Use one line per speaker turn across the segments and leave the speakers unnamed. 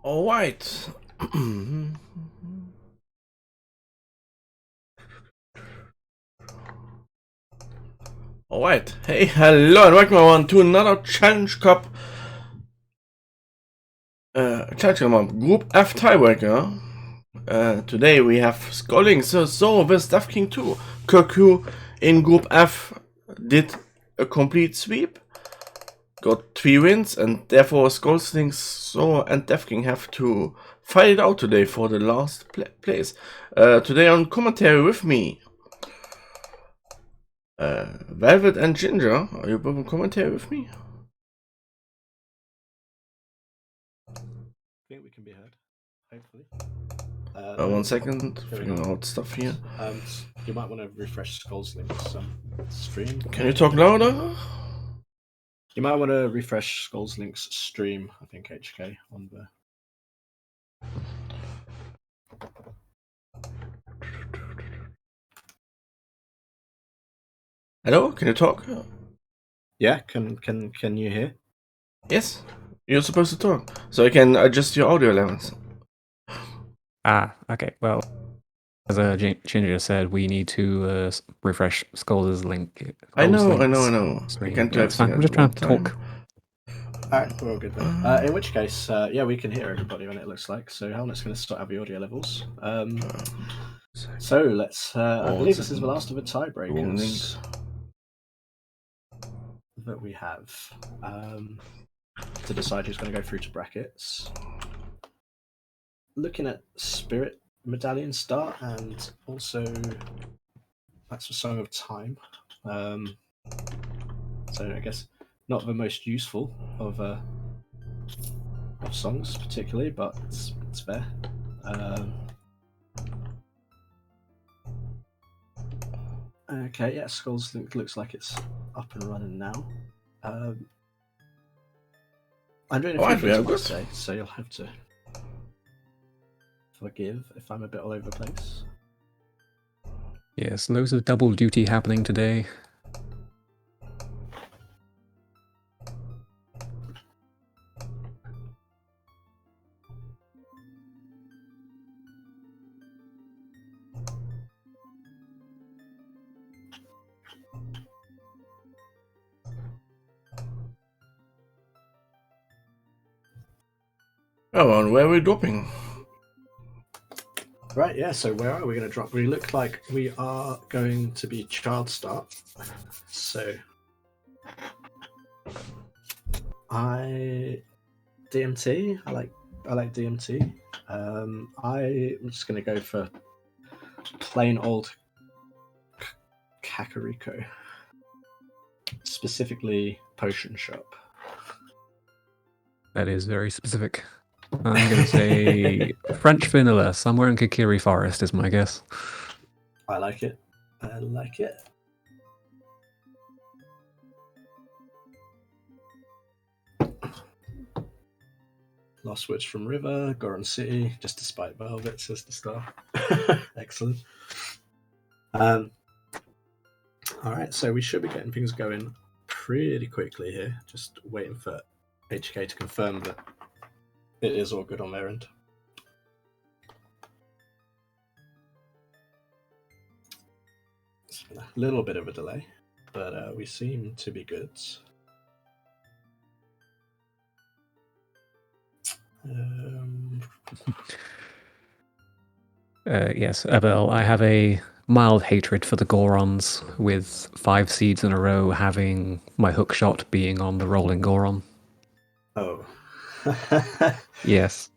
All right. All right. Hey, hello, and welcome everyone to another Challenge Cup. Challenge Cup Group F Tiebreaker. Today we have Skolslink, Zorro vs Death King 2. Kirku in Group F did a complete sweep, got 3 wins, and therefore Skolslink, Zorro, and Death King have to fight it out today for the last place. Today on commentary with me, Velvet and Ginger. Are you both on commentary with me?
I think we can be heard, hopefully.
1 second, figuring out stuff here.
You might want to refresh Skolslink's stream.
Can you talk louder?
You might want to refresh Skolslink's stream, I think, HK, on the...
Hello, can you talk?
Yeah, can you hear?
Yes, you're supposed to talk, so I can adjust your audio levels.
Okay. Well, as Ginger said, we need to refresh Skolslink.
I know. I can't do everything.
I'm just trying to talk.
Alright, we're all good then. In which case, yeah, we can hear everybody when it looks like. So Helmet's going to start the audio levels. So let's. I believe this is the last of the tiebreakers that we have to decide who's going to go through to brackets. Looking at Spirit Medallion start, and also that's the Song of Time. So I guess not the most useful of songs particularly, but it's fair. Okay, yeah, Skolslink looks like it's up and running now. I'm doing a few things today, so you'll have to forgive if I'm a bit all over the place.
Yes, loads of double duty happening today.
Oh, and where are we dropping?
Right, yeah, so where are we going to drop? We look like we are going to be child start. So DMT. I like DMT. I'm just going to go for plain old Kakariko. Specifically Potion Shop.
That is very specific. I'm going to say French vanilla, somewhere in Kakiri Forest is my guess.
I like it. Lost Witch from River, Goron City, just despite Velvet, says the star. Excellent. Alright, so we should be getting things going pretty quickly here. Just waiting for HK to confirm that it is all good on their end. It's been a little bit of a delay, but we seem to be good.
Yes, Abel, I have a mild hatred for the Gorons, with 5 seeds in a row having my hook shot being on the rolling Goron.
Oh.
Yes.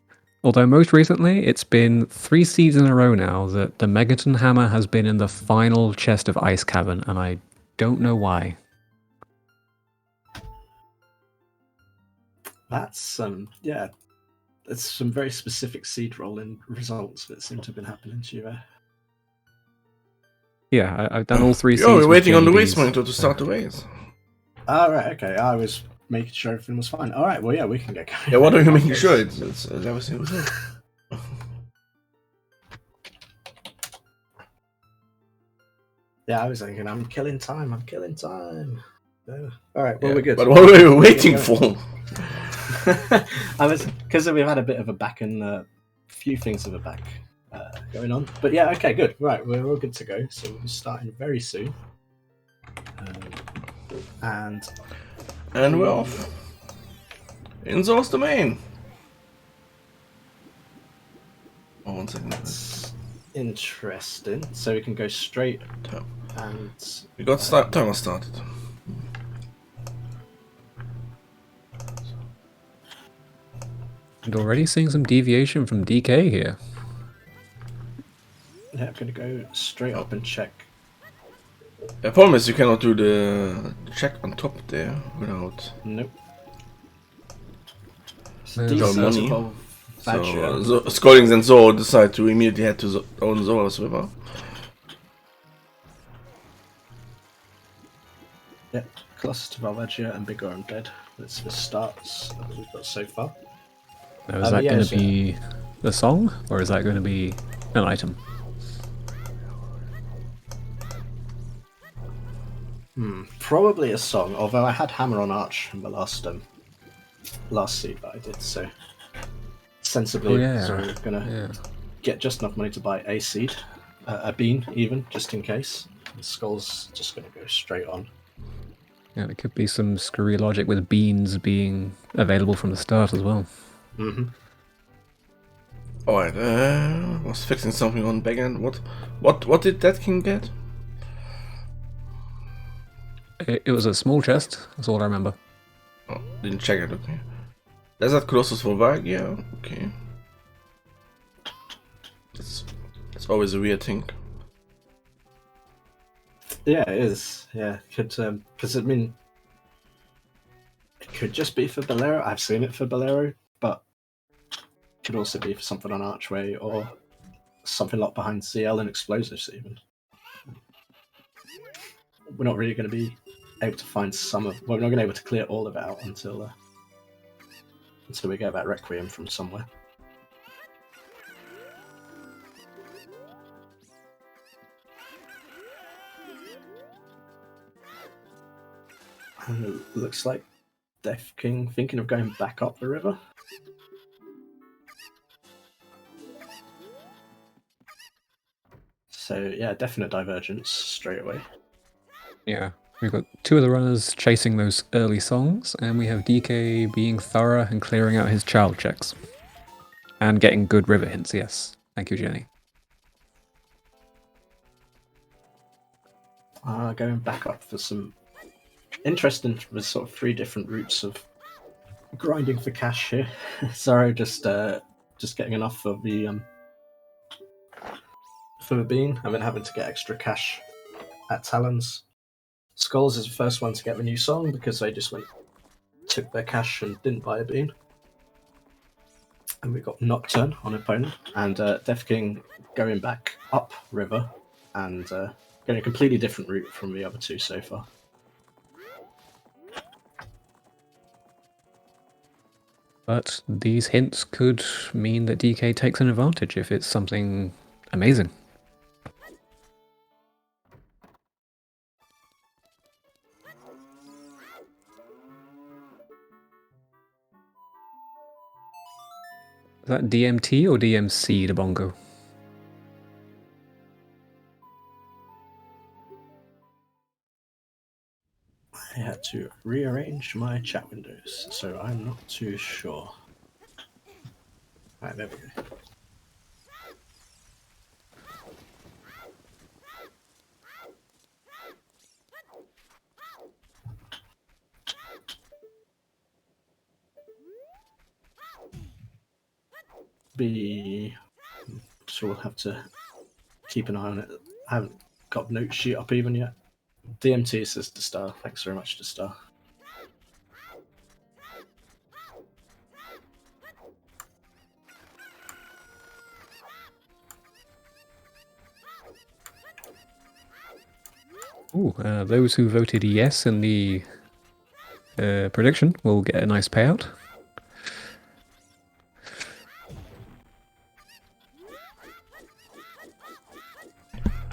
Although most recently, it's been 3 seeds in a row now that the Megaton Hammer has been in the final chest of Ice Cavern, and I don't know why.
That's yeah, it's some very specific seed rolling results that seem to have been happening to you there.
Yeah, I've done all 3 seeds.
Oh, we're waiting on the race monitor to start the race.
All right, okay. I was making sure everything was fine. All right, well, yeah, we can get going.
Yeah, what are you making sure? It's everything was good.
Yeah, I was thinking, I'm killing time. Yeah. All right, well, we're good.
But what were you waiting for?
I was because we've had a bit of a back and few things of a back going on, but yeah, okay, good. Right, we're all good to go. So we'll be starting very soon, and
we're off. In Zorro's domain. Oh, 1 second.
that's interesting. So we can go straight,
Time.
and
We got timer started.
And already seeing some deviation from DK here.
yeah, I'm gonna go straight up and check.
The problem is you cannot do the check on top there without.
Nope.
There's
money.
Badger.
So Skolslink and Zorro decide to immediately head to own Zorro's river.
Yep, Colossus to Valvagia and Bigger Undead. That's the starts that we've got so far.
Now, is that
yeah,
going
so-
to be the song, or is that going to be an item?
Probably a song, although I had Hammer on Arch in the last seed that I did, so sensibly,
Oh, yeah.
so we're gonna get just enough money to buy a seed, a bean even, just in case. And Skull's just gonna go straight on.
Yeah, there could be some screwy logic with beans being available from the start as well.
Mm-hmm.
Alright, was fixing something on backend. What did that king get?
It was a small chest, that's all I remember.
Oh, didn't check it, okay. There's that Colossus for Vagia, okay. That's always a weird thing.
Yeah, it is. Yeah, could because I mean, it could just be for Bolero. I've seen it for Bolero, but it could also be for something on Archway or something locked behind CL and explosives. Even we're not really going to be able to find some of. Well, we're not going to be able to clear all of it out until we get that Requiem from somewhere. And it looks like Death King thinking of going back up the river. So yeah, definite divergence straight away.
Yeah, we've got two of the runners chasing those early songs, and we have DK being thorough and clearing out his child checks. And getting good river hints, yes. Thank you, Jenny.
Going back up for some interesting, with sort of 3 different routes of grinding for cash here. Sorry, just getting enough for the bean, and then having to get extra cash at Talons. Skulls is the first one to get the new song because they just took their cash and didn't buy a bean. And we got Nocturne on opponent, and Death King going back up river and going a completely different route from the other 2 so far.
But these hints could mean that DK takes an advantage if it's something amazing. Is that DMT or DMC, the bongo?
I had to rearrange my chat windows, so I'm not too sure. Right, there we go. So we'll have to keep an eye on it. I haven't got the note sheet up even yet. DMT says to star. Thanks very much to star.
Ooh, those who voted yes in the prediction will get a nice payout.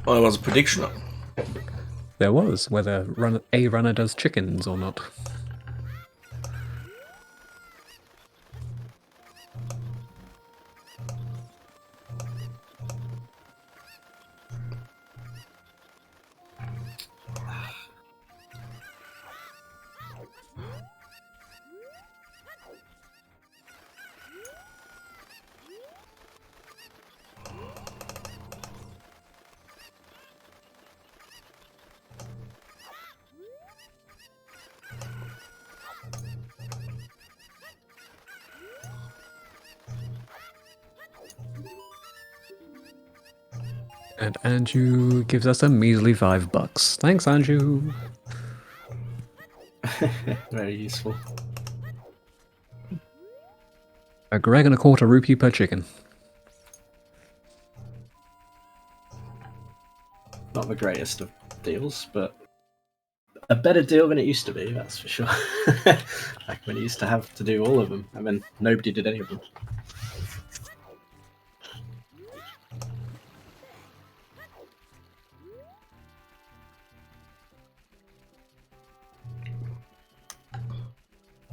Oh, it was a prediction.
There was, whether a runner does chickens or not. And Andrew gives us a measly $5. Thanks, Andrew.
Very useful.
A Greg and a quarter rupee per chicken.
Not the greatest of deals, but a better deal than it used to be, that's for sure. Back when you used to have to do all of them, and then nobody did any of them.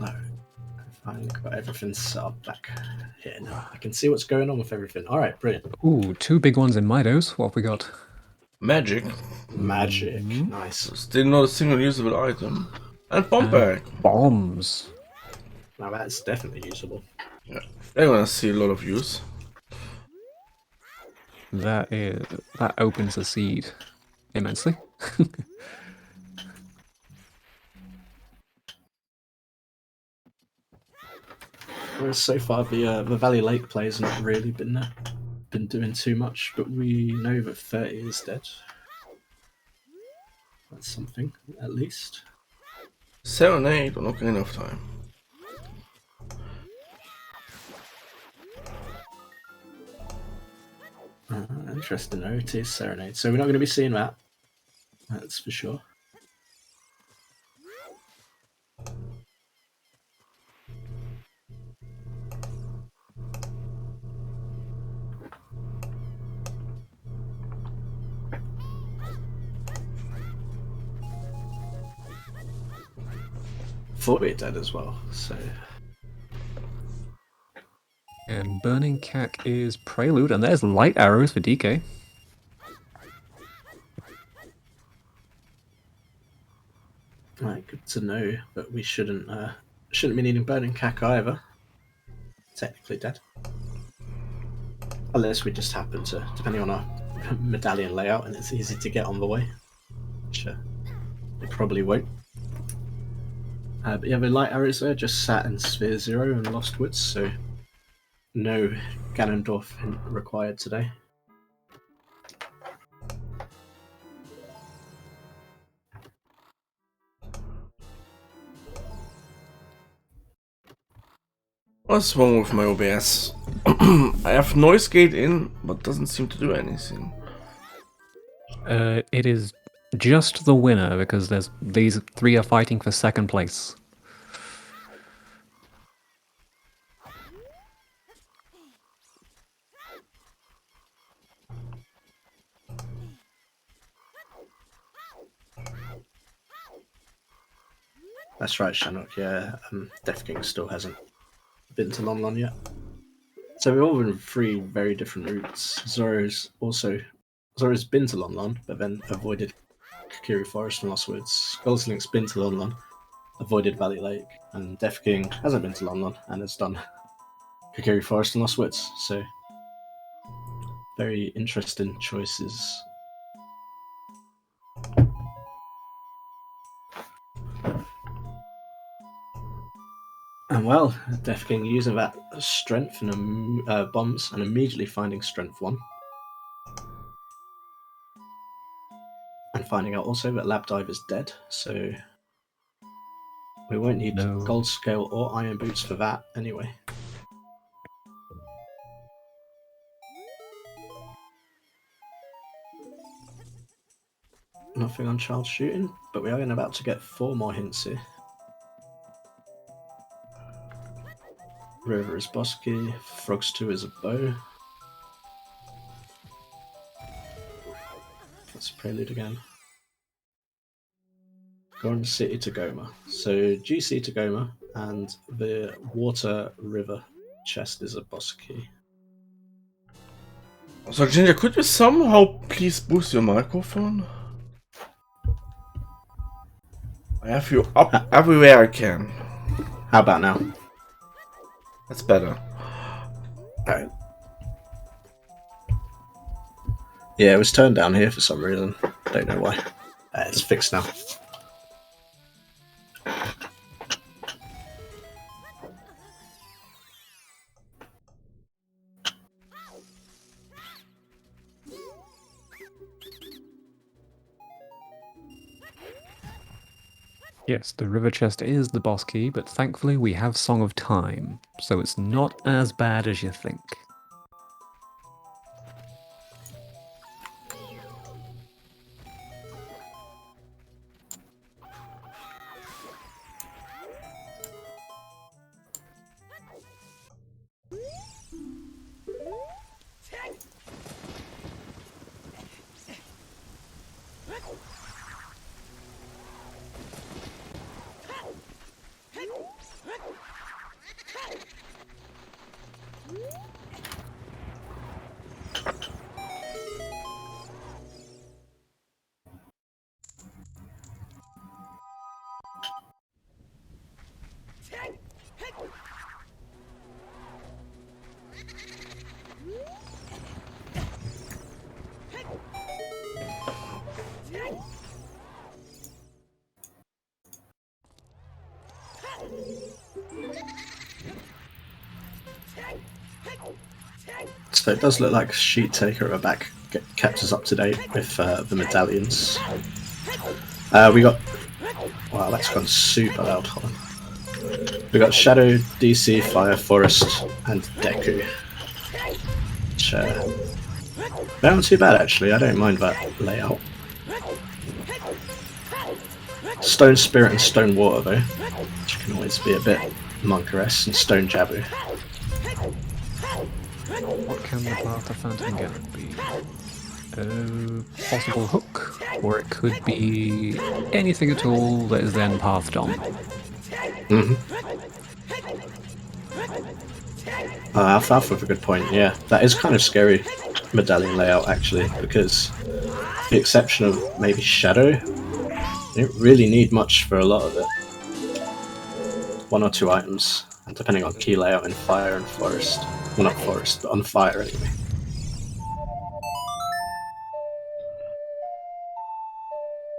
No. I finally got everything set up back here now. I can see what's going on with everything. Alright, brilliant.
Ooh, 2 big ones in Midos. What have we got?
Magic.
Magic. Nice.
Still not a single usable item. And bomb bag.
Bombs.
Now that's definitely usable.
Yeah. They're gonna see a lot of use.
That opens the seed immensely.
Whereas so far the Valley Lake player's not really been doing too much, but we know that 30 is dead. That's something, at least.
Serenade on Ocarina of Time.
Interesting though, it is Serenade. So we're not going to be seeing that. That's for sure. Thought we were dead as well, so...
And Burning Cack is Prelude, and there's light arrows for DK.
Right, good to know, but we shouldn't be needing Burning Cack either. Technically dead. Unless we just happen to, depending on our medallion layout, and it's easy to get on the way. Which it probably won't. But yeah, the light arrows there just sat in Sphere 0 and Lost Woods, so no Ganondorf required today.
What's wrong with my OBS? I have noise gate in, but doesn't seem to do anything.
It is just the winner because these 3 are fighting for second place.
That's right, Shannock, yeah. Death King still hasn't been to Lon Lon yet. So we've all been 3 very different routes. Zorro's been to Lon Lon, but then avoided Kakiri Forest and Lost Woods. Skolslink's been to Lon Lon, avoided Valley Lake, and Death King hasn't been to Lon Lon and has done Kakiri Forest and Lost Woods. So very interesting choices. And well, Death King using that strength and bombs and immediately finding strength 1. And finding out also that Lab Dive is dead, so we won't need Gold Scale or Iron Boots for that anyway. Nothing on child shooting, but we are about to get 4 more hints here. River is Bosky, Frogs 2 is a bow. That's Prelude again. Gorham City to Goma. So GC to Goma, and the Water River chest is a boss key.
So Ginger, could you somehow please boost your microphone? I have you up everywhere I can.
How about now?
That's better.
Alright. Yeah, it was turned down here for some reason. Don't know why. It's fixed now.
Yes, the river chest is the boss key, but thankfully we have Song of Time, so it's not as bad as you think.
So it does look like Sheet Taker at the back kept us up to date with the medallions. We got... Wow, that's gone super loud. Hold on. We got Shadow, DC, Fire, Forest, and Deku. Which, they're not too bad actually, I don't mind that layout. Stone Spirit and Stone Water though, which can always be a bit monkeress, and Stone Jabu.
What can the Path of Phantom Gallop be? Possible hook, or it could be anything at all that is then pathed on.
Alfalfa with a good point, yeah. That is kind of scary medallion layout actually, because with the exception of maybe Shadow, you don't really need much for a lot of it. 1 or 2 items, and depending on key layout in Fire and Forest. Well, not Forest, but on Fire anyway.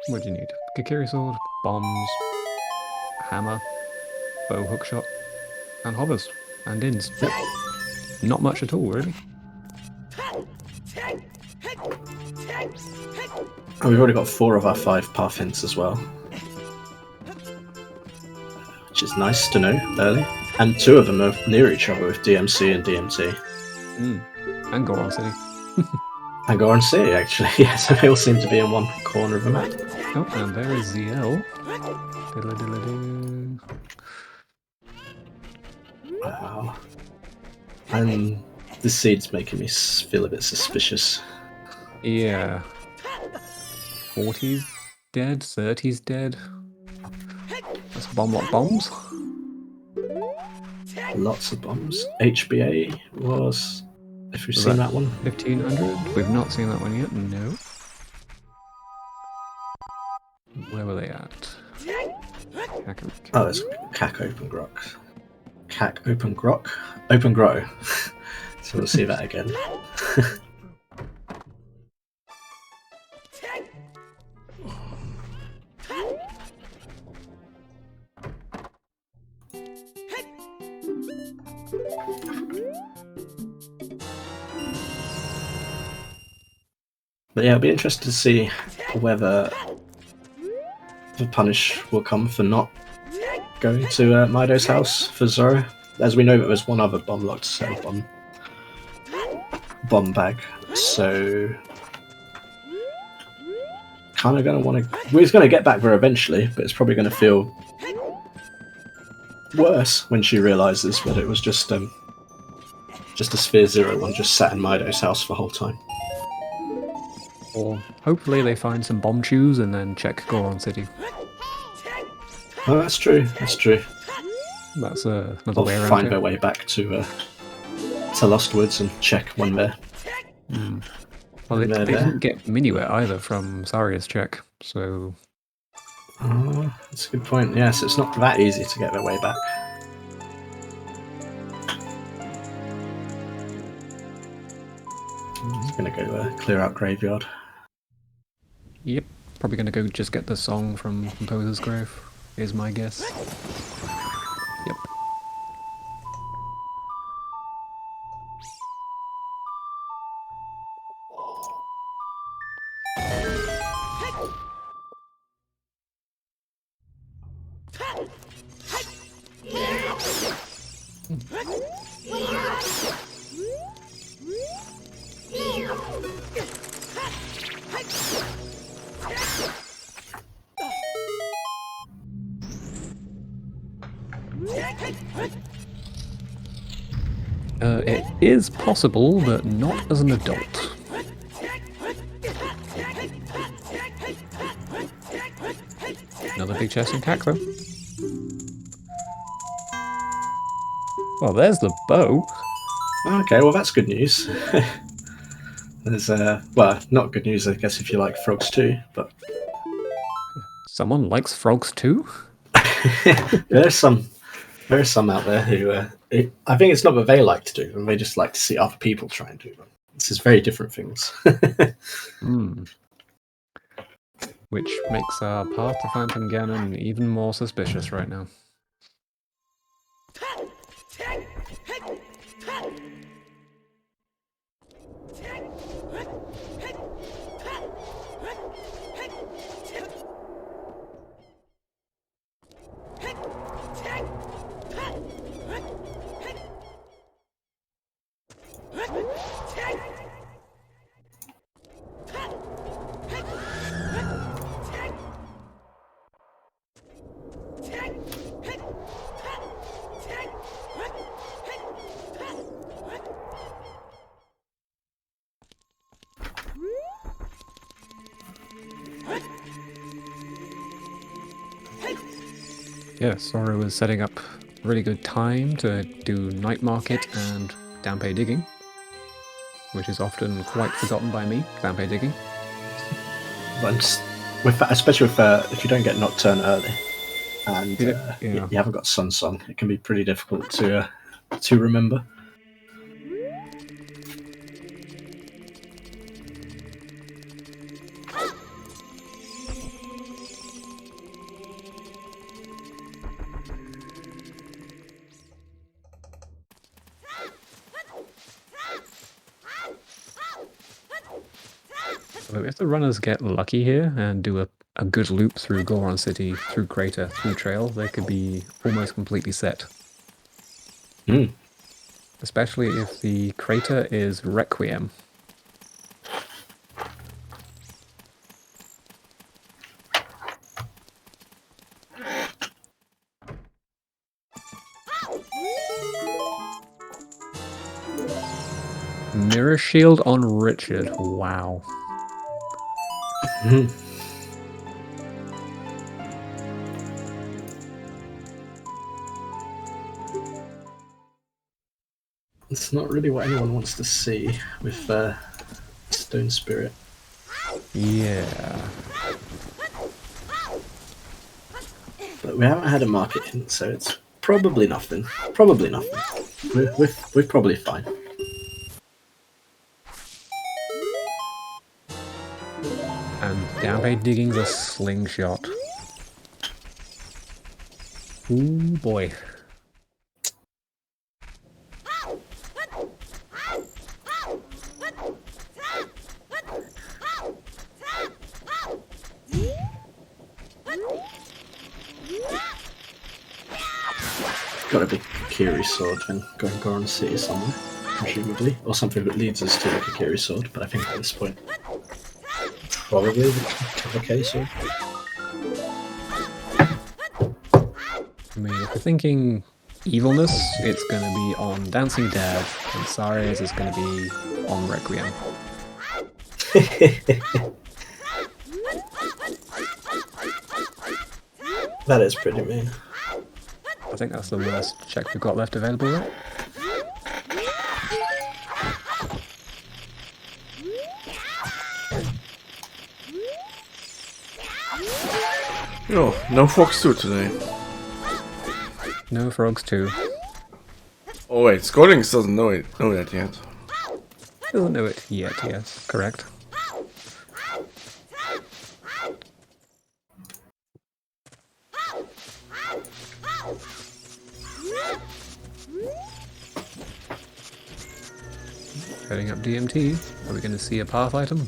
What do you need? Kikiri sword, bombs, hammer, bow hookshot, and hovers, and ins.
Yep.
Not much at all, really.
And we've already got 4 of our 5 path hints as well. Which is nice to know early. And 2 of them are near each other with DMC and DMT.
And Goron City.
And Goron City, actually, yeah, so they all seem to be in one corner of the map.
Oh, and there is ZL. Diddle-diddle-doo.
Wow. And this seed's making me feel a bit suspicious.
Yeah. 40's dead, 30's dead. That's bomb lock bombs.
Lots of bombs. HBA was... If we've seen that one.
1500? We've not seen that one yet, no. Where were they at?
Oh, there's Cack Open Grok. Cack Open Grok? Open Grow. So we'll see that again. But yeah, it'll be interesting to see whether the punish will come for not going to Mido's house for Zorro. As we know, that there's one other bomb locked set bomb bag, so kind of going to want to... Well, he's going to get back there eventually, but it's probably going to feel worse when she realises that it was just a Sphere Zero one just sat in Mido's house for the whole time.
Or hopefully they find some bomb shoes and then check Goron City.
Oh, that's true. That's true.
That's another
They'll
way around
find
it.
their way back to Lost Woods and check when they're...
Well, they didn't get Minuet either from Saria's check, so...
Oh, that's a good point. Yeah, so it's not that easy to get their way back. I'm going to go clear out Graveyard.
Yep, probably going to go just get the song from Composer's Grave, is my guess. Yep. It is possible, but not as an adult. Another big chest and cack, though. Well, there's the bow.
Okay, well that's good news. There's well, not good news, I guess, if you like frogs too, but
Someone likes frogs too?
there's some out there who I think it's not what they like to do, and they just like to see other people try and do them. This is very different things.
Which makes our path to Phantom Ganon even more suspicious right now. Yeah, Zorro is setting up really good time to do Night Market and Dampe Digging, which is often quite forgotten by me, Dampe Digging.
But especially if you don't get Nocturne early, and you haven't got Sun Song, it can be pretty difficult to remember.
So if the runners get lucky here and do a good loop through Goron City, through Crater, through Trail, they could be almost completely set. Especially if the Crater is Requiem. Mirror Shield on Richard. Wow.
It's not really what anyone wants to see with Stone Spirit.
Yeah.
But we haven't had a market hint, so it's probably nothing. Probably nothing. We're probably fine.
And Dampe Digging's a slingshot. Ooh boy.
Got a big Kiri sword and going Goron City somewhere, presumably, or something that leads us to like a Kiri sword. But I think at this point, probably the K sword.
I mean, if we're thinking evilness, it's going to be on Dancing Dad, and Sares is going to be on Requiem.
That is pretty mean.
I think that's the worst check we've got left available, right?
Yo, no Fox 2 today.
No frogs too.
Oh wait, Skolslink doesn't know that yet.
Doesn't know it yet, yes, correct. Heading up DMT, are we going to see a path item?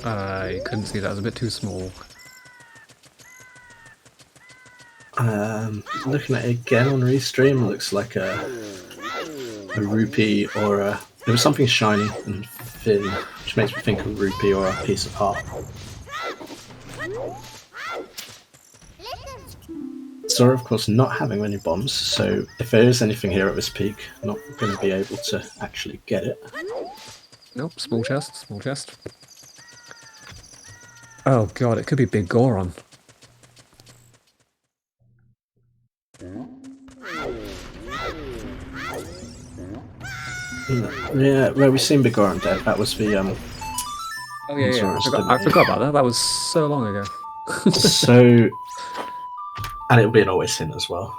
I couldn't see, that was a bit too small.
Looking at it again on Restream, looks like a rupee or a... There was something shiny and thin, which makes me think of a rupee or a piece of heart. Zorro, of course, not having any bombs, so if there is anything here at this peak, not going to be able to actually get it.
Nope, small chest, small chest. Oh god, it could be Big Goron.
Yeah, well, we've seen Big Goron dead. That was the
Oh yeah, I forgot about that. That was so long ago.
So, and it'll be an always sin as well.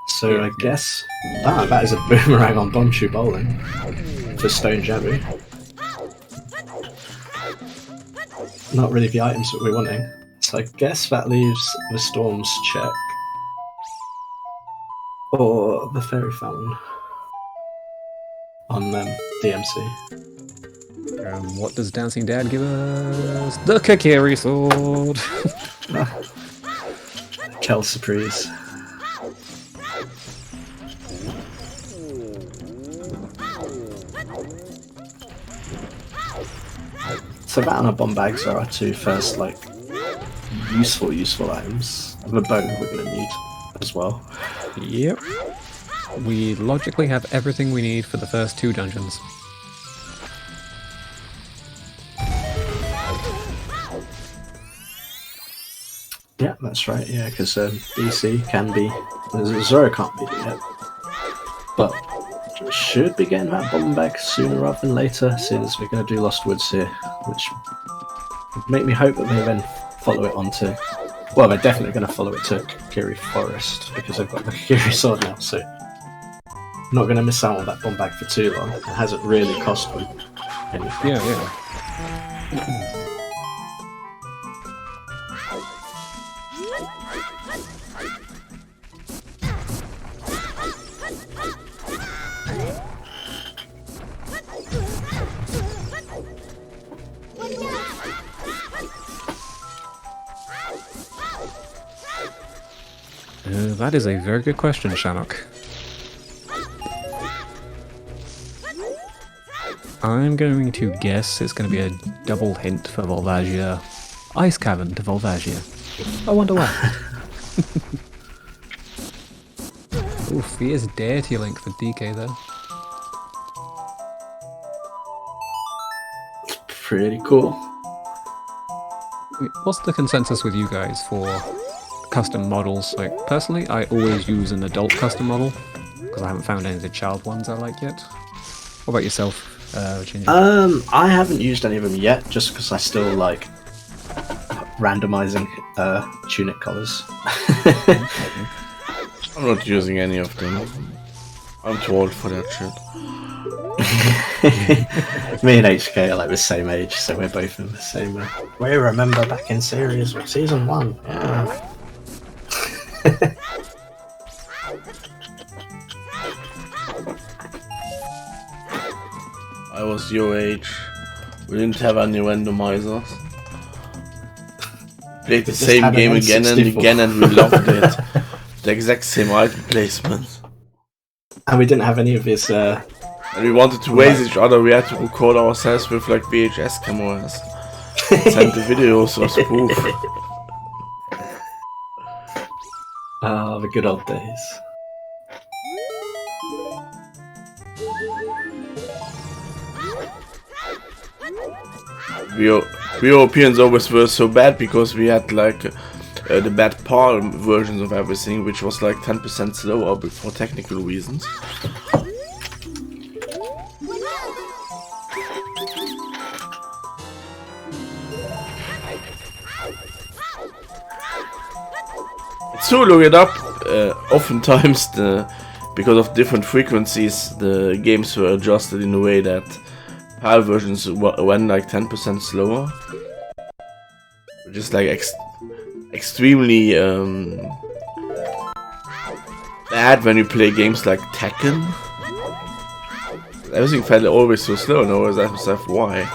So yeah. I guess that is a boomerang on Bombchu Bowling for Stone Jabu. Not really the items that we're wanting. So I guess that leaves the Storms check or the Fairy Fountain on DMC.
What does Dancing Dad give us? The Kakiri Sword!
Kel Surprise. So that and our bomb bags are our two first, like, useful items. The bow we're going to need as well.
Yep. We logically have everything we need for the first 2 dungeons.
Yeah, that's right, yeah, because DC can be... Zorro can't be it yet. But should be getting that bomb bag sooner rather than later, seeing as we're going to do Lost Woods here, which would make me hope that they then follow it on to... Well, they're definitely going to follow it to Kakiri Forest, because they've got the Kakiri Sword now, so... Not going to miss out on that bomb bag for too long. It hasn't really cost them anything.
Yeah. That is a very good question, Shannock. I'm going to guess it's going to be a double hint for Volvagia. Ice Cavern to Volvagia. I wonder why. Oof, he is Deity Link for DK though.
Pretty cool.
What's the consensus with you guys for custom models? Like, personally, I always use an adult custom model, because I haven't found any of the child ones I like yet. What about yourself, Ginger?
I haven't used any of them yet, just because I still like randomizing tunic colours.
I'm not using any of them. I'm too old for that shit.
Me and HK are like the same age, so we're both in the same. We remember back in series with season 1. Yeah.
I was your age. We didn't have any randomizers. Played the same game again and again, and we loved it. The exact same item placement.
And we didn't have any of his.
And we wanted to raise each other. We had to record ourselves with like VHS cameras. Send the videos or spoof.
Ah, the good old days.
We Europeans always were so bad because we had like the bad PAL versions of everything, which was like 10% slower for technical reasons. So look it up. Oftentimes, because of different frequencies, the games were adjusted in a way that PAL versions went like 10% slower, which is like extremely bad when you play games like Tekken. Everything felt always so slow, and I always asked myself why.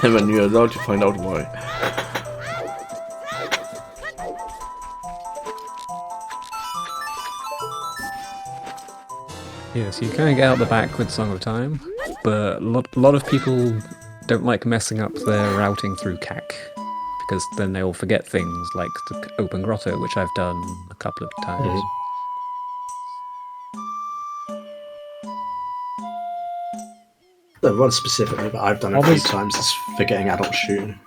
Then when you're adult, you find out why.
Yes, you kind of get out the back with Song of Time, but a lot of people don't like messing up their routing through CAC, because then they'll forget things like the open grotto, which I've done a couple of times.
The one specifically that I've done a few times is forgetting adult shooting,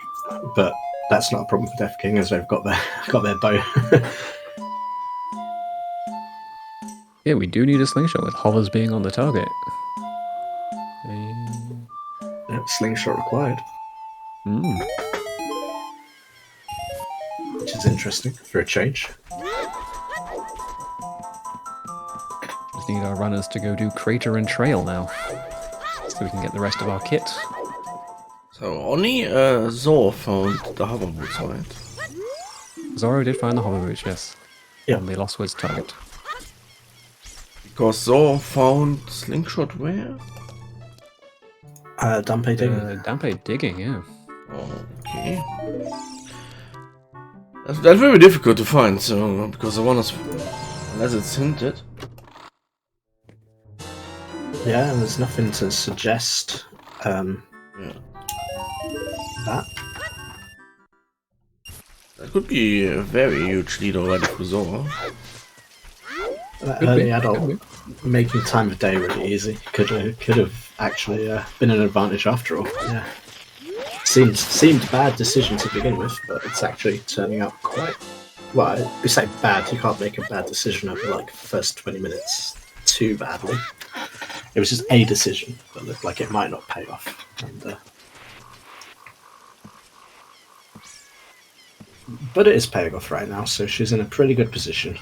but that's not a problem for Death King as they've got their bow.
Yeah, we do need a slingshot with hovers being on the target.
Yep, slingshot required. Which is interesting for a change.
Just need our runners to go do Crater and Trail now, so we can get the rest of our kit.
So only Zorro found the hover boots, right?
Zorro did find the hover boots, yes.
Yep.
On the Lost Woods target.
Because Zorro found slingshot where?
Dampe digging.
Dampe digging, yeah.
Okay. That's very difficult to find, so because the one is, unless it's hinted.
Yeah, and there's nothing to suggest that.
That could be a very huge lead already for Zorro.
Early adult making time of day really easy. Could have actually been an advantage after all. Yeah. Seemed bad decision to begin with, but it's actually turning out quite well. We say bad. You can't make a bad decision over like the first 20 minutes too badly. It was just a decision that looked like it might not pay off. And, but it is paying off right now, so she's in a pretty good position.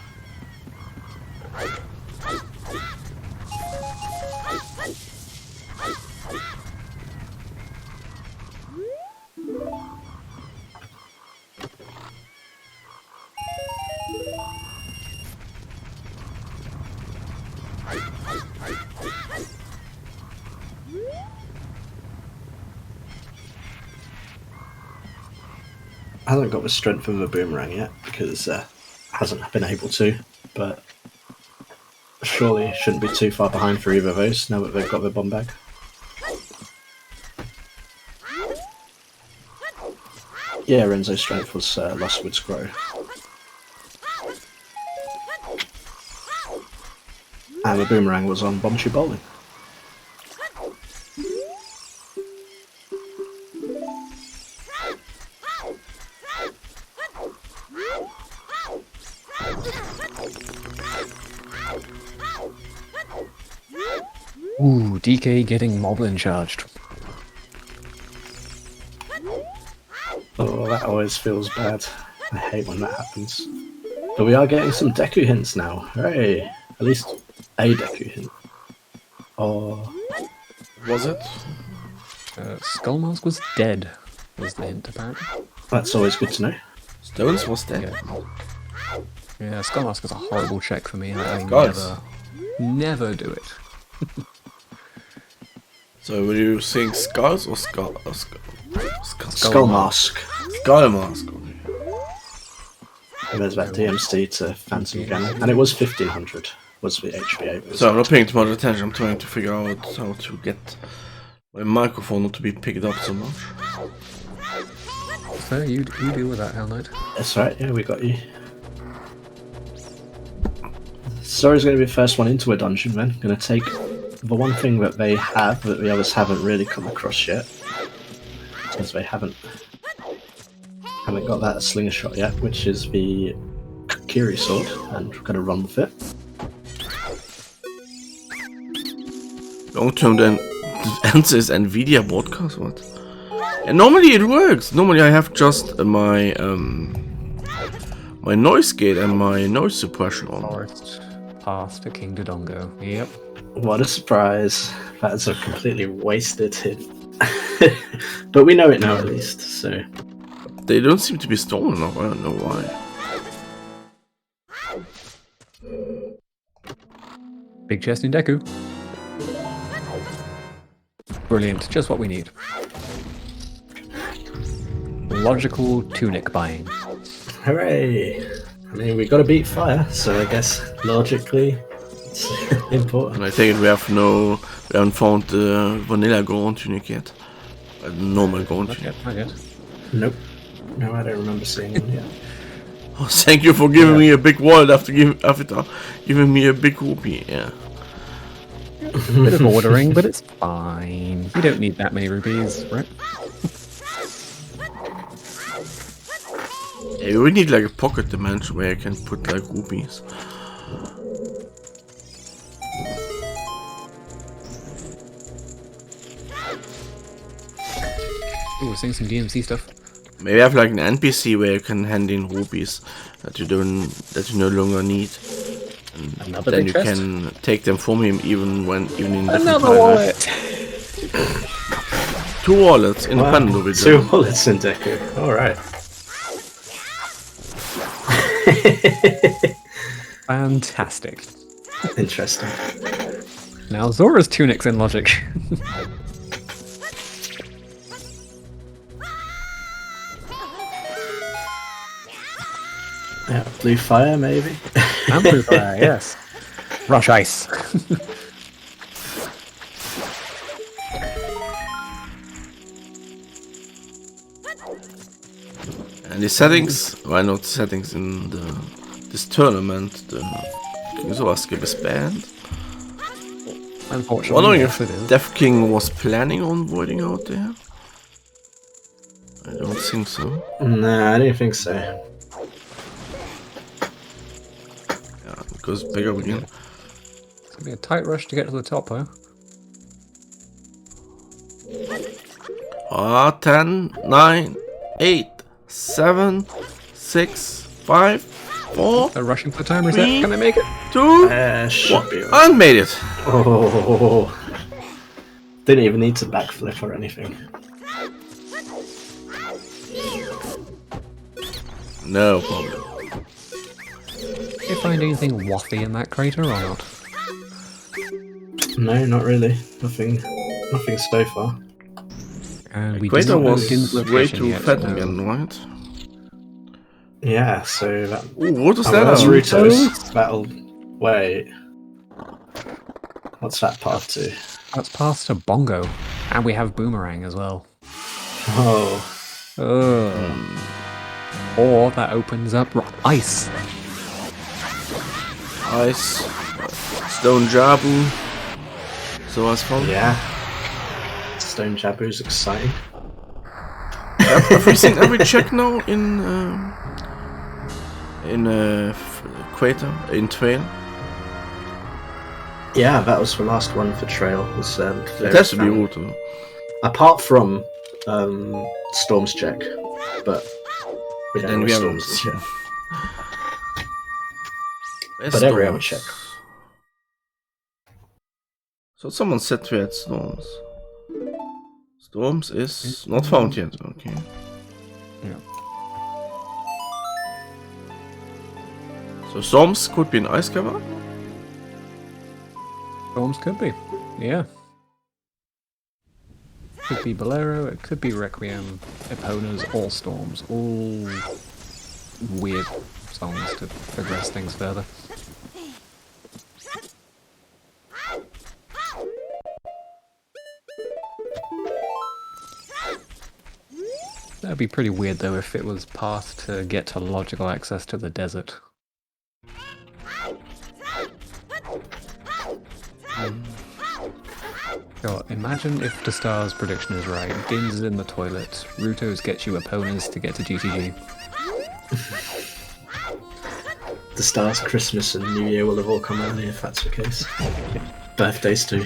Hasn't got the strength of a boomerang yet because hasn't been able to, but surely shouldn't be too far behind for either of those now that they've got their bomb bag. Yeah, Renzo's strength was Lost Woods Grow. And the boomerang was on Bomb Tube Bowling.
Ooh, DK getting Moblin charged.
Oh, that always feels bad. I hate when that happens. But we are getting some Deku hints now. Hooray! At least a Deku hint. Or
Was it?
Skull Mask was dead, was the hint apparently.
that's always good to know.
Stones was dead.
Yeah, Skull Mask is a horrible check for me. I
Guys.
never do it.
So were you saying skulls or skull?
Skull Mask.
Skull mask. Okay.
And there's that DMC to Phantom Cannon. And it was 1500 was the HVA.
So I'm not paying too much attention. I'm trying to figure out how to get my microphone not to be picked up so much.
So you deal with that, Hell Knight.
That's right, yeah, we got you. Sorry's going to be the first one into a dungeon then. Going to take the one thing that they have that the others haven't really come across yet. Since they haven't got that slingshot yet, which is the Kiri sword, and we're going to run with it.
Long term then the answer is Nvidia broadcast, what? And normally it works. Normally I have just my my noise gate and my noise suppression on.
Forest path to King Dodongo. Yep.
What a surprise. That's a completely wasted hint. But we know it now at least, so...
They don't seem to be strong enough, I don't know why.
Big chest in Deku. Brilliant, just what we need. Logical tunic buying.
Hooray! I mean, we got to beat fire, so I guess logically It's important.
And I think we haven't found the vanilla gold tunic yet. Normal gold tunic.
Not yet.
Nope. No, I don't remember seeing one yet.
Oh, thank you for giving me a big wallet after giving me a big rupee. Yeah.
Bit of ordering, but it's fine. You don't need that many rupees, right?
Yeah, we need like a pocket dimension where I can put like rupees.
Oh, we're seeing some DMC stuff.
Maybe I have like an NPC where you can hand in rupees that you no longer need. And
Another
then
big
you
chest.
can take them from him even in different
Another
time.
wallet!
2 wallets independent of each
2
other.
wallets in Deku. Alright.
Fantastic.
Interesting.
Now Zora's tunic's in logic.
Yeah, blue fire maybe.
Amplifier, yes. Rush ice.
And the settings, why not settings in this tournament? The King Zora skip is banned.
Unfortunately,
Wondering
yes,
if
it is.
Death King was planning on voiding out there. I don't think so.
Nah, I don't think so.
Yeah, it goes bigger again.
It's gonna be a tight rush to get to the top, huh?
10, 9, 8, 7, 6, 5, 4,
They're rushing for the time reset.
Three.
Can they make it?
2,
Should be.
and made it.
Oh, didn't even need to backflip or anything.
No problem.
Did you find anything waffy in that crater or not?
No, not really. Nothing so far.
And we
Equator
didn't know
was
Din's
way
location
too
yet,
fat
no.
again, right?
Yeah, so that.
Ooh, what was
Oh,
that?
that's
Naruto?
Ruto's battle. Wait. What's that path to?
That's past a bongo. And we have boomerang as well.
Oh.
Or that opens up ice.
Ice. Stone Jabu. So was fun.
Yeah. Stone Jabu's exciting.
Have we seen every check now in Equator, in Trail?
Yeah, that was the last one for Trail. Was,
It has to be Ruto.
Apart from Storm's check, but we don't
Then
know
we
what
haven't
Storm's
seen.
check.
Where's
But every other
Storms?
check.
So someone said we had Storms. Storms is not found yet, okay.
Yeah.
So Storms could be an ice cover?
Storms could be. Yeah. Could be Bolero, it could be Requiem, Eponas, or Storms. All weird songs to progress things further. That'd be pretty weird though if it was path to get to logical access to the desert. God, imagine if the Star's prediction is right. Din's is in the toilet. Ruto's gets you Eponas to get to GTG.
The Stars, Christmas, and New Year will have all come early if that's the case. Birthdays too.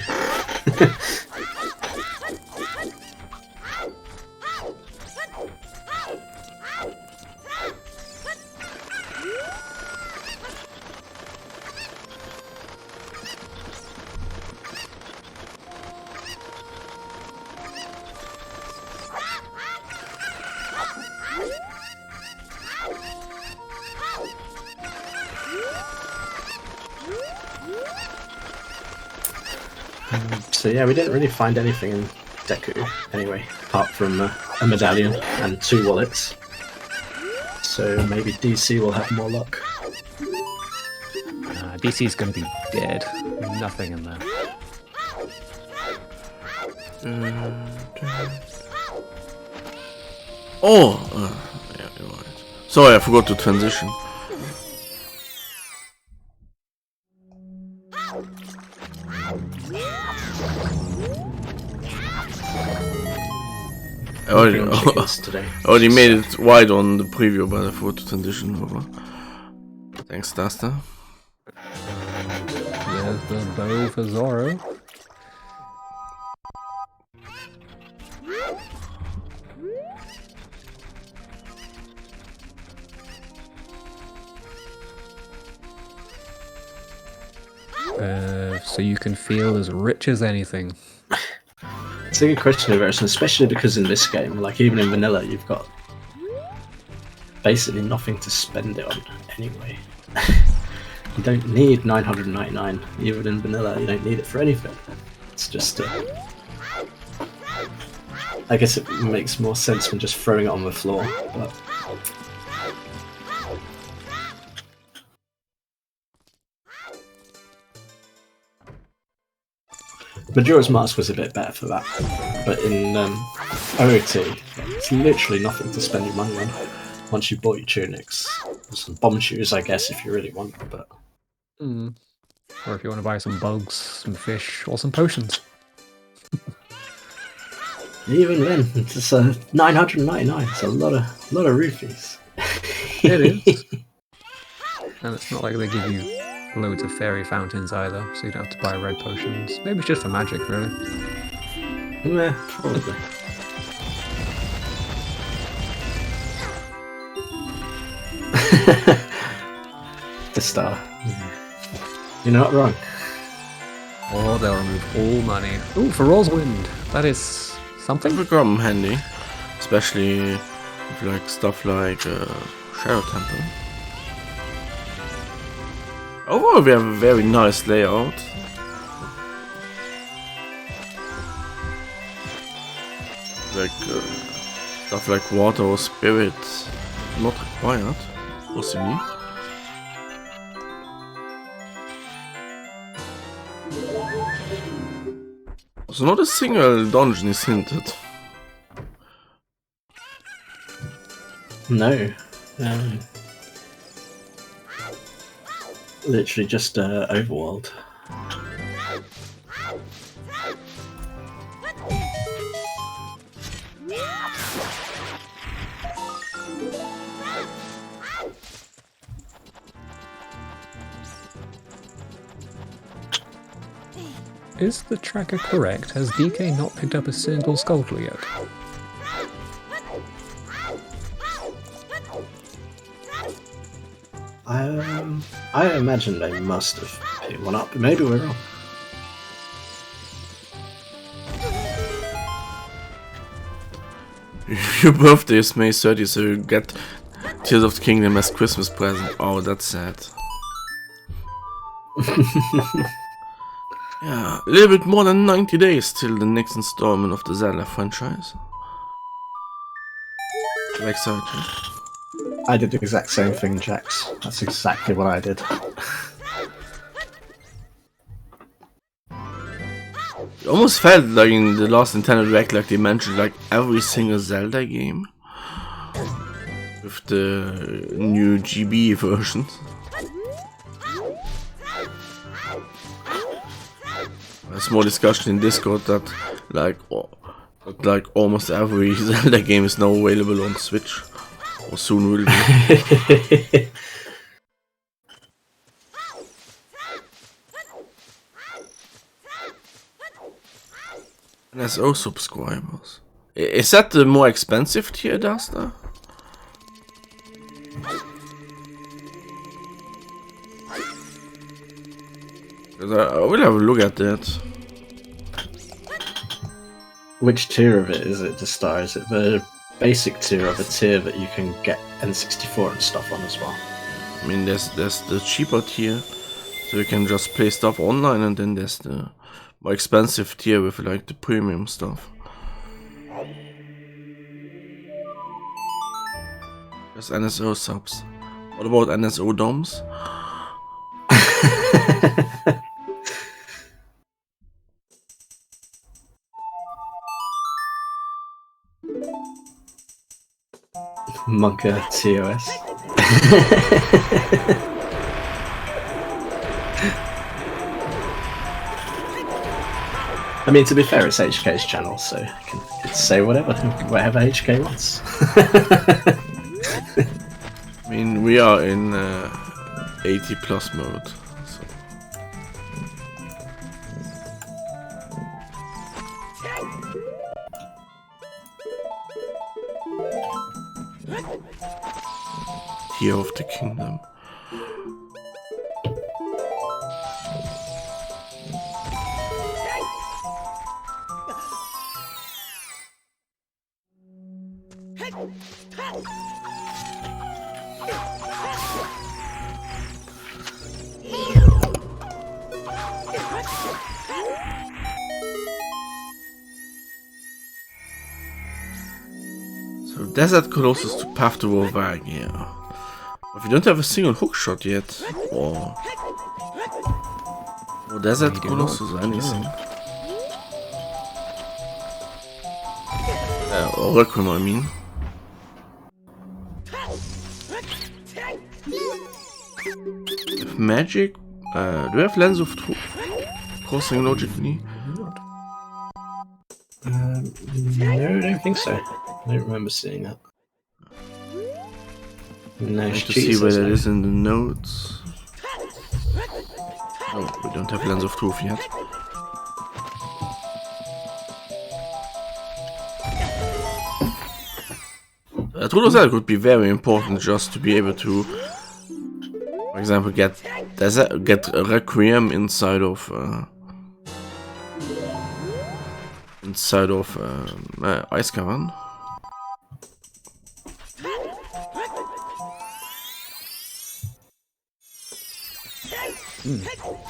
So yeah, we didn't really find anything in Deku anyway, apart from a medallion and 2 wallets. So maybe DC will have more luck.
DC's gonna be dead. Nothing in there.
Yeah, you're right. Sorry, I forgot to transition. I already made it wide on the preview, but I forgot to transition over. Thanks, Duster.
There's the bow for Zorro. So you can feel as rich as anything.
It's a good question, Everson, especially because in this game, like even in vanilla, you've got basically nothing to spend it on anyway. You don't need 999, even in vanilla, you don't need it for anything. It's just, I guess it makes more sense when just throwing it on the floor, but... Majora's Mask was a bit better for that, but in OOT, it's literally nothing to spend your money on once you bought your tunics. Some bomb shoes, I guess, if you really want, but...
Or if you want to buy some bugs, some fish, or some potions.
Even then, it's 999. It's a lot of rupees.
It is. And it's not like they give you loads of fairy fountains either, so you don't have to buy red potions. Maybe it's just for magic, really.
Yeah, probably. The star. You're not wrong.
Or they'll remove all money. Ooh, for Roswind! That is something?
It would come handy, especially with like stuff like Shadow Temple. Overall, we have a very nice layout. Like stuff like water or spirit, not required, possibly. So not a single dungeon is hinted.
No. Literally just overworld.
Is the tracker correct? Has DK not picked up a single Skulltula yet?
I imagine they must have picked one up, but maybe we're wrong.
Your birthday is May 30th, so you get Tears of the Kingdom as Christmas present. Oh, that's sad. Yeah, a little bit more than 90 days till the next installment of the Zelda franchise. Very exciting.
I did the exact same thing, Jax. That's exactly what I did.
It almost felt like in the last Nintendo Direct, like they mentioned like every single Zelda game with the new GB versions. A small discussion in Discord that like almost every Zelda game is now available on Switch, or soon will be. NSO subscribers. Is that the more expensive tier, Duster? I will have a look at that.
Which tier of it is it to star? Is it the basic tier of a tier that you can get N64 and stuff on as well?
I mean, there's the cheaper tier, so you can just play stuff online, and then there's the more expensive tier with like the premium stuff. There's NSO subs. What about NSO DOMs?
Monka TOS. I mean, to be fair, it's HK's channel, so I can say whatever HK wants.
I mean, we are in 80 plus mode. So. Tear of the Kingdom. So Desert Colossus to Path to Volvagia. If you don't have a single hookshot yet, or Desert Colossus or anything. Or Requiem, I mean. With magic, do we have Lens of Truth? Crossing logically?
No, I don't think so. I don't remember seeing that. No,
to see whether it is in the notes. Oh, we don't have Lens of Truth yet. Truth that would be very important just to be able to, for example, get a Requiem inside of Ice Cavern.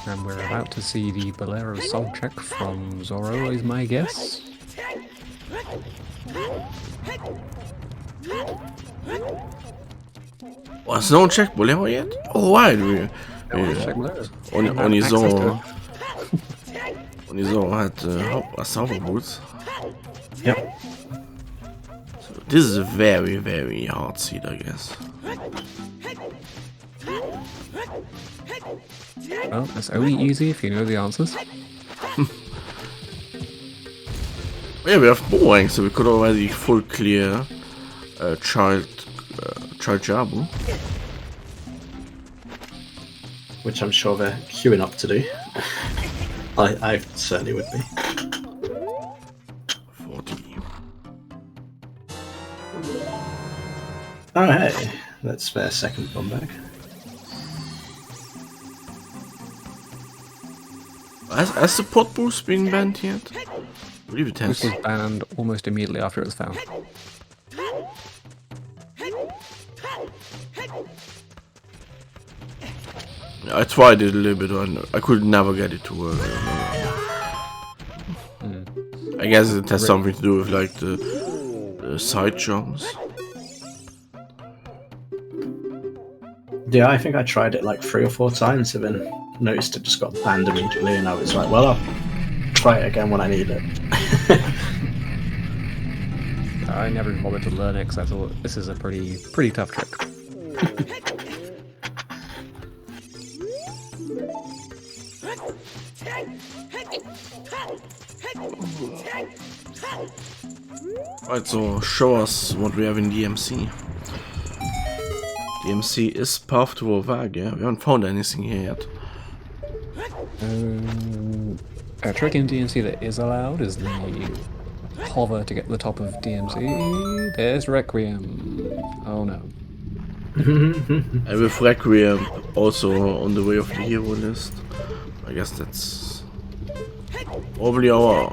And we're about to see the Bolero song check from Zorro, is my guess.
Was no check Bolero yet? Oh, why do we? Only Zorro had Sauber boots.
Yep.
So this is a very, very hard seed, I guess.
Well, it's only easy if you know the answers.
Yeah, we have boring, so we could already full clear Child Jabu.
Which I'm sure they're queuing up to do. I certainly would be.
40.
Oh hey, that's their second bomb bag.
Has the pot boost been banned yet? I believe it has.
This was banned almost immediately after it was found.
I tried it a little bit, and I could never get it to work. I guess it has something to do with like the side jumps.
Yeah, I think I tried it like 3 or 4 times and then noticed it just got banned immediately, and I was like, well, I'll try it again when I need it.
I never even bothered to learn it because I thought this is a pretty tough trick.
Right, so show us what we have in DMC. DMC is Path to Volvagia. We haven't found anything here yet.
A trick in DMC that is allowed is the hover to get to the top of DMC. There's Requiem. Oh no.
And with Requiem also on the way of the hero list. I guess that's probably our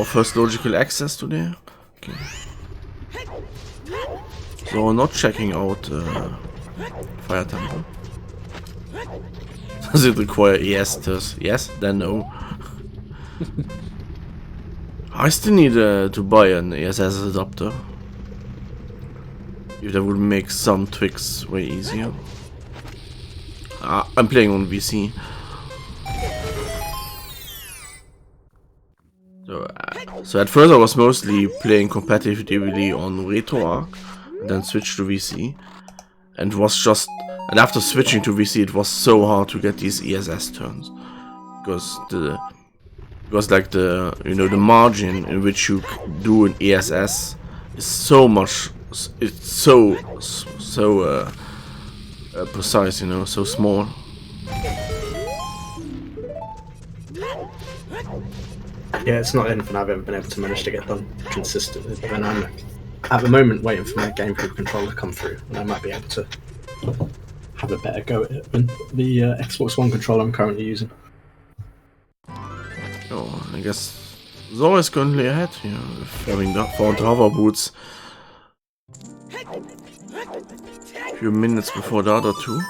first logical access today. Okay. So we're not checking out Fire Temple. Does it require ES? Yes, then no. I still need to buy an ESS adapter. If that would make some tricks way easier. I'm playing on VC. So at first I was mostly playing competitively on Retro Arc, and then switched to VC. And after switching to VC, it was so hard to get these ESS turns, because the margin in which you do an ESS is so much. It's so precise, so small.
Yeah, it's not anything I've ever been able to manage to get done consistently. But then I'm at the moment waiting for my GameCube controller to come through, and I might be able to have a better go at it than the Xbox One controller I'm currently using.
Oh, I guess Zorro is currently ahead here, having found hover boots a few minutes before the other two.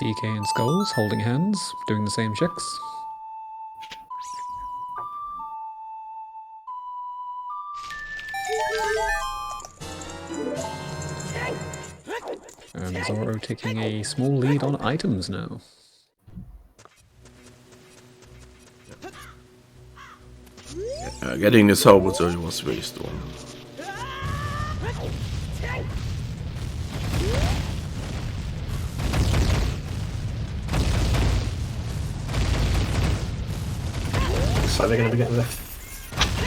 DK and Skulls holding hands, doing the same checks. And Zorro taking a small lead on items now.
Getting this hover boots was very strong.
So they're going to be getting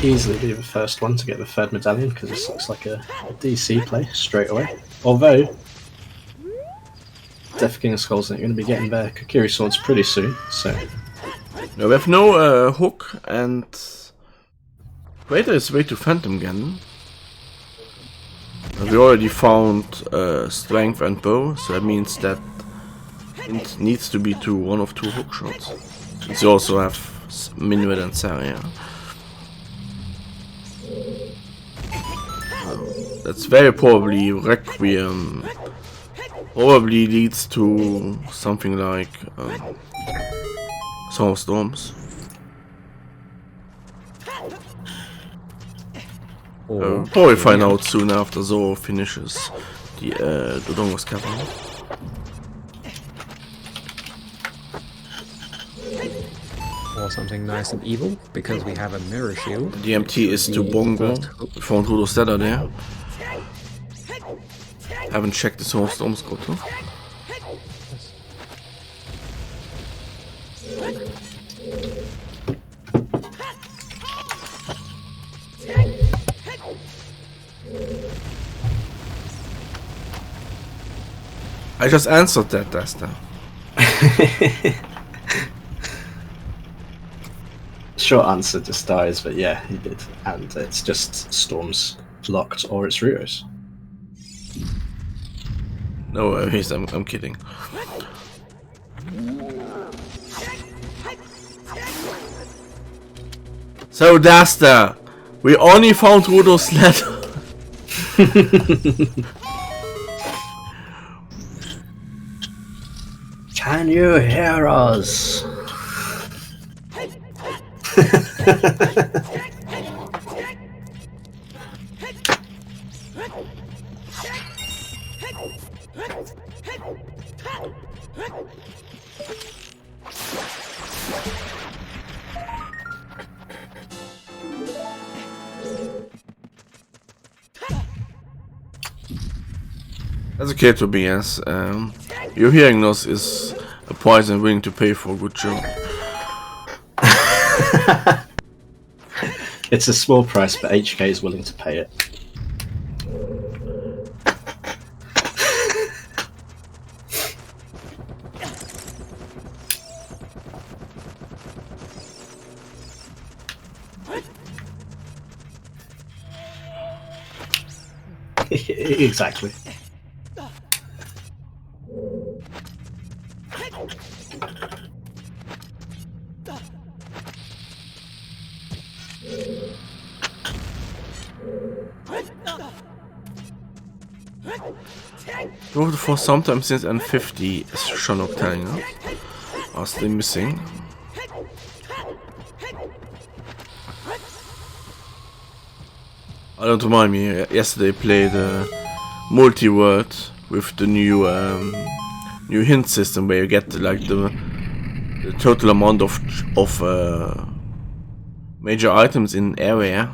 easily be the first one to get the third medallion, because this looks like a DC play straight away. Although Death King and Skolslink are going to be getting their Kokiri swords pretty soon, so...
No, we have no hook, and Vader is way to Phantom Gun. We already found strength and bow, so that means that it needs to be one of two hook shots. Since you also have Minuet and Saria. That's very probably Requiem. Probably leads to something like Song of Storms. Probably find out soon after Zorro finishes the Dodongo's Cavern.
Or something nice and evil, because we have a mirror shield.
DMT is to Bongo. We found Rudo Stedder there. Haven't checked the Song of Storms code, huh? I just answered that, Dasta.
Short answer just dies, but yeah, he did. And it's just Storms locked, or it's Rudos.
No worries, I'm kidding. So, Dasta, we only found Rudo's letter.
Can you hear us?
That's okay to be, yes. Your hearing loss is a price I'm willing to pay for a good job.
It's a small price, but HK is willing to pay it. Exactly.
For sometime since N50 is Shanok telling us. Are still missing. I don't remind me, yesterday played multi-word with the new hint system where you get like the total amount of major items in area,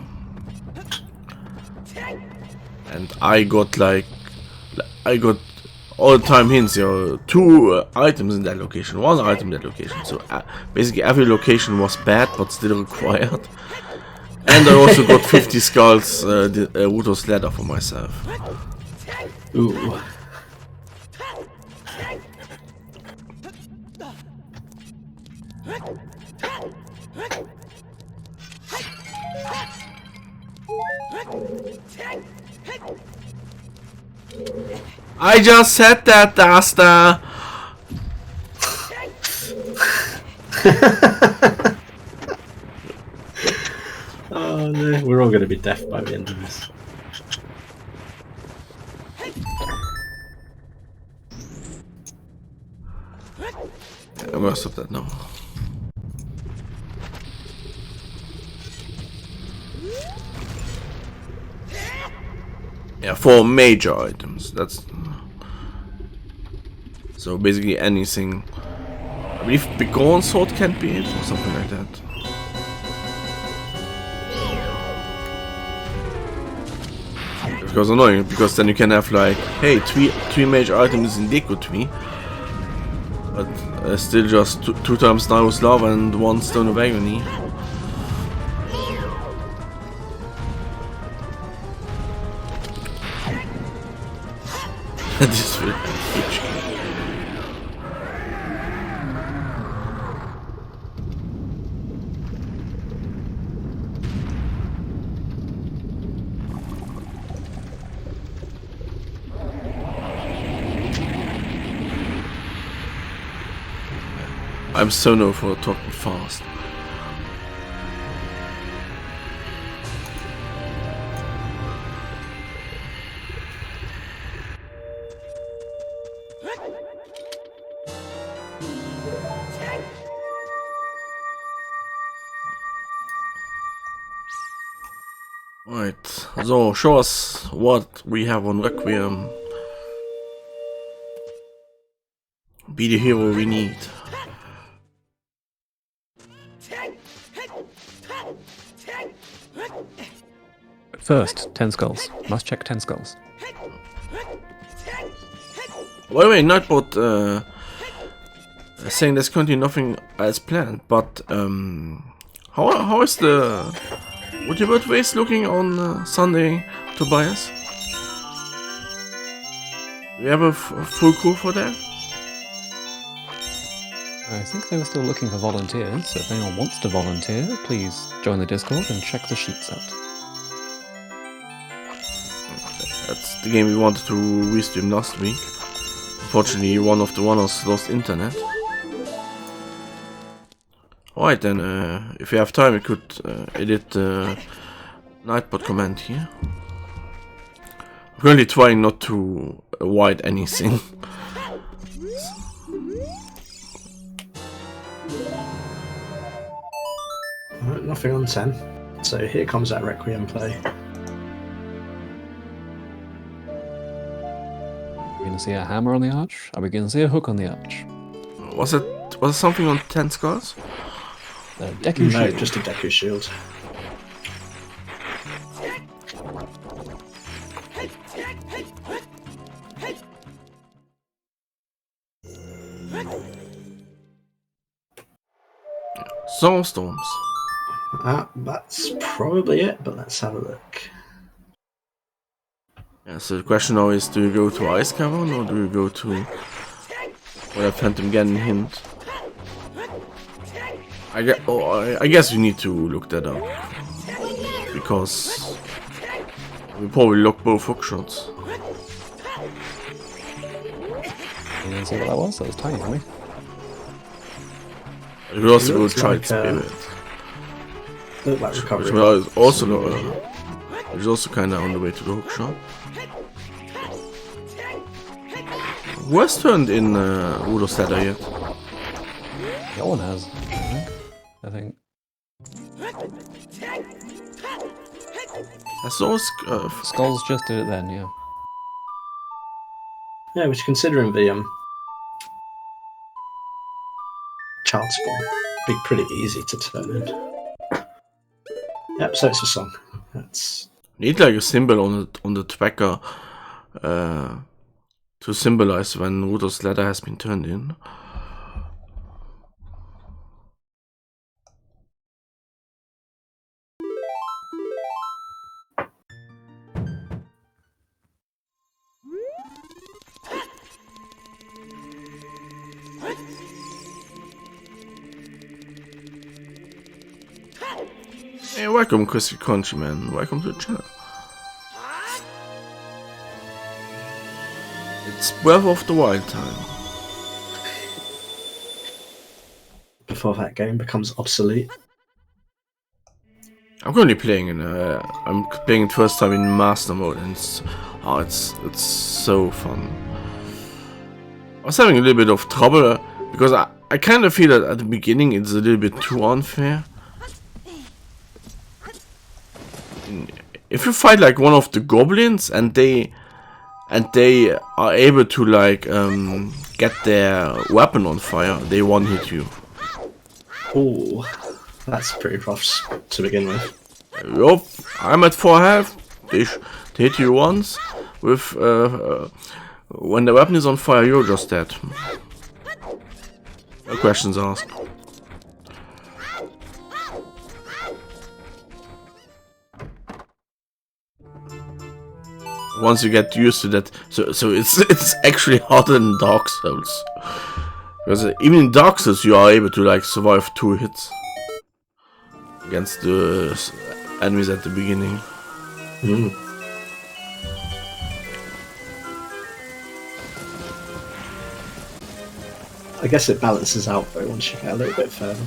and I got all the time hints. Two items in that location, one item in that location. So basically every location was bad but still required. And I also got 50 skulls, Ruto's ladder for myself.
Ooh.
I just said that, Dasta!
Oh no, we're all going to be deaf by the end of this.
I'm gonna stop that now. Yeah, 4 major items. That's so basically anything. I believe Begone Sword can't be it or something like that. Because annoying, because then you can have like, hey, three major items in Deku Tree, but still just 2 times Naru's Lava and 1 Stone of Agony. This will huge. I'm so known for talking fast. Right, so show us what we have on Requiem. Be the hero we need.
But first, 10 skulls. Must check 10 skulls.
By the way, Nightbot saying there's currently nothing as planned, but how is the Woodbird race looking on Sunday, Tobias? Do we have a full crew for that?
I think they were still looking for volunteers, so if anyone wants to volunteer, please join the Discord and check the sheets out.
That's the game we wanted to restream last week. Unfortunately, one of the runners lost internet. Alright then, if you have time, you could edit the Nightbot comment here. I'm currently trying not to avoid anything.
Alright, nothing on 10. So here comes that Requiem play.
We're going to see a hammer on the arch. Are we going to see a hook on the arch?
Was it something on 10 skulls?
Deku
No,
shield.
just a Deku shield.
Zorro storms.
That's probably it, but let's have a look.
Yeah, so the question now is, do you go to Ice Cavern or do you go to where Phantom Ganon hint? I guess you need to look that up, because we probably lock both hook shots.
You didn't see what that was? That was tiny for me.
You could also go
looks
try
like,
Spirit,
Look like recovery.
which is also kind of on the way to the hook shot. Who has turned in Udo's ladder yet?
No one has, I think.
Has those
Skulls just did it then, yeah.
Yeah, which considering the child spawn, be pretty easy to turn in. Yep, so it's a song. That's
Need like a symbol on the tracker to symbolize when Ruto's letter has been turned in. Hey, welcome, Chrissy Conchi, man. Welcome to the channel. It's Breath of the Wild time.
before that game becomes obsolete.
I'm currently playing I'm playing it first time in master mode, and it's so fun. I was having a little bit of trouble because I kind of feel that at the beginning it's a little bit too unfair. If you fight like one of the goblins and they are able to like get their weapon on fire, they one hit you.
Ooh, that's pretty rough to begin with.
Yup, I'm at 4 health. They hit you once with when the weapon is on fire, you're just dead. No questions asked. Once you get used to that, so it's actually harder than Dark Souls, because even in Dark Souls you are able to like survive 2 hits against the enemies at the beginning.
I guess it balances out though once you get a little bit further.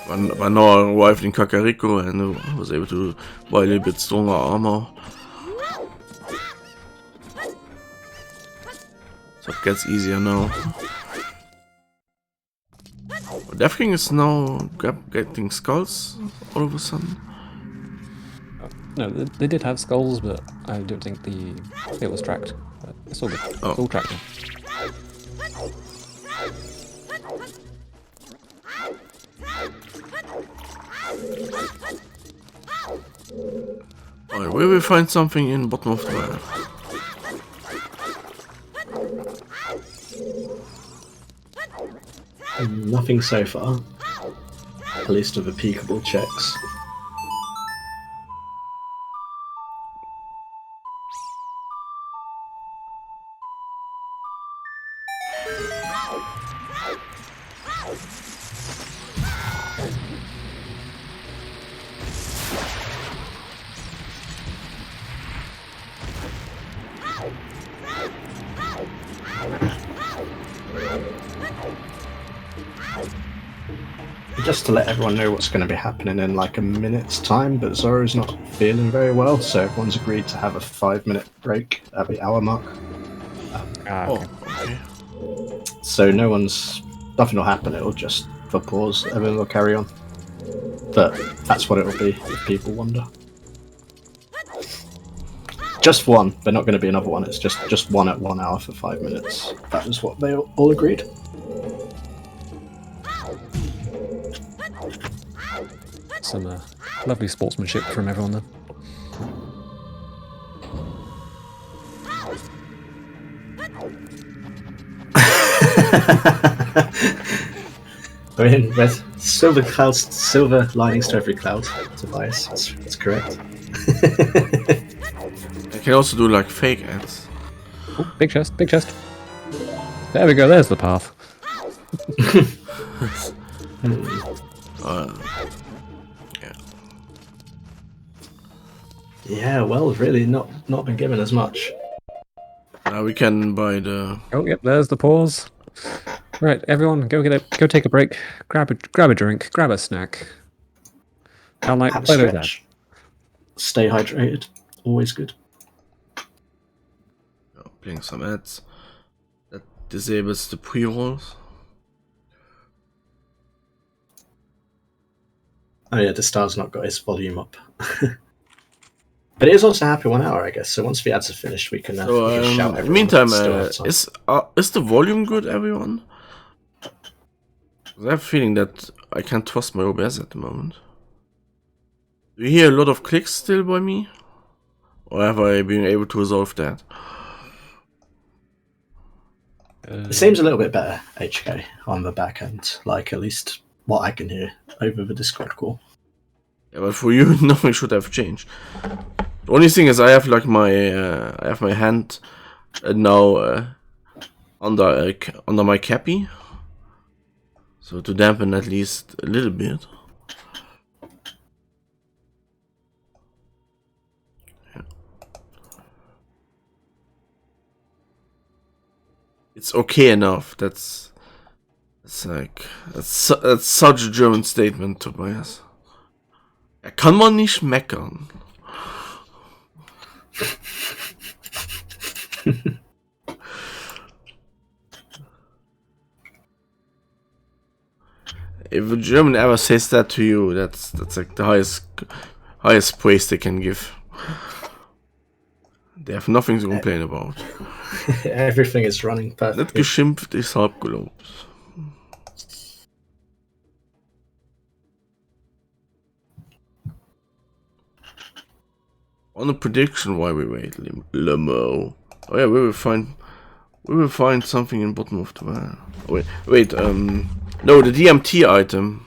When I arrived in Kakariko and I was able to buy a little bit stronger armor, so it gets easier now. Death King is now getting skulls all of a sudden.
No, they did have skulls, but I don't think it was tracked. But it's all good.
Oh.
It's all tracked now.
Alright, we will find something in bottom of the well.
Nothing so far, at least of the peekable checks. Just to let everyone know what's going to be happening in like a minute's time, but Zorro's not feeling very well, so everyone's agreed to have a 5-minute break at the hour mark.
Okay.
So nothing will happen, it'll just for pause, everyone will carry on. But that's what it'll be if people wonder. Just one, but not going to be another one, it's just one at 1 hour for 5 minutes. That was what they all agreed.
Some lovely sportsmanship from everyone then.
I mean, there's silver clouds, silver linings to every cloud, Tobias. That's correct.
I can also do like fake ads.
Oh, big chest, big chest. There we go, there's the path.
Yeah, well, really not been given as much.
Now we can buy the.
Oh, yep, there's the pause. Right, everyone, go take a break. Grab a drink, grab a snack. I'll like
Have a
play those ads.
stretch. Stay hydrated. Always good.
Playing some ads. That disables the pre-rolls.
Oh yeah, the star's not got its volume up. But it is also happy 1 hour, I guess. So once the ads are finished, we can, we can shout.
In the meantime, is the volume good, everyone? I have a feeling that I can't trust my OBS at the moment. Do you hear a lot of clicks still by me? Or have I been able to resolve that?
It seems a little bit better, HK, on the back end. Like, at least what I can hear over the Discord call.
Yeah, but for you, nothing should have changed. The only thing is, I have like my hand now under my cappy, so to dampen at least a little bit. Yeah. It's okay enough. That's such a German statement, Tobias. Kann man nicht meckern. If a German ever says that to you, that's like the highest praise they can give. They have nothing to complain about.
Everything is running perfectly.
Nicht geschimpft ist halb gelobt. On a prediction, why we wait, Lemo. Oh yeah, we will find something in bottom of the well. Oh, wait, no, the DMT item.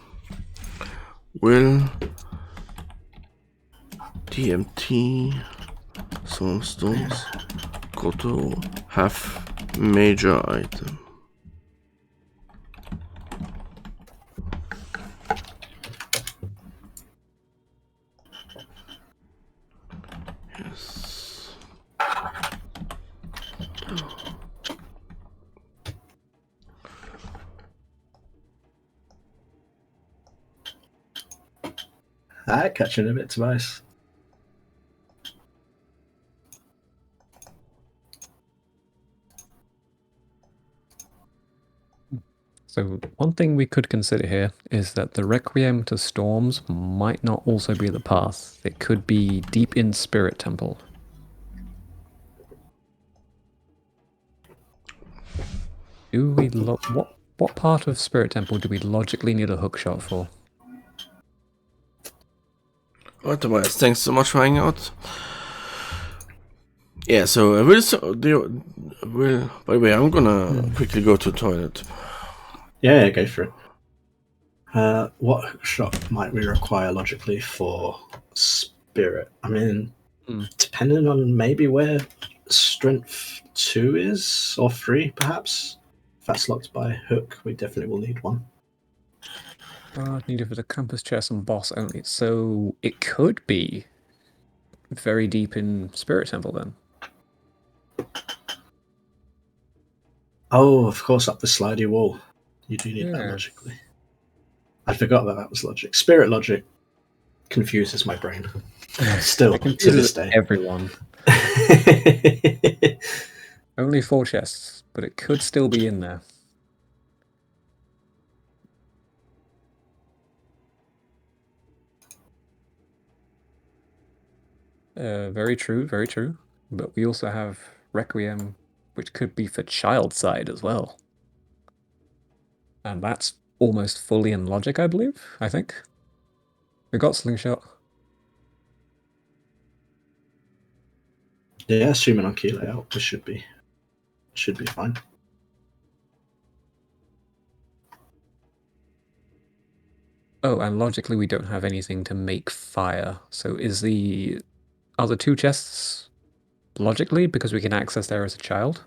Will DMT some stones got to have major item? Yes.
Catching a bit, Tobias.
So one thing we could consider here is that the Requiem to Storms might not also be the path. It could be deep in Spirit Temple. Do we what part of Spirit Temple do we logically need a hookshot for?
Alright, Tobias, thanks so much for hanging out. Yeah, so I will. By the way, I'm gonna quickly go to the toilet.
Yeah, go for it. What hookshot might we require logically for Spirit? I mean, depending on maybe where Strength 2 is, or 3 perhaps. If that's locked by hook, we definitely will need one.
Needed for the compass chest and boss only. So it could be very deep in Spirit Temple then.
Oh, of course, up the slidey wall. You do need that logically. I forgot that was logic. Spirit logic confuses my brain. Still, to this day.
Everyone. Only 4 chests, but it could still be in there. Very true, very true. But we also have Requiem, which could be for child side as well. And that's almost fully in logic, I believe, I think. We got Slingshot.
Yeah, assuming on key layout, this should be fine.
Oh, and logically we don't have anything to make fire. So is the other 2 chests logically because we can access there as a child?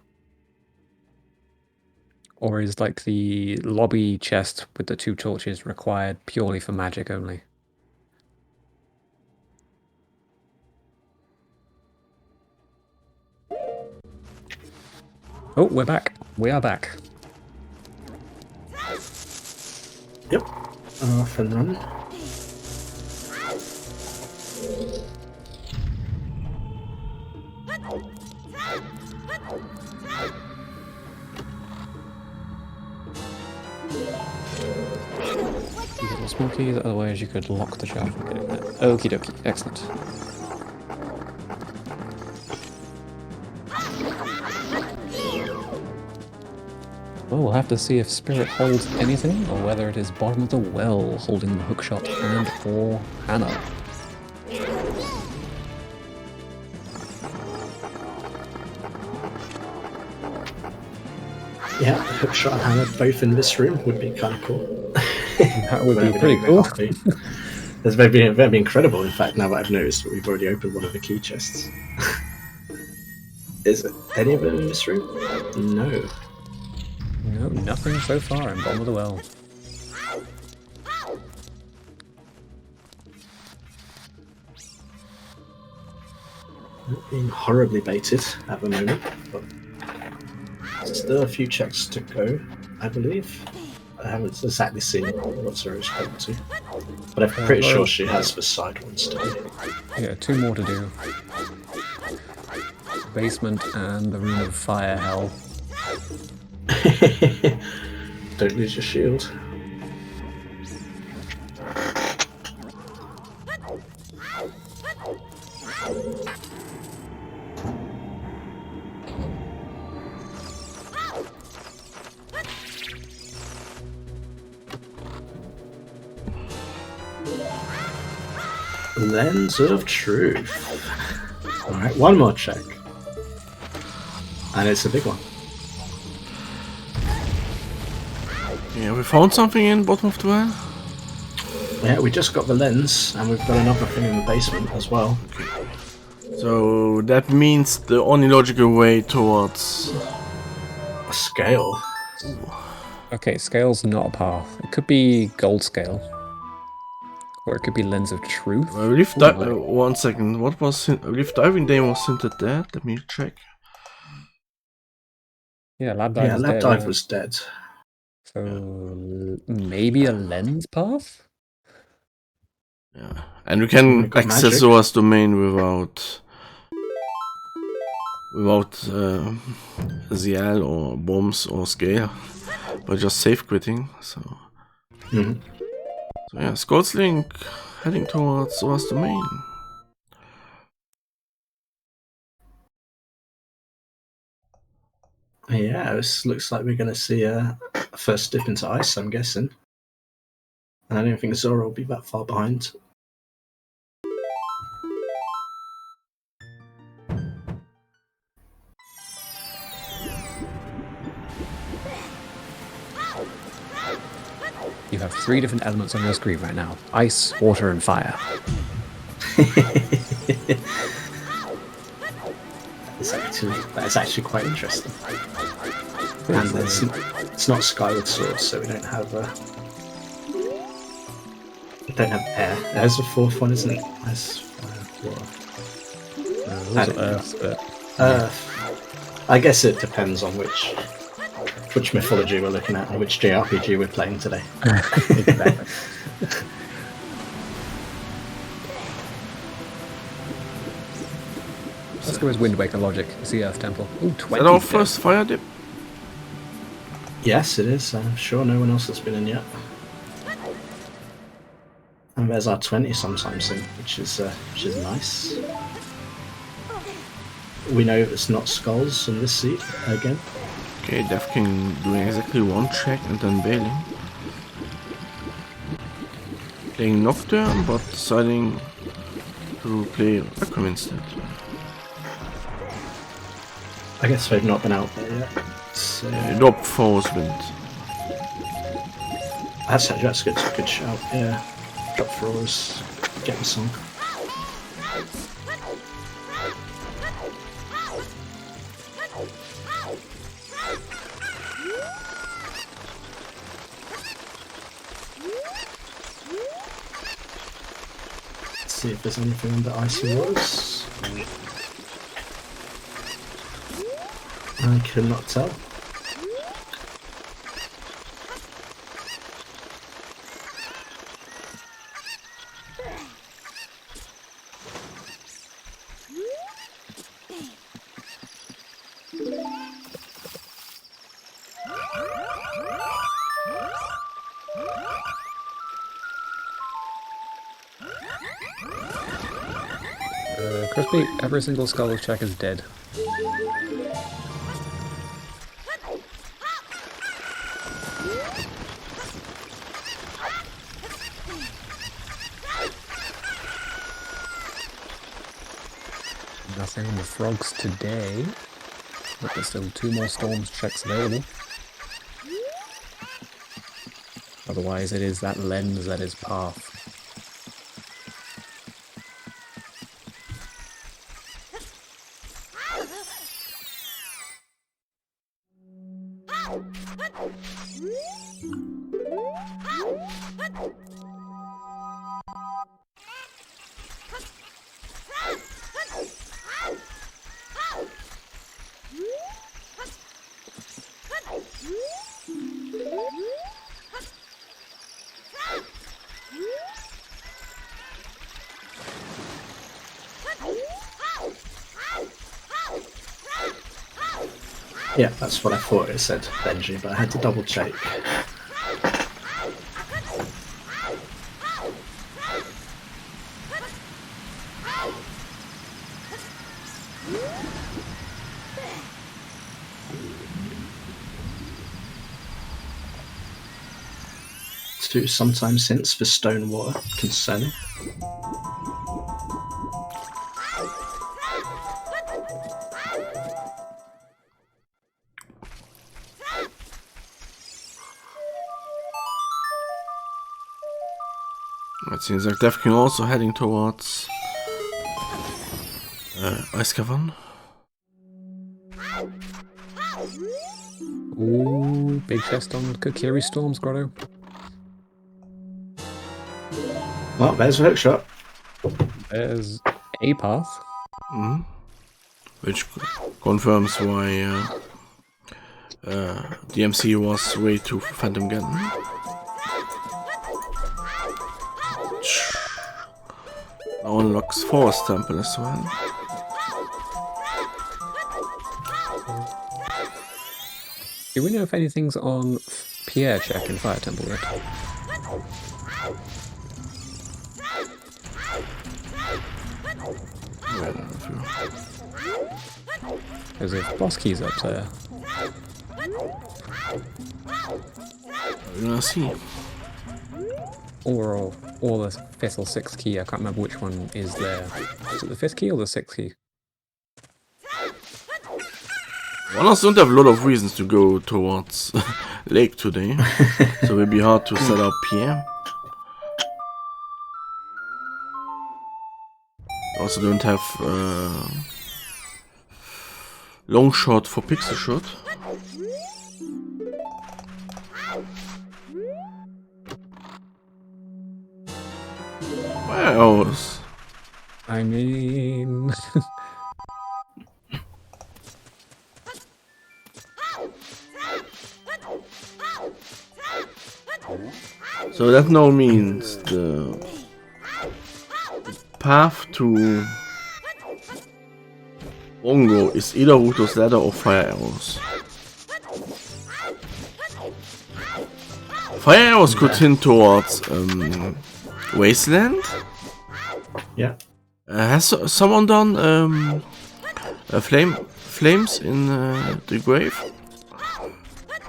Or is like the lobby chest with the 2 torches required purely for magic only? Oh, we're back. We are back.
Yep. Off and running.
You get the small keys, otherwise you could lock the shaft and get in there. Okie dokie, excellent. Well, we'll have to see if Spirit holds anything, or whether it is bottom of the well holding the hookshot and or Hannah.
Yeah, hookshot and Hannah both in this room would be kind of cool.
That would be pretty cool.
That's very incredible, in fact, now that I've noticed that we've already opened one of the key chests. Is any of them in this room? No.
No, nothing so far in bottom of the well.
Being horribly baited at the moment, but still a few checks to go, I believe. I haven't exactly seen what Zorro's up to, but I'm pretty sure she has the side ones to do.
Yeah, 2 more to do. Basement and the Room of Fire Hell.
Don't lose your shield. Lens of Truth. Alright, one more check. And it's a big one.
Yeah, we found something in bottom of the well.
Yeah, we just got the lens, and we've got another thing in the basement as well.
So that means the only logical way towards
A scale.
Okay, scale's not a path. It could be gold scale. Or it could be Lens of Truth.
I believe 1 second. What was I believe diving day was hinted there. Let me check.
Yeah, Lab Dive was
Lab
dead.
Dive was dead.
So maybe a lens path?
Yeah, and we can
We got
access
magic.
Zora's domain without ZL or bombs or scale, but just safe quitting. So yeah, Skolslink heading towards Zora's domain.
Yeah, this looks like we're going to see a first dip into ice, I'm guessing. And I don't think Zorro will be that far behind.
You have 3 different elements on your screen right now. Ice, water, and fire.
That's actually quite interesting. And it's not Skyward Sword, so we don't have air. There's a 4th one, isn't it? Ice, fire, water. I guess it depends on which mythology we're looking at and which JRPG we're playing today.
Exactly. Let's go with Wind Waker logic. It's the Earth Temple. Ooh, 20.
Is that our first fire dip?
Yes, it is. I'm sure no one else has been in yet. And there's our 20 sometime soon, which is nice. We know it's not skulls in this seed again.
Okay, Death King doing exactly 1 check and then bailing. Playing Nocturne, but deciding to play Requiem instead.
I guess they've not been out there yet. So
Drop Force Wind.
that's a good shout. Yeah, drop throwers, get the song. Let's see if there's anything under Icy Waters. I cannot tell.
Crispy, every single skull check is dead. sound the frogs today. But there's still 2 more storms checks available. Otherwise, it is that lens that is path.
Yeah, that's what I thought it said, Benji, but I had to double check. To sometime since for stone water concerning.
It seems like Death King also heading towards Ice Cavern.
Ooh, big chest on Kokiri Storm's grotto.
Well, there's a hook shot.
There's a path.
Which confirms why DMC was way too Phantom Ganon. Now unlocks Forest Temple as well.
Do we know if anything's on Pierre check in Fire Temple yet? Because if boss key's up there.
We're gonna see.
Or the 5th or 6th key, I can't remember which one is there. Is it the 5th key or the 6th key?
Runners don't have a lot of reasons to go towards Lake today, so it'll be hard to set up here. Also don't have long shot for pixel shot. Wow.
I mean...
So that now means the path to Bongo is either Ruto's ladder or fire arrows. Fire arrows could hint towards Wasteland.
Yeah.
Has someone done flames in the grave?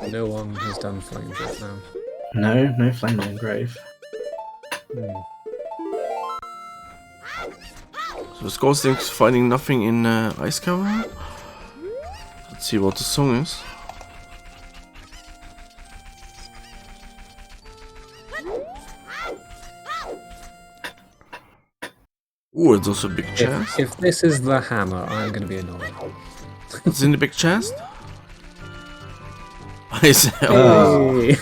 No one has done flames yet now.
No flame in grave.
So Skolslink's finding nothing in Ice Cavern. Let's see what the song is. Ooh, it's also a big chest.
If this is the hammer, I'm going to be annoyed.
It's in the big chest. I say,
Hey.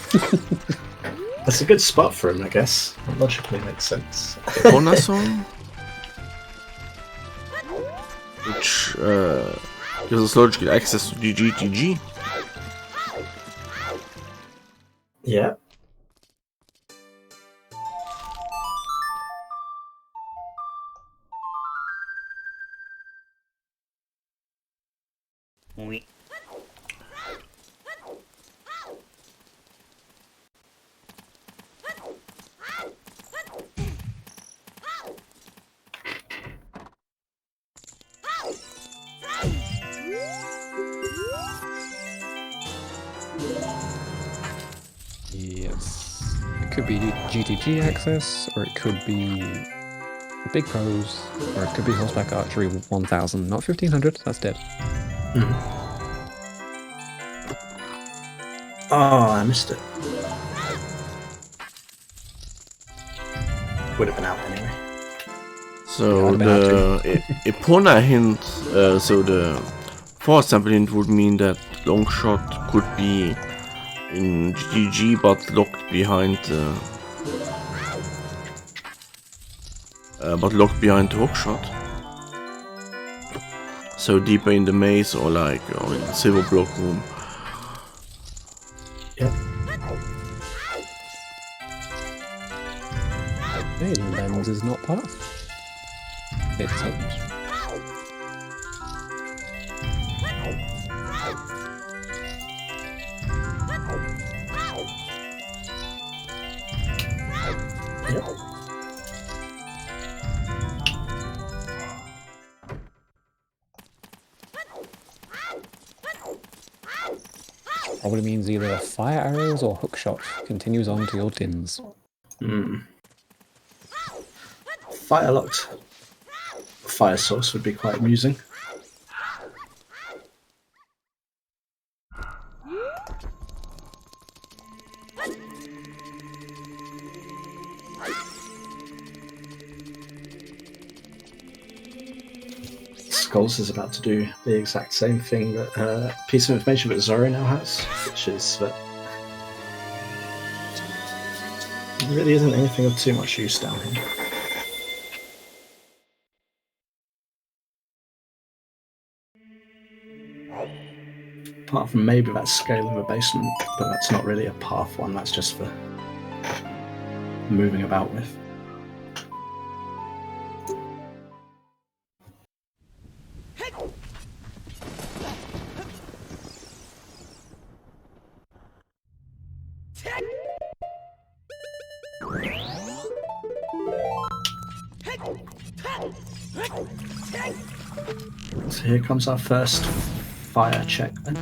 That's a good spot for him, I guess. Logically makes sense.
Honor song, which gives us logical access to GG.
Yeah.
Yes. It could be GTG access, or it could be big pros, or it could be horseback archery 1000, not 1500, that's dead.
Oh, I missed it. Would have been out anyway.
So
Yeah,
the Epona hint, so the force sample hint would mean that long shot could be in GG but locked behind the hook shot. So deeper in the maze or in the silver block room.
Yep.
Hey, lens is not path. It seems.
Yep.
Probably means either fire arrows or hook shot continues on to your tins.
Fire locked fire source would be quite amusing. Skulls is about to do the exact same thing that piece of information that Zorro now has, which is that there really isn't anything of too much use down here. Apart from maybe that scale of a basement, but that's not really a path one, that's just for moving about with. So here comes our first fire check then.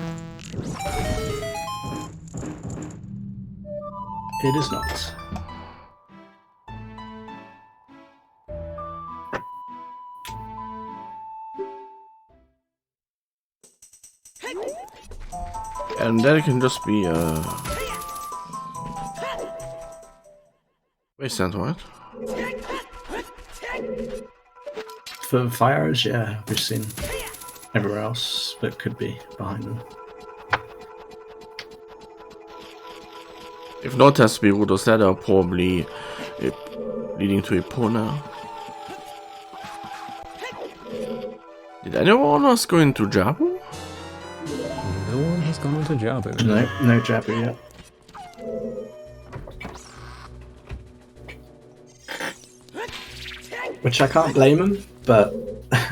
It is not.
And that can just be wasteland, right?
For fire arrows, yeah, we've seen everywhere else that could be behind them.
If not, it has to be Rudo's ladder, probably leading to Epona. Did anyone else go into Jabu?
No one has gone into Jabu.
No Jabu yet. Which I can't blame him, but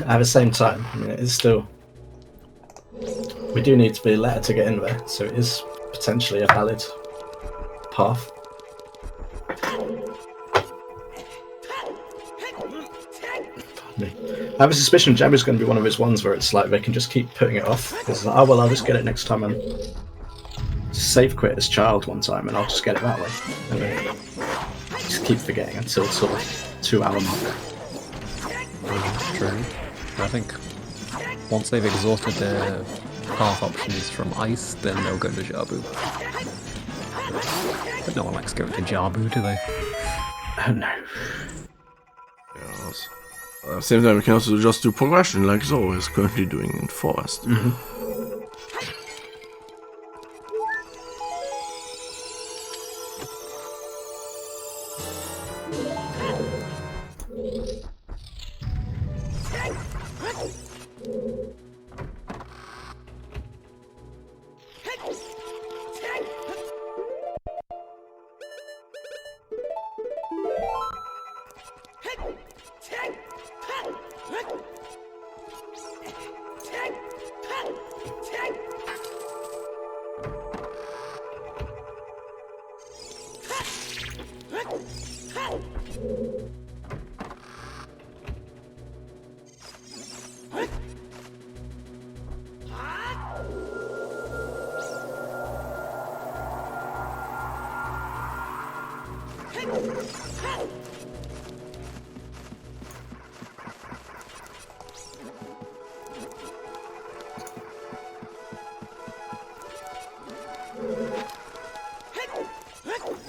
at the same time, I mean, it is still... We do need to be a letter to get in there, so it is potentially a valid path. I have a suspicion Jabu's going to be one of his ones where it's like they can just keep putting it off. It's like, oh well, I'll just get it next time and save quit as child one time and I'll just get it that way. And then just keep forgetting until it's sort of 2 hour mark.
True. I think once they've exhausted their path options from ice, then they'll go to Jabu. But no one likes going to Jabu, do they?
No.
Yes. At the same time, we can also just do progression like Zorro is currently doing in Forest.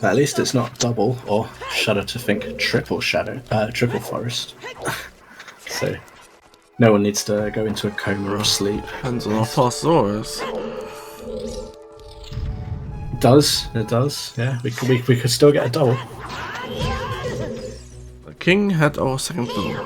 At least it's not double, or shudder to think triple forest. So no one needs to go into a coma or sleep.
Depends on how fast Zorro is.
It does. Yeah, we could still get a double.
The king had our second blow.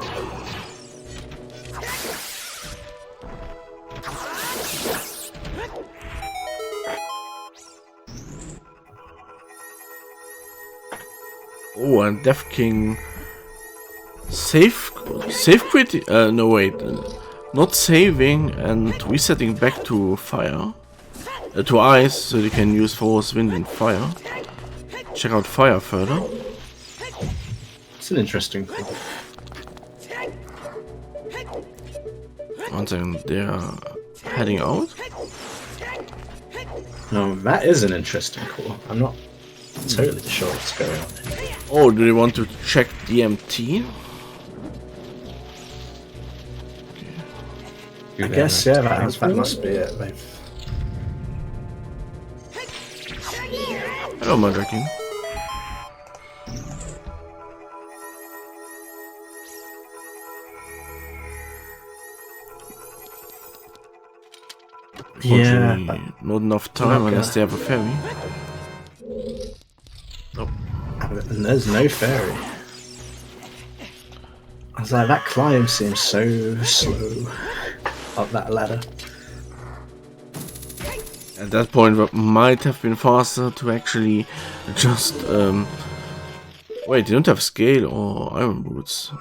Oh, and Death King save quit. No wait, not saving and resetting back to fire, to ice, so they can use force, wind, and fire. Check out fire further.
It's an interesting thing.
One second, they are heading out.
No, that is an interesting call. I'm not totally sure what's going on here.
Oh, do they want to check DMT?
I guess, yeah, that must be it.
Hello, Mother King.
Yeah,
not enough time unless they have a ferry. Nope.
And there's no ferry. I was like, that climb seems so slow up that ladder.
At that point, it might have been faster to actually just wait. They don't have scale or iron boots.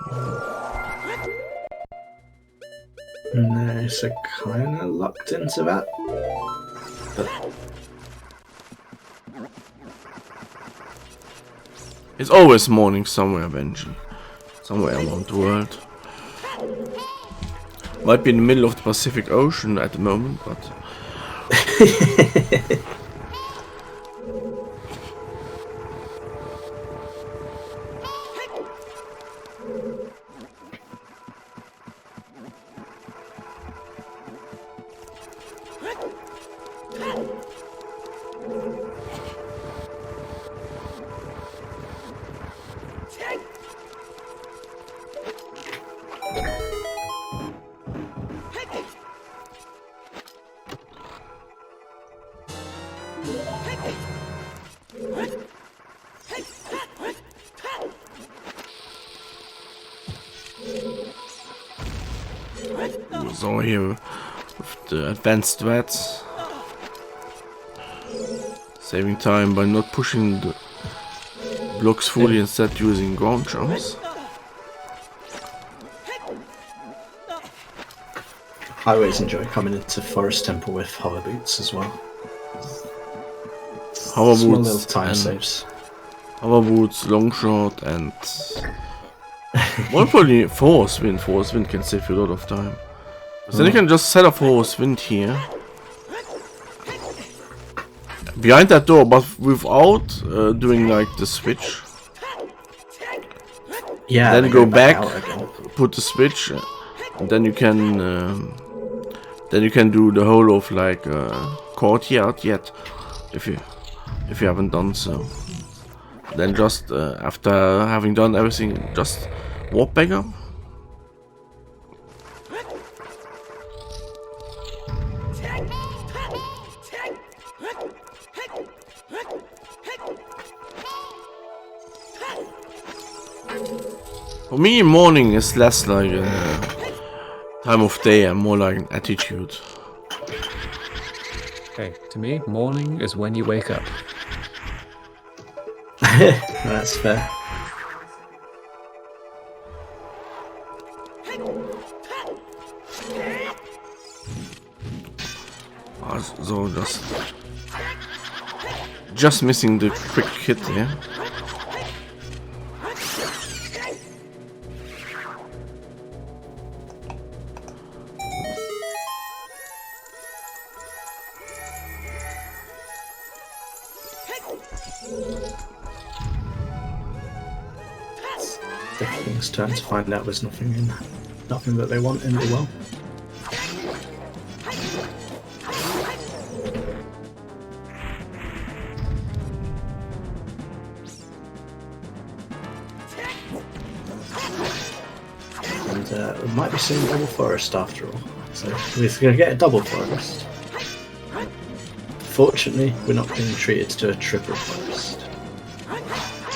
No, so kind of locked into that. But
it's always morning somewhere, Benji. Somewhere around the world. Might be in the middle of the Pacific Ocean at the moment, but so here with the advanced threats, saving time by not pushing the blocks fully, instead using ground jumps.
I always enjoy coming into Forest Temple with hover boots as well.
Hover
Small
boots,
little time saves.
hover boots, long shot, and more importantly, force wind. Force wind can save you a lot of time. So then you can just set up force wind here, behind that door, but without doing like the switch.
Yeah.
Then go back,
out again.
put the switch, and then you can do the whole of like courtyard yet, if you haven't done so. Then just after having done everything, just walk back up. For me, morning is less like a time of day and more like an attitude.
Okay, to me, morning is when you wake up.
That's fair.
So just missing the quick hit there.
The King's turn to find out there's nothing that they want in the well. And we might be seeing double forest after all. So we're going to get a double forest. Fortunately, we're not being treated to a triple forest.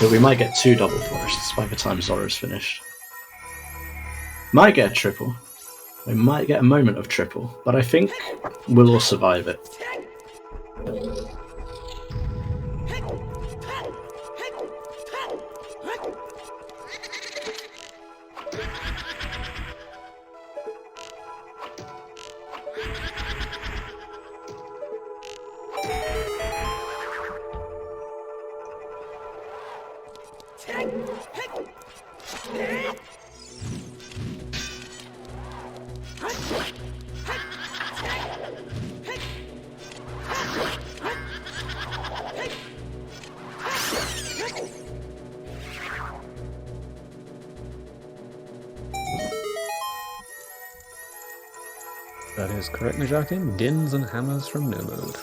But we might get 2 double forests by the time Zorro's finished. Might get a triple. We might get a moment of triple, but I think we'll all survive it.
That is correct, Najakin. Dins and hammers from no mode.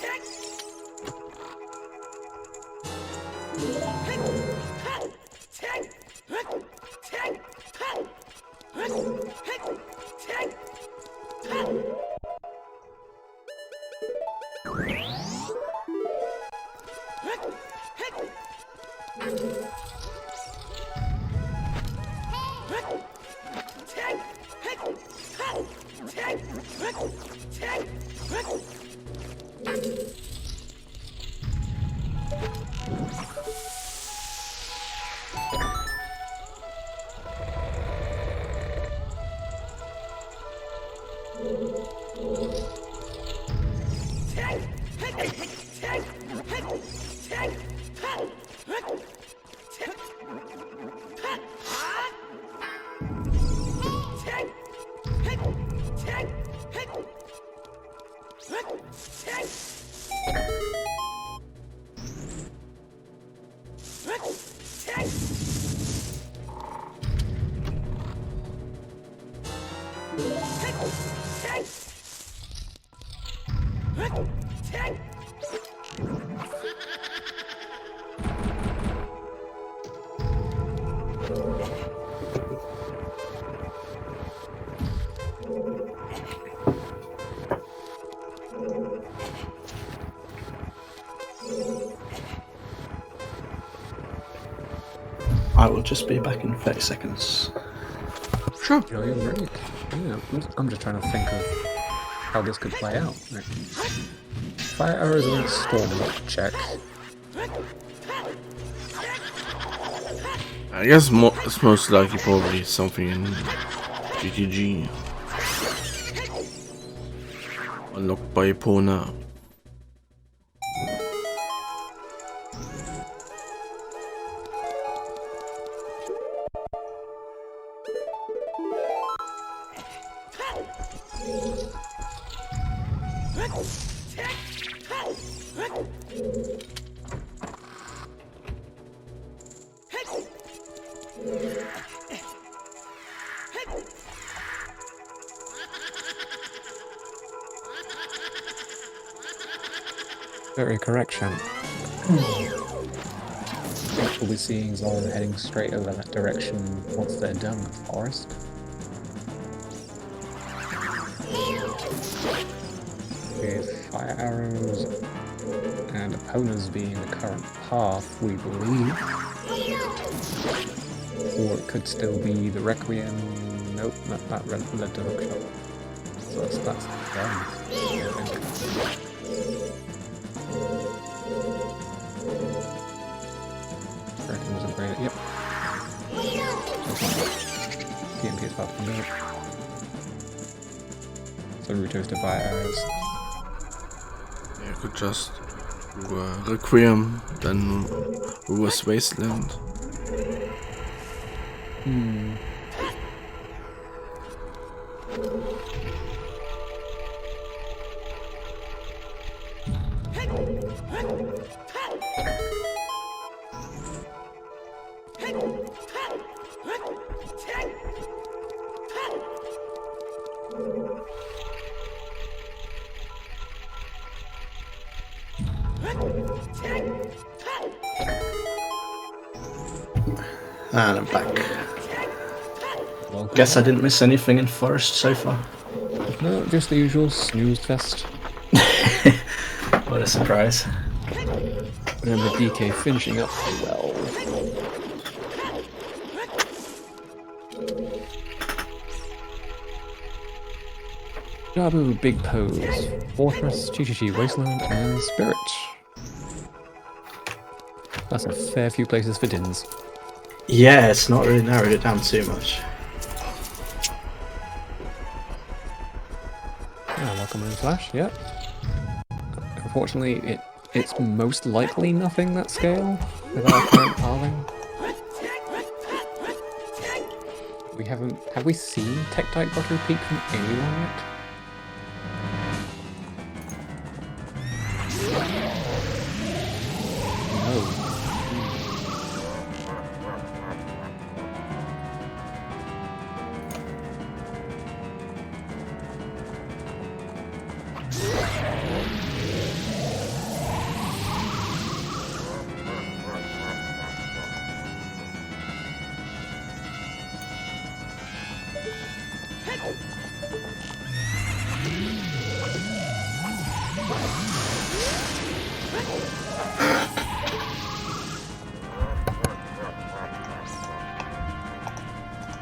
I will just be back in 30 seconds.
Sure.
Enjoy your break. Yeah, I'm just trying to think of how this could play out. Like, fire arrows against storm lock check.
I guess it's most likely probably something in GTG. Unlocked by Epona.
Very correct, Shan. We'll be seeing Zorro heading straight over that direction once they're done with the forest. With fire arrows and Epona's being the current path, we believe. Or it could still be the Requiem. Nope, that led to Hookshot. So that's done, I think. Reckon was upgraded. Yep. TMP is about to do it. So Ruto's to fire arrows.
Yeah, could just do Requiem, then Rua's Wasteland.
And I'm back. Guess I didn't miss anything in forest so far.
No, just the usual snooze fest.
What a surprise.
Remember DK finishing up well. Jabu, Big Pose, Fortress, Chi Wasteland, and Spirit. That's a fair few places for dins.
Yeah, it's not really narrowed it down too much.
Welcome in Flash, yep. Unfortunately, it's most likely nothing that scale with our current pathing. Have we seen Tektite Grotto Peak from anyone yet? No.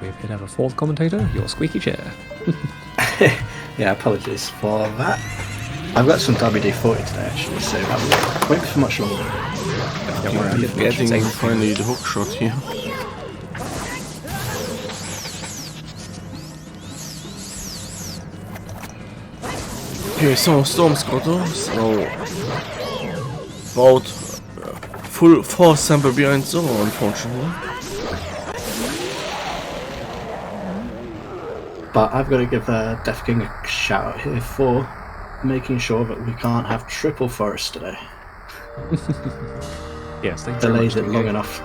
We could have a fourth commentator, your squeaky chair.
Yeah, apologies for that. I've got some WD-40 today actually, so that won't be for much longer.
I'm getting finally the hook shot here. Okay, so Storm Scrotter, so about full force sample behind Zorro, unfortunately.
But I've got to give Death King a shout out here for making sure that we can't have triple forest today.
Yes, thank you.
Delayed it long enough.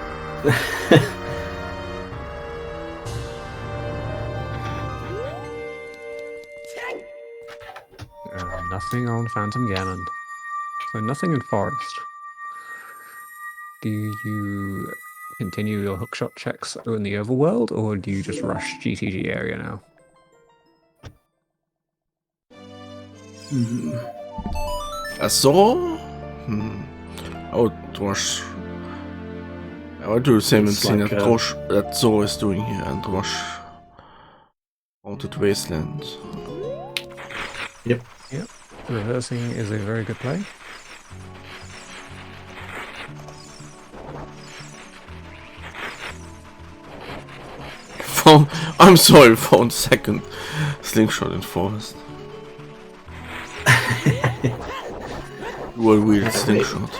Nothing on Phantom Ganon. So nothing in Forest. Do you continue your hookshot checks in the overworld, or do you just rush GTG area now?
Zorro? I would do the same and see that Zorro is doing here and rush Haunted Wasteland.
Yep.
Reversing is a very good play.
I'm sorry, found second slingshot in forest. What a weird slingshot.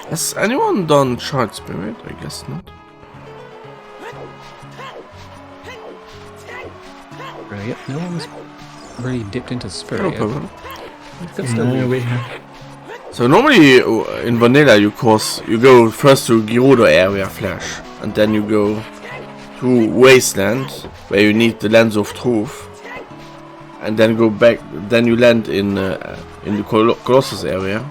Has anyone done Shard Spirit? I guess not.
Yep, no one's really dipped into Spirit
No
yet.
problem.
No, we have.
So normally in vanilla you go first to Gerudo area Flash, and then you go to Wasteland where you need the Lens of Truth, and then go back. Then you land in the Colossus area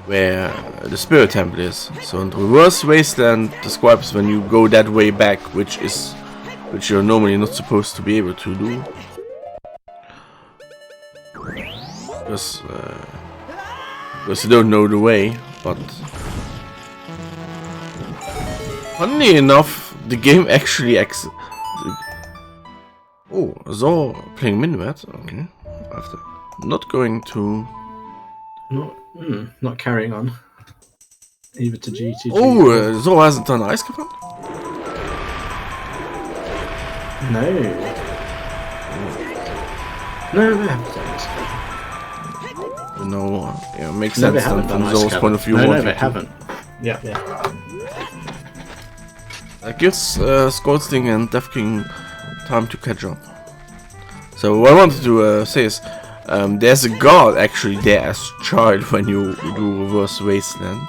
where the Spirit Temple is. So in reverse Wasteland describes when you go that way back, which you're normally not supposed to be able to do. Because you don't know the way, but funnily enough, the game actually Oh, Zorro playing Minuet. Okay, after not going to
Not carrying on. Either to GTG.
Oh, Zorro hasn't done Ice Command?
No. No, we haven't done this.
No, yeah, makes
No, they
sense then
haven't
from
done
Zorro's
Ice
point of view.
No, they haven't. Yeah.
That gives Skolslink and Death King time to catch up. So what I wanted to say is, there's a guard actually there as child when you do reverse Wasteland,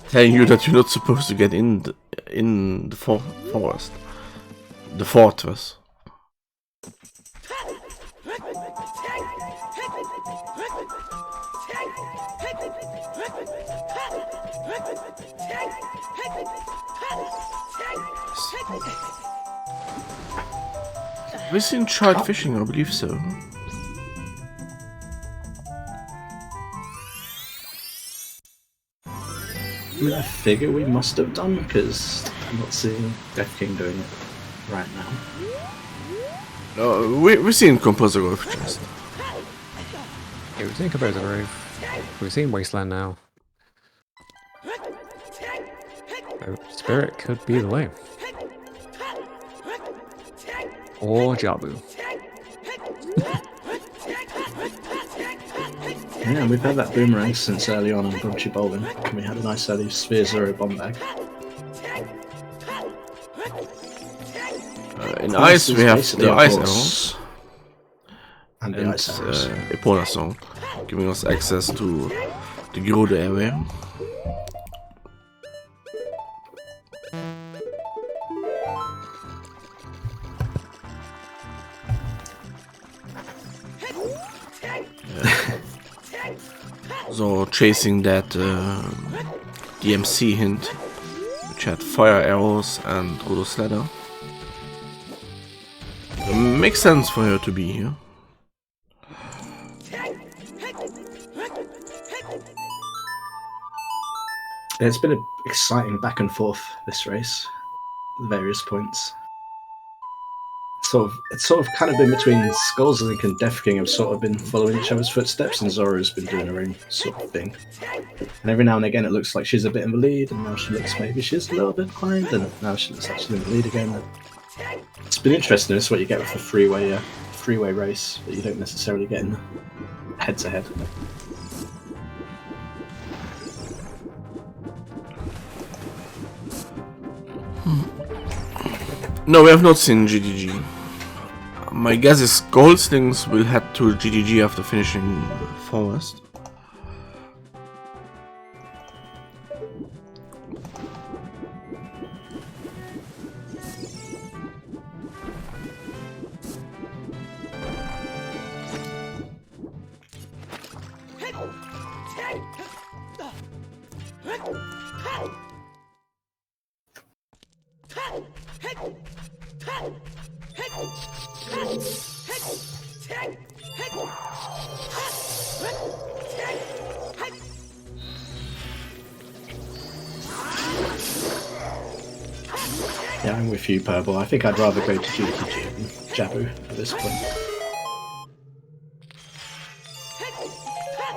telling you that you're not supposed to get in the forest, the fortress. Have we seen child fishing? I believe so.
I mean, I figure we must have done, because I'm not seeing Death King doing it right now.
No, we've seen Composer Grove just.
Yeah, we've seen Composer Grove. We've seen Wasteland now. So Spirit could be the way. Or Jabu.
Yeah, we've had that boomerang since early on in Bunchy Bowling. And we had a nice early Sphere Zero bomb bag.
In Ice, we have the Ice Arrows.
And the Ice Arrows.
Epona Song, giving us access to the Grode area. So chasing that DMC hint, which had fire arrows and Rodos ladder. It makes sense for her to be here.
It's been an exciting back and forth this race, at various points. It's sort of kind of been between Skolslink and Death King have sort of been following each other's footsteps, and Zorro's been doing her own sort of thing. And every now and again it looks like she's a bit in the lead, and now she looks maybe she's a little bit behind, and now she looks like she's in the lead again. It's been interesting. It's what you get with a freeway race that you don't necessarily get in head-to-head.
No, we have not seen GDG. My guess is Skolslink will head to GDG after finishing Forest.
Yeah, I'm with you, Purple. I think I'd rather go to GTG than Jabu at this point.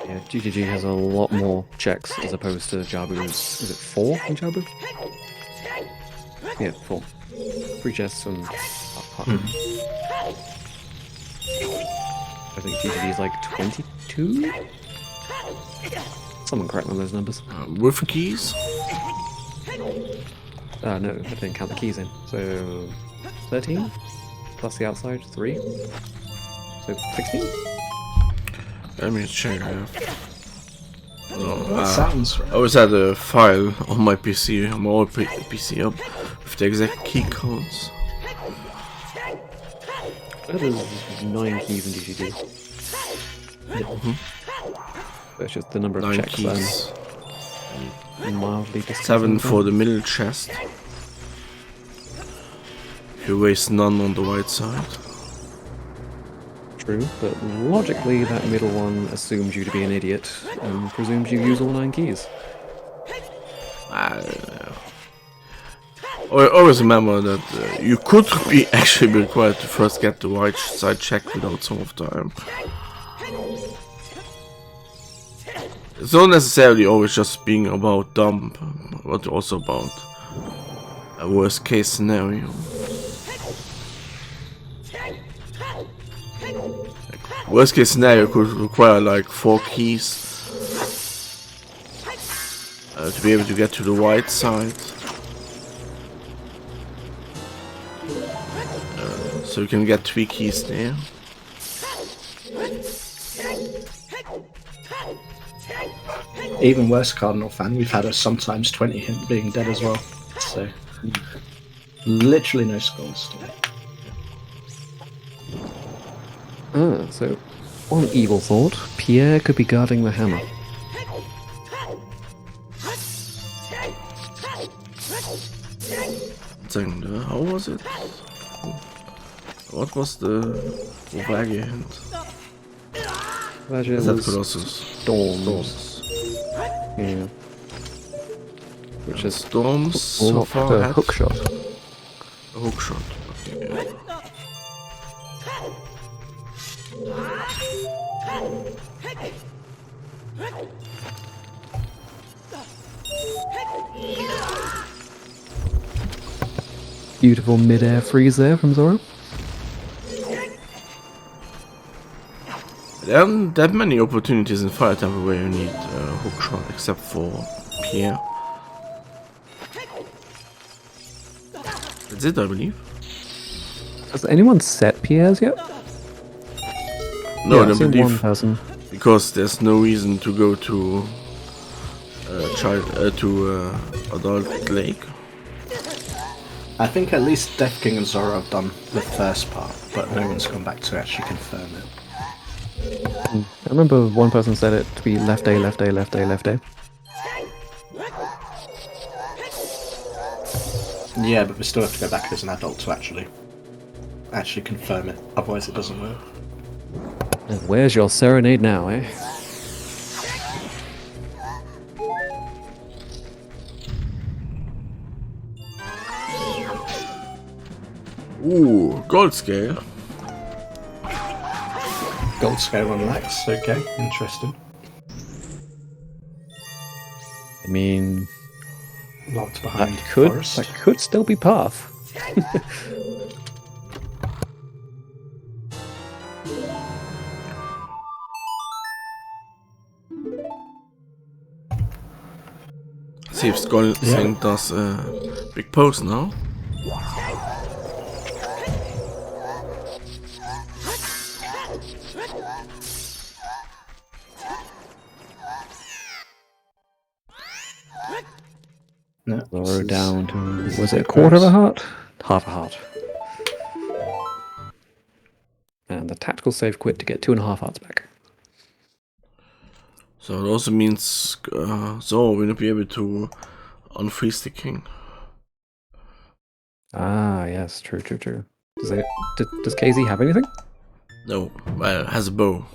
Yeah, GGG has a lot more checks as opposed to Jabu's. Is it 4 in Jabu? Yeah, 4. 3 chests and I think GGG is like 22? Someone correct me on those numbers.
With the keys?
No, I didn't count the keys in. So 13 plus the outside 3. So 16.
Let me check.
That sounds right.
I always had a file on my PC, on my old PC up, with the exact key counts.
There's 9 keys in GGG. That's just the number of
9
checks.
keys.
Mildly
7 for the middle chest. If you waste none on the right side.
True, but logically that middle one assumes you to be an idiot and presumes you use all 9 keys.
I don't know. Always remember that you could be actually be required to first get the right side checked without some of the time. It's not necessarily always just being about dump, but also about a worst case scenario. Like, worst case scenario could require like 4 keys to be able to get to the right side. So you can get 3 keys there.
Even worse, Cardinal fan, we've had a sometimes 20 hint being dead as well. So, literally no skulls today.
So, on evil thought, Pierre could be guarding the hammer.
Second, how was it? What was the variant?
Pleasure
Is that
was
Colossus?
Storms. Yeah. Which is
Storms so
unlocked
far
a
had
hook shot.
a hook shot. Okay.
Beautiful mid-air freeze there from Zorro.
There aren't that many opportunities in Fire Temple where you need a hook shot, except for Pierre. That's it, I believe.
Has anyone set Pierre's yet?
No,
Yeah,
I don't
I've seen
believe.
one person.
Because there's no reason to go to Adult Lake.
I think at least Death King and Zorro have done the first part, but no one's gone back to actually confirm it.
I remember one person said it to be left A, left A, left A, left A.
Yeah, but we still have to go back as an adult to actually confirm it. Otherwise, it doesn't work.
And where's your serenade now, eh?
Ooh, gold scale.
Gold scale on Lax, okay, interesting.
I mean,
Locked behind
that
forest.
could still be path.
See if Skolslink does a big pose now.
No,
Lower down to, was it a quarter of a heart? Half a heart. And the tactical save quit to get 2.5 hearts back.
So it also means Zorro will not be able to unfreeze the king.
Ah, yes, true. Does KZ have anything?
No, well, has a bow.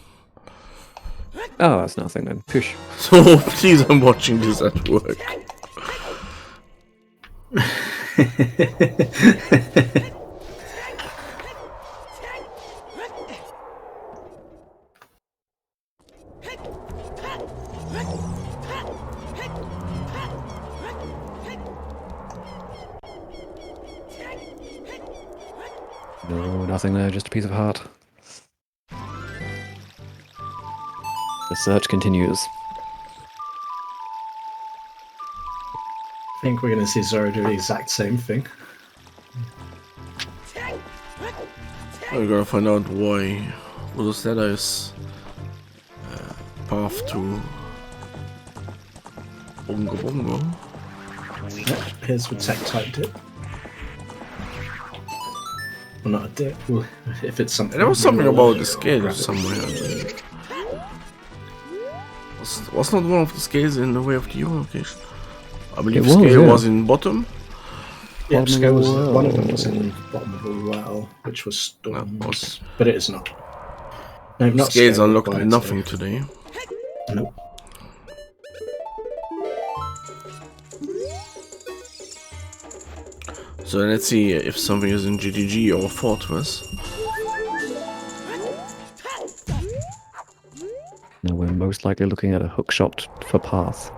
Oh, that's nothing then. Push.
So please, I'm watching this at work.
No, nothing there, just a piece of heart. The search continues.
I think we're going to see Zorro do the exact same thing.
We're gonna find out why Udostella is path to Bongo Bongo.
Here's the tech type dip. Well, not a dip. Well, if it's something.
There was something
we'll,
about the scale
grab it.
somewhere. I believe. Was not one of the scales in the way of the U location? I believe
It was,
scale
yeah.
was in bottom.
Yeah,
Bottom
scale
of
was,
the well.
one of them was in bottom of the well, which was Storms,
okay.
but it is not. No, not
Scales
scale
unlocked
required
nothing today.
Nope.
So let's see if something is in GTG or Fortress.
Now we're most likely looking at a hook shot for path.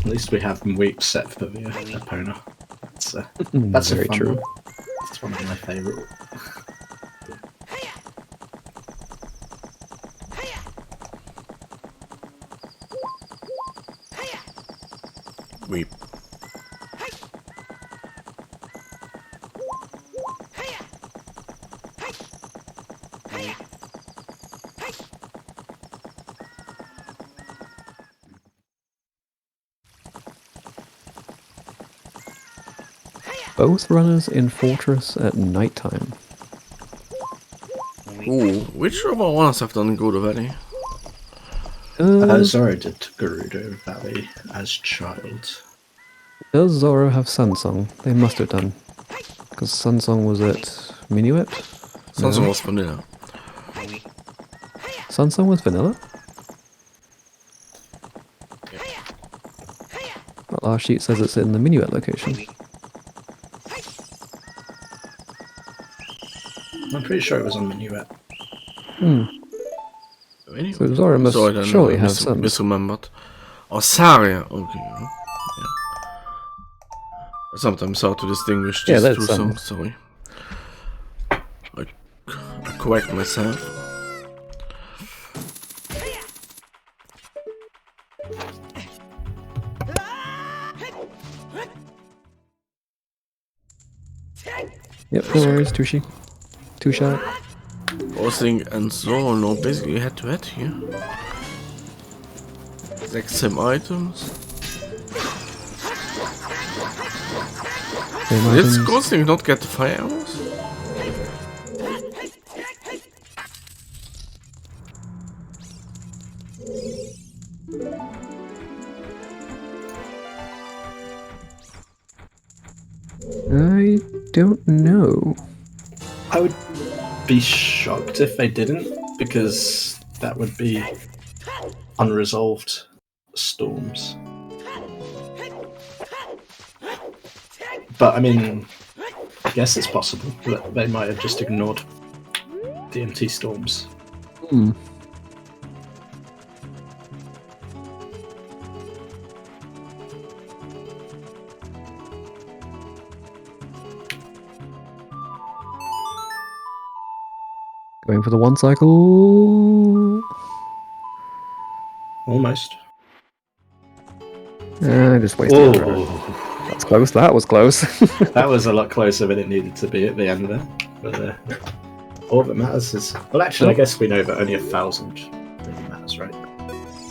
At least we have weak set for the opponent. That's
Very
a fun
true.
one. It's one of my favourite.
Weep.
both runners in Fortress at nighttime.
Ooh, which of our ones have done Gerudo Valley?
Zorro did Gerudo Valley as child.
Does Zorro have Sunsong? They must have done. Because Sunsong was at Minuet?
Sunsong was vanilla.
Sunsong was vanilla? Well, our sheet says it's in the Minuet location.
I'm pretty sure it was on Minuet.
Anyway,
So Zorro must
I don't
surely
know,
have some.
misremembered. Oh, Saria. Okay. Yeah. Sometimes hard to distinguish these
that's
two
some.
songs. Sorry. I correct myself.
Yep, no worries, Tushy. Two shot.
Skolslink and Zorro no basically head to head here. Exact same items. Did Skolslink not get the fire arrows?
I don't know.
I would be shocked if they didn't, because that would be unresolved storms. But I mean, I guess it's possible that they might have just ignored the empty storms.
Going for the one cycle.
Almost.
Just wasted it. That's close. That was close.
That was a lot closer than it needed to be at the end there. But all that matters is... Well, actually, I guess we know that only 1,000 really matters, right?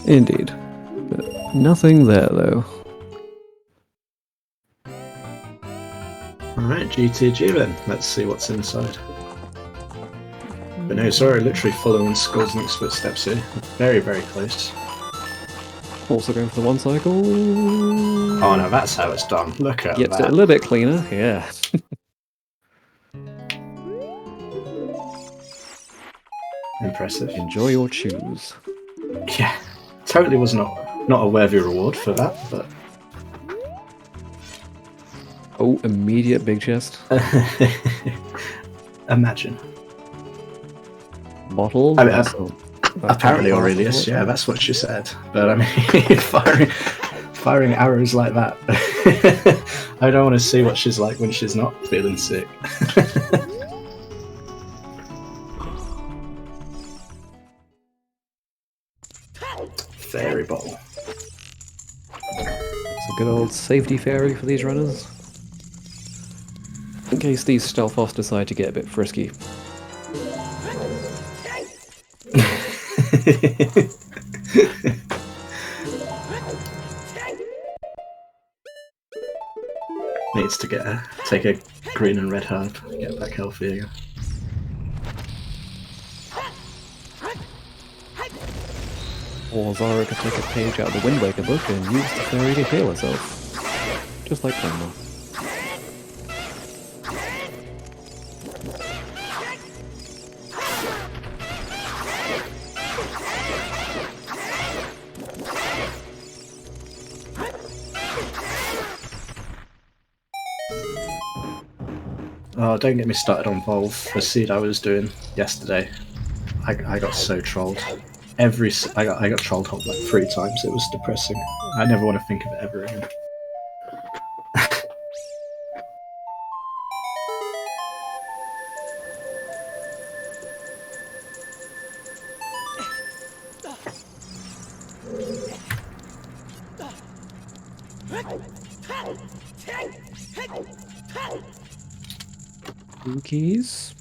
Indeed. But nothing there, though.
Alright, GTG then. Let's see what's inside. But no, sorry, literally following Skolslink's footsteps here. Very, very close.
Also going for the one cycle.
Oh no, that's how it's done. Look at
Gets
that.
it a little bit cleaner, yeah.
Impressive.
Enjoy your choose.
Yeah, totally was not a worthy reward for that, but...
Oh, immediate big chest.
Imagine.
Bottle.
I mean,
that's
apparently Aurelius, yeah, that's what she said. But I mean, firing arrows like that. I don't want to see what she's like when she's not feeling sick. Fairy bottle.
It's a good old safety fairy for these runners. In case these Stealthos decide to get a bit frisky. Needs to take a green and red herb, get back healthy again. Or Zorro could take a page out of the Wind Waker book and use the fairy to heal herself. Just like Grandma.
Oh, don't get me started on Volve. The seed I was doing yesterday, I got so trolled. I got trolled like 3 times. It was depressing. I never want to think of it ever again.
Keys.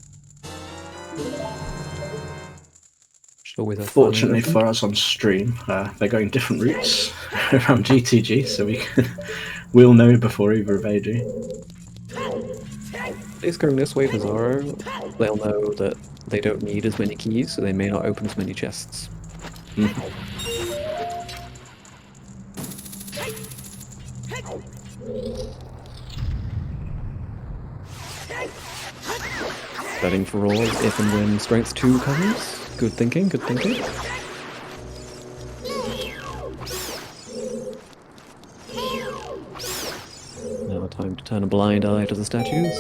Fortunately for us on stream, they're going different routes around GTG, so we'll know before either of they do.
At least going this way for Zorro, they'll know that they don't need as many keys, so they may not open as many chests. Betting for all if and when Strength 2 comes. Good thinking, good thinking. Now time to turn a blind eye to the statues.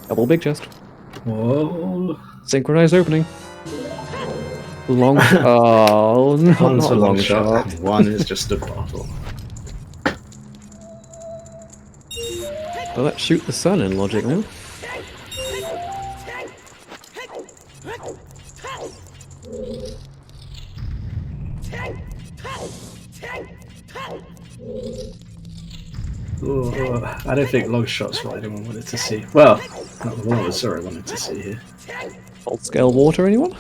Double big chest.
Whoa.
Synchronized opening. Long. Oh, no,
One's
not
a
a
long
long
shot.
shot.
One is just a bottle.
Well, let's shoot the sun in logic now.
Ooh, I don't think long shots what anyone wanted to see. Well, not the one was Zorro wanted to see here.
Full scale water, anyone?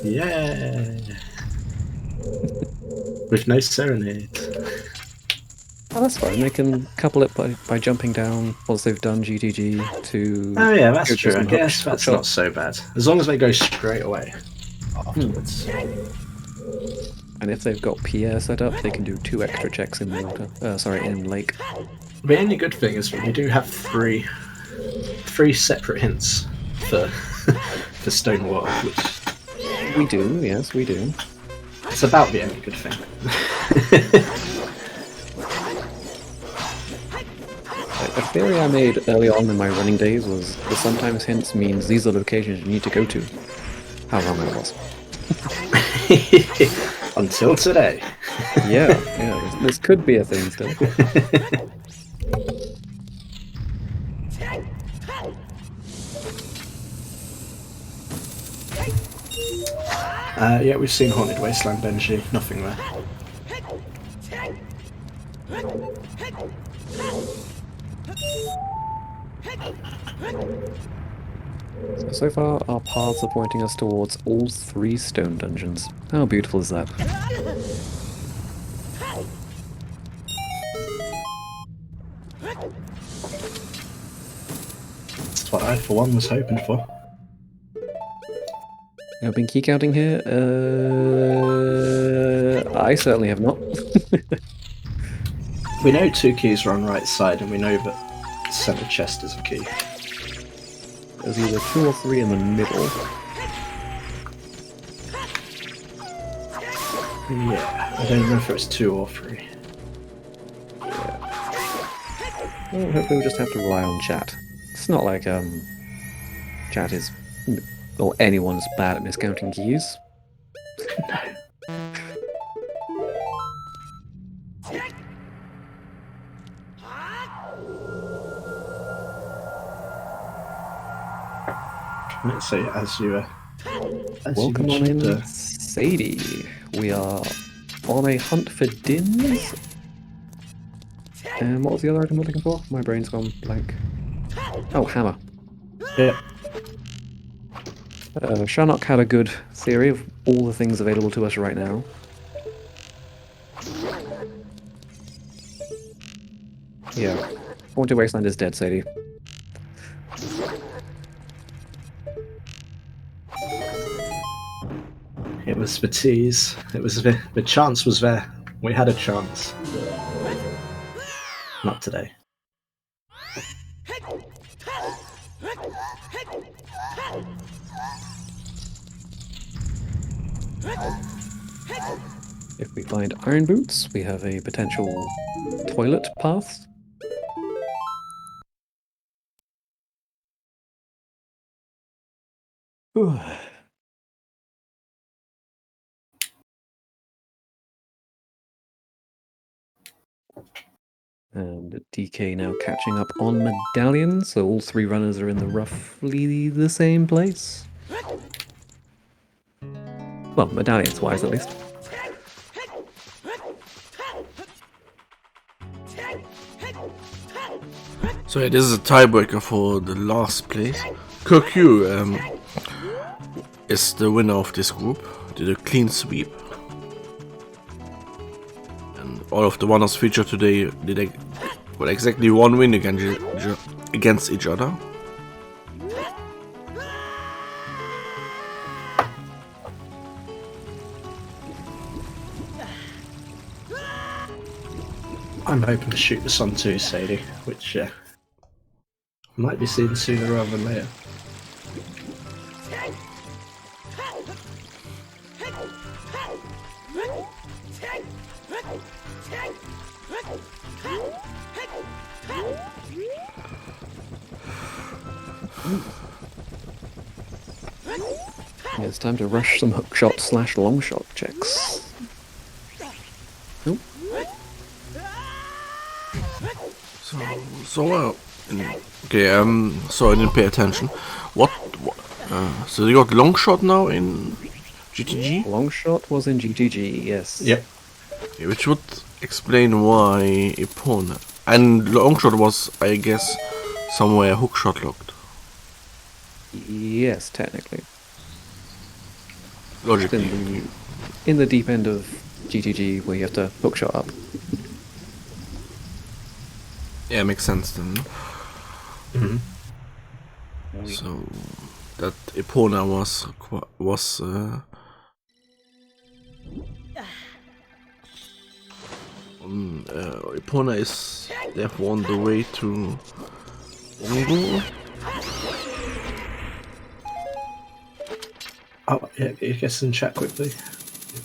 Yeah. With no serenade.
Oh, that's fine. They can couple it by jumping down once they've done GTG to...
Oh yeah, that's
go
true. I
some
guess
hook
that's
shot.
not so bad. As long as they go straight away afterwards.
And if they've got Pierre set up, they can do 2 extra checks in water. In lake.
The only good thing is we do have three separate hints for for stone water, which
We do, yes, we do.
it's about the only good thing.
A theory I made early on in my running days was the sometimes hints means these are locations you need to go to. How wrong I was.
Until today.
Yeah, this could be a thing still.
Yeah, we've seen Haunted Wasteland, Benji. Nothing there.
So far, our paths are pointing us towards all 3 stone dungeons. How beautiful is that?
That's what I, for one, was hoping for.
I've been key counting here. I certainly have not.
We know 2 keys are on right side, and we know that center chest is a key.
There's either 2 or 3 in the middle.
Yeah, I don't know if it's 2 or 3.
Well, hopefully we'll just have to rely on chat. It's not like chat is, or anyone's bad at miscounting keys.
Let's say as you
Welcome on
mentioned,
in, Sadie. We are on a hunt for dins. And what was the other item we're looking for? My brain's gone blank. Oh, hammer.
yeah.
Sharnock had a good theory of all the things available to us right now. Yeah. Haunted Wasteland is dead, Sadie.
It was the tease. It was the chance was there. We had a chance. Not today.
If we find iron boots, we have a potential toilet path. And DK now catching up on medallions, so all 3 runners are in the roughly the same place. Well, medallions wise at least.
So yeah, this is a tiebreaker for the last place. QQ is the winner of this group. Did a clean sweep. And all of the winners featured today did exactly one win against each other.
I'm hoping to shoot this on too, Sadie, which might be seen sooner rather than later.
Yeah, it's time to rush some hookshot / long shot checks. Nope.
So I didn't pay attention. So they got long shot now in GTG?
Long shot was in GTG, yes.
Yep.
Yeah, which would explain why Epona. And long shot was, I guess, somewhere hookshot locked.
Yes, technically.
Logically.
In the deep end of GTG where you have to hookshot up.
Yeah, makes sense then.
Mm-hmm.
So that Epona was Epona is therefore on the way to Bongo.
Oh, yeah, guess in chat quickly.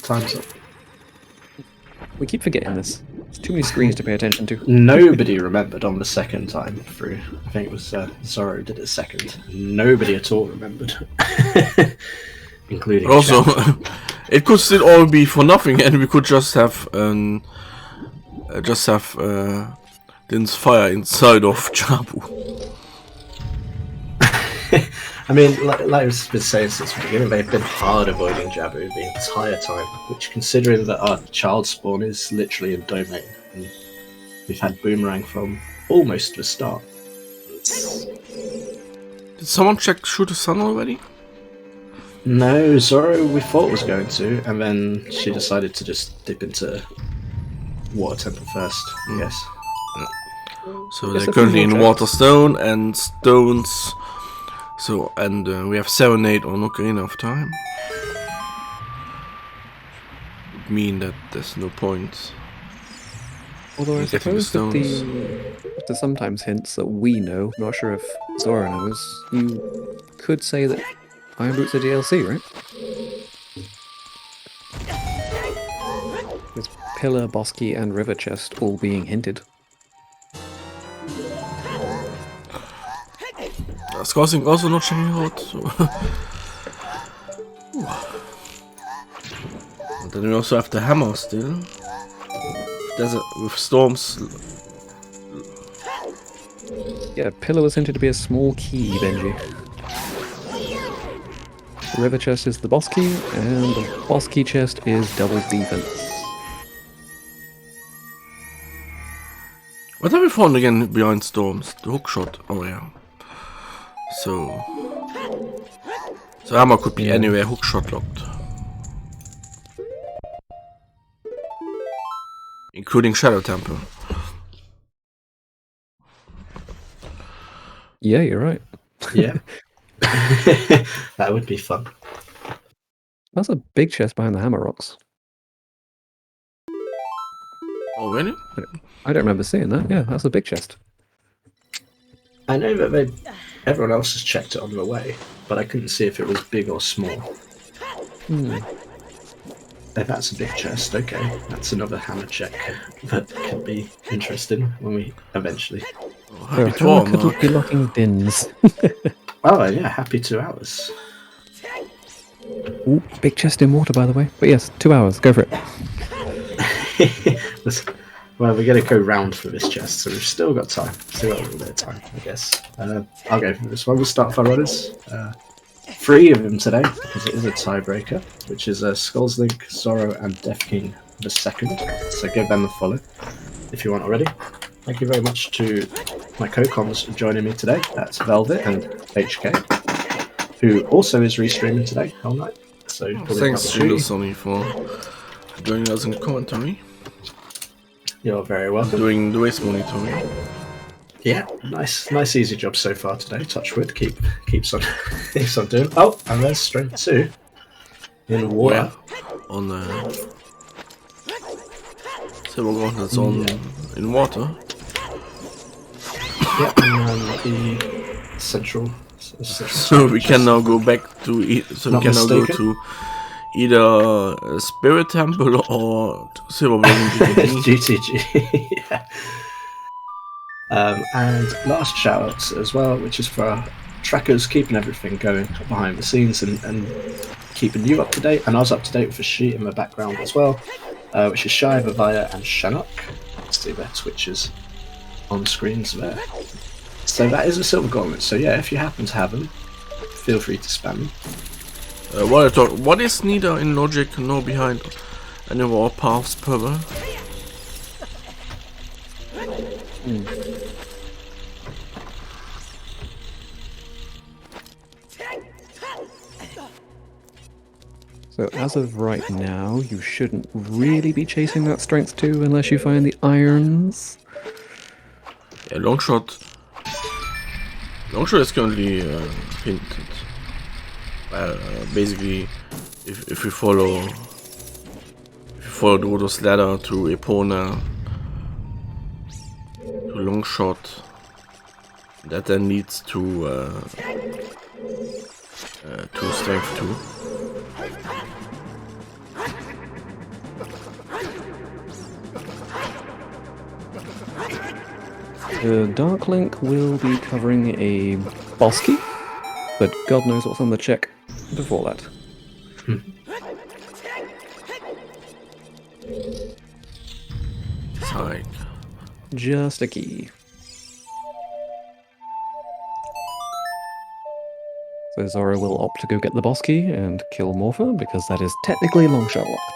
Time's up.
We keep forgetting this. There's too many screens to pay attention to.
Nobody remembered on the second time through. I think it was Zorro did it second. Nobody at all remembered. Including
Also,
chat.
it could still all be for nothing, and we could just have Din's fire inside of Jabu.
I mean, like I've been saying since the beginning, they've been hard avoiding Jabu the entire time, which, considering that our child spawn is literally in domain, and we've had Boomerang from almost the start.
Did someone check Shoot the Sun already?
No, Zorro we thought was going to, and then she decided to just dip into Water Temple first, I guess.
So they're currently in Waterstone and Stones. So, and we have Serenade on Ocarina of Time. Would mean that there's no point.
Although I
getting the
suppose that
stones.
there's sometimes hints that we know, not sure if Zora knows, you could say that Iron Boots are DLC, right? With Pillar, Bosky and River Chest all being hinted.
Skolslink also not checking out. So. And then we also have the hammer still. Desert with storms.
Yeah, Pillar was hinted to be a small key, Benji. The River Chest is the boss key, and the boss key chest is double defense.
What have we found again behind storms? The hookshot. Oh yeah. So hammer could be anywhere hookshot locked. Including Shadow Temple.
Yeah, you're right.
Yeah. That would be fun.
That's a big chest behind the hammer rocks.
Oh really?
I don't remember seeing that. Yeah, that's a big chest.
I know that everyone else has checked it on the way, but I couldn't see if it was big or small. If that's a big chest, okay. That's another hammer check that could be interesting when we eventually...
So how could we be locking Dins?
Oh yeah, happy 2 hours.
Ooh, big chest in water, by the way. But yes, 2 hours. Go for it.
Well, we're going to go round for this chest, so we've still got time. Still got a little bit of time, I guess. I'll go for this one. We'll start with our runners. 3 of them today, because it is a tiebreaker, which is Skolslink, Zorro, and Death King the second. So give them a follow if you want already. Thank you very much to my co-coms joining me today. That's Velvet and HK. who also is restreaming today, Hell Knight. So
Thanks, Gingersonny, for joining us in commentary.
You're very welcome.
Doing the race monitoring.
Yeah, nice easy job so far today. Touch wood, keeps on doing. Oh, and there's strength 2 in water.
Yeah, on silver ground that's on in water.
Yeah, and the central.
So we can now go back to go to either a spirit temple or silver block
GTG. Yeah. And last shout outs as well, which is for our trackers keeping everything going behind the scenes and keeping you up to date, and I was up to date with a sheet in the background as well, which is Shai, Vavaya and Shanok. See their Twitches on screens there. So that is a silver gauntlet, so yeah, if you happen to have them, feel free to spam them.
What is neither in logic nor behind any of our paths purple?
So as of right now, you shouldn't really be chasing that strength 2 unless you find the irons.
Yeah, Longshot is currently hinted. Basically, if we follow Dodo's ladder to Epona to Longshot, that then leads to strength 2.
The Dark Link will be covering a boss key, but God knows what's on the check before that.
Side.
Just a key. So Zorro will opt to go get the boss key and kill Morpher, because that is technically Longshot locked.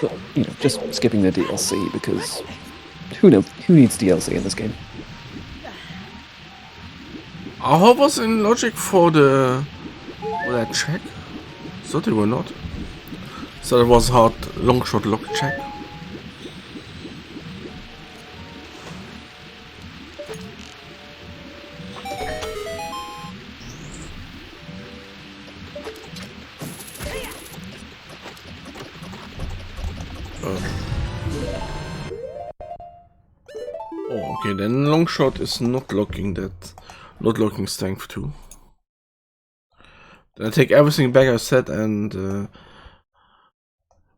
But, you know, just skipping the DLC, because who needs DLC in this game?
How was in logic for that check? Thought they were not. So it was hard Longshot lock check. Oh, okay, then Longshot is not locking strength 2. Then I take everything back I said and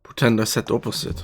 pretend I said opposite.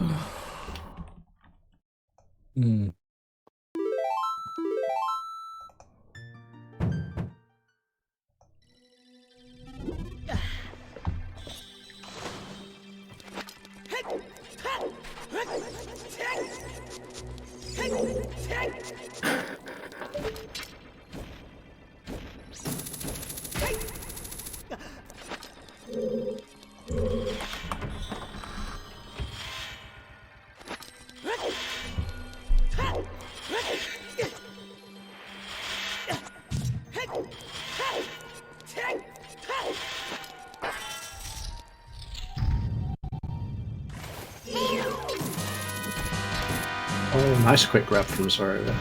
Oh, nice quick grab from Zorro there.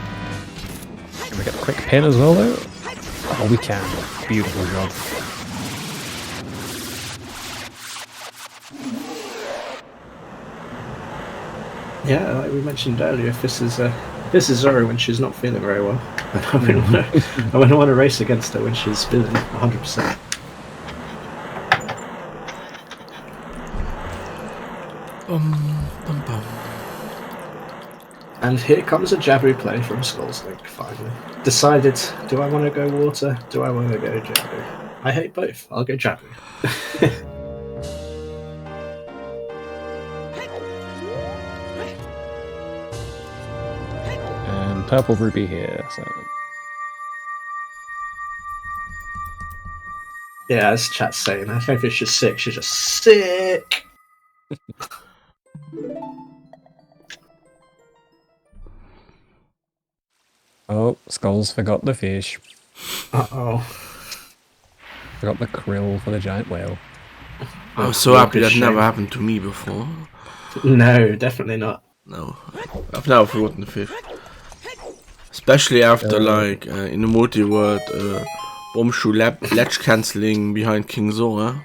Can we get a quick pin as well, though? Oh, we can. Beautiful job.
Yeah, like we mentioned earlier, if this is Zorro when she's not feeling very well, I wouldn't want to race against her when she's feeling 100%. And here comes a Jabu play from Skolslink, finally. Decided, do I want to go water? Do I want to go Jabu? I hate both. I'll go Jabu.
And purple ruby here, so...
Yeah, as chat's saying, I think if she's sick, she's just sick!
Skulls forgot the fish.
Uh-oh.
Forgot the krill for the giant whale.
I'm so happy that never happened to me before.
No, definitely not.
No, I've never forgotten the fish. Especially after, like, in the multi-world, bombshell ledge cancelling behind King Zorro.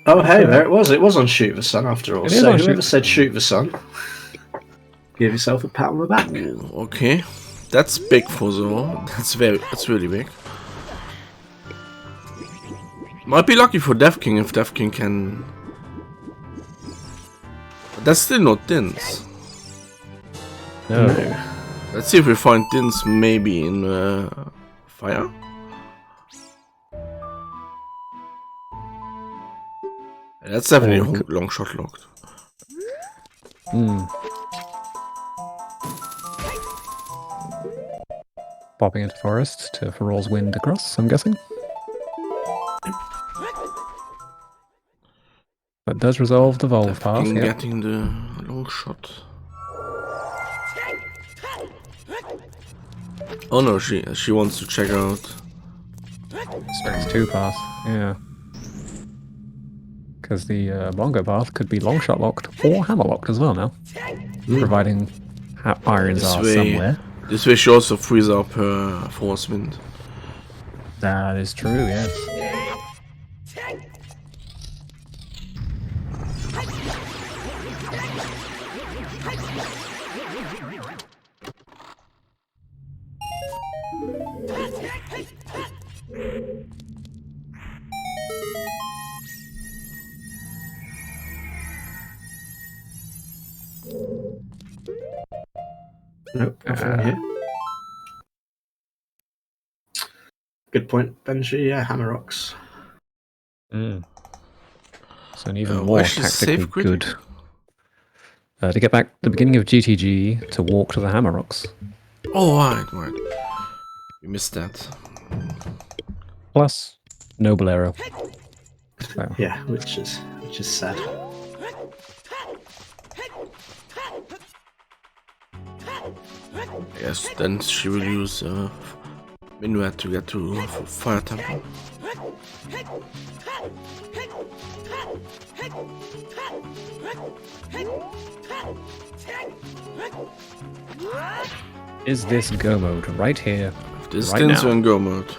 Oh, hey, there it was. It was on Shoot the Sun after all. So whoever said Shoot the Sun, give yourself a pat on the back.
Ooh, okay, that's big for Zorro. That's really big. Might be lucky for Death King if Death King can. But that's still not Dins.
No.
Let's see if we find Dins maybe in fire. That's definitely a long shot locked.
Popping into forest to Feral's wind across, I'm guessing. That does resolve the Volve path, yeah.
Getting the long shot. Oh no, she wants to check out.
Space 2 path, yeah. Because the bongo path could be long shot locked or hammer locked as well now. Providing irons are somewhere.
This way she also frees up her force wind.
That is true, yes.
Nope, nothing here. Good point, Benji. Yeah, hammer rocks.
So an even more tactically good. To get back the beginning of GTG to walk to the hammer rocks.
Oh, right. You missed that.
Plus, noble arrow. So.
Yeah, which is sad.
Yes, then she will use Minuet to get to Fire Temple.
Is this go mode right here?
This
right
is
now.
in go mode.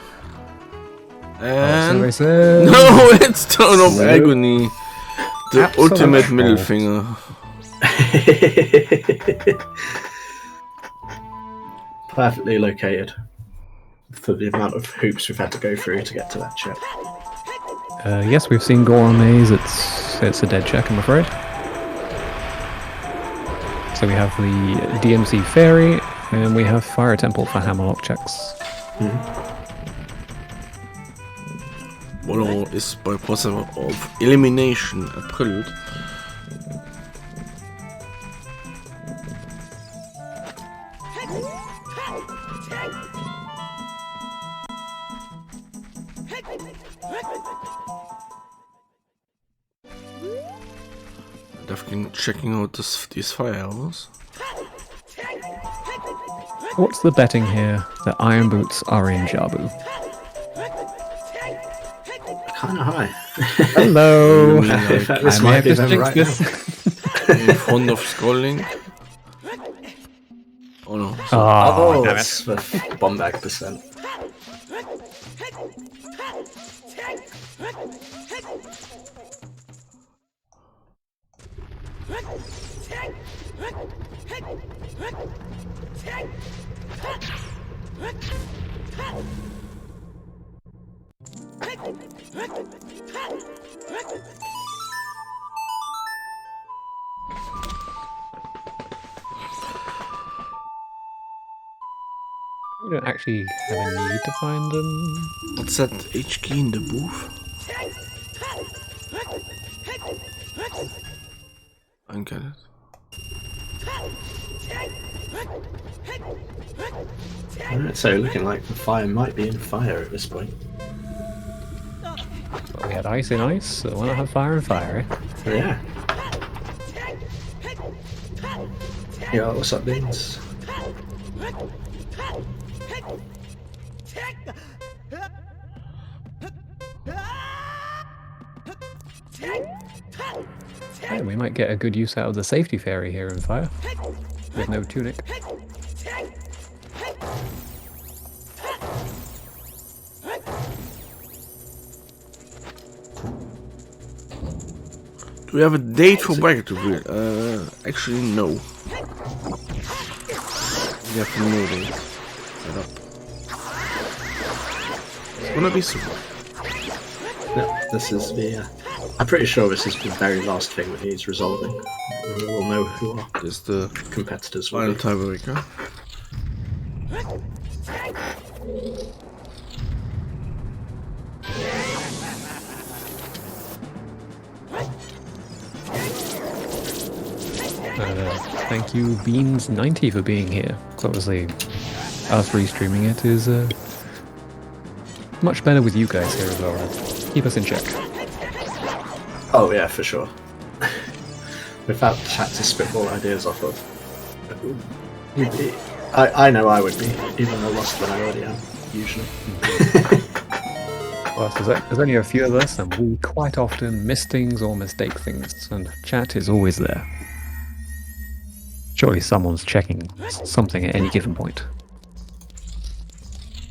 And no,
said.
it's Tone of Agony, the
Absolute
ultimate
fault.
middle finger.
Perfectly located for the amount of hoops we've had to go through to get to that check.
Yes, we've seen gore on these. It's a dead check, I'm afraid. So we have the DMC Fairy, and we have Fire Temple for hammerlock checks.
Bolo is by possible of elimination a prelude. Definitely checking out these fire arrows.
What's the betting here? The Iron Boots are in Jabu.
Kind of high.
Hello!
In fact, this
I
might
may
be
have
them
just
right
jinxed
now.
this.
In front of Skolslink. Oh no.
Oh, damn
it's
it.
the bomb bag percent.
We don't actually have a need to find them.
What's that H key in the booth? I don't get it.
Alright, so looking like the fire might be in fire at this point.
Well, we had ice in ice, so why not have fire in fire, eh?
Yeah. Yeah, what's up, Beans?
Hey, we might get a good use out of the safety fairy here in Fire. With no tunic.
Do we have a date for bracket reveal? Actually, no. We have no date. Set up. It's gonna be soon.
No, this is the. I'm pretty sure this is the very last thing that needs resolving. We'll know who our
This is the
competitors
final
will be.
tiebreaker.
Thank you, Beans90, for being here. So obviously, us restreaming it is much better with you guys here as well. Right? Keep us in check.
Oh yeah, for sure. Without chat to spitball ideas off of, I know I would be even more lost than I already am usually.
Well, there's only a few of us, and we quite often miss things or mistake things, and chat is always there. Surely someone's checking something at any given point.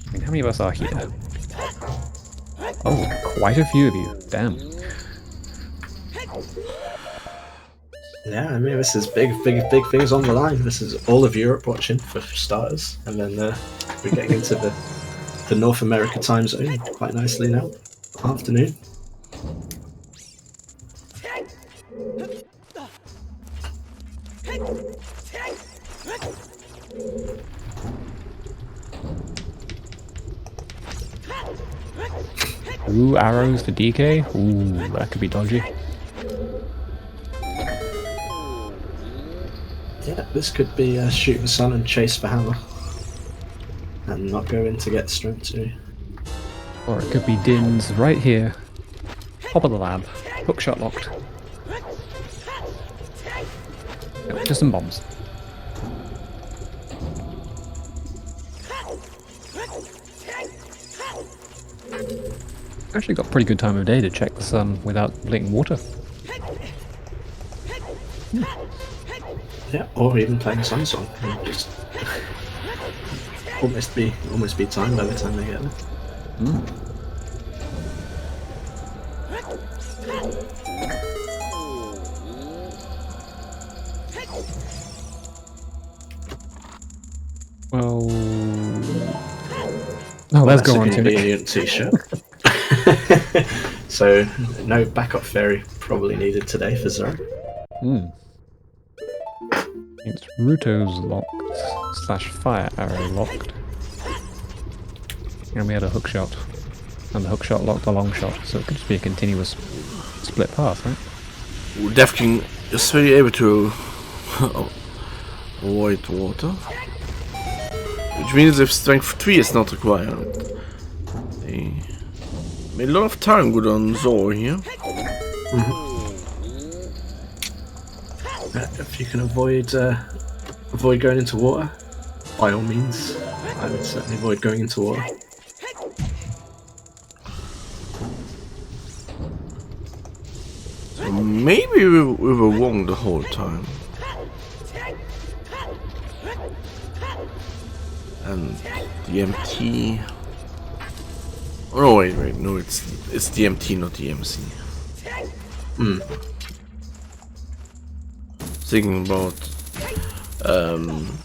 I mean, how many of us are here? Oh, quite a few of you. Damn.
Yeah, I mean this is big things on the line. This is all of Europe watching for starters, and then we're getting into the North America time zone quite nicely now. Afternoon.
Ooh, arrows to DK. Ooh, that could be dodgy.
Yeah, this could be shoot the sun and chase the hammer, and not go in to get strength 2.
Or it could be Din's right here. Top of the lab. Hookshot locked. Yep, just some bombs. Actually got a pretty good time of day to check the sun without blinking water.
Yeah, or even playing a sun song. And just almost be time by the time they get there.
Well, no, let's go on
That's a
to
convenient t-shirt. So no backup fairy probably needed today for Zorro.
It's Ruto's locked / fire arrow locked. And we had a hook shot. And the hook shot locked the long shot, so it could just be a continuous split path, right?
Death King is very able to avoid water. Which means if strength 3 is not required. They made a lot of time good on Zorro here.
If you can avoid going into water, by all means, I would certainly avoid going into water.
So maybe we were wrong the whole time. And DMT. Oh no, wait, no, it's DMT, not DMC. Thinking about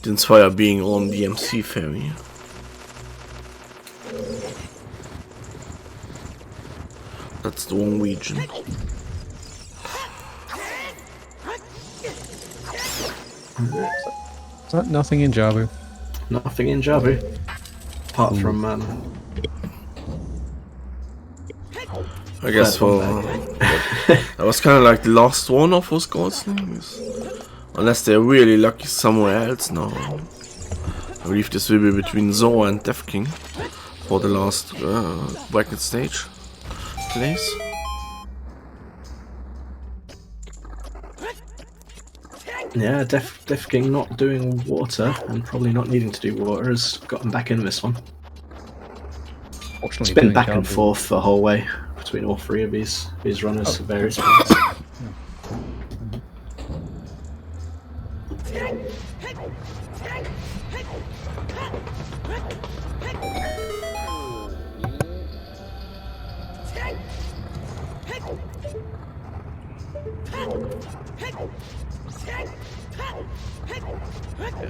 Din's Fire being on DMC ferry. That's the wrong region.
So nothing in Jabu.
Nothing in Jabu, apart from
I guess for that was kind of like the last one of those Skolslink. Unless they're really lucky somewhere else now. I believe this will be between Zorro and Death King for the last bracket stage place.
Yeah, Def King not doing water and probably not needing to do water has gotten back in this one.
Fortunately,
It's been
doing
back and
Derby-
forth the whole way between all three of these runners at various points.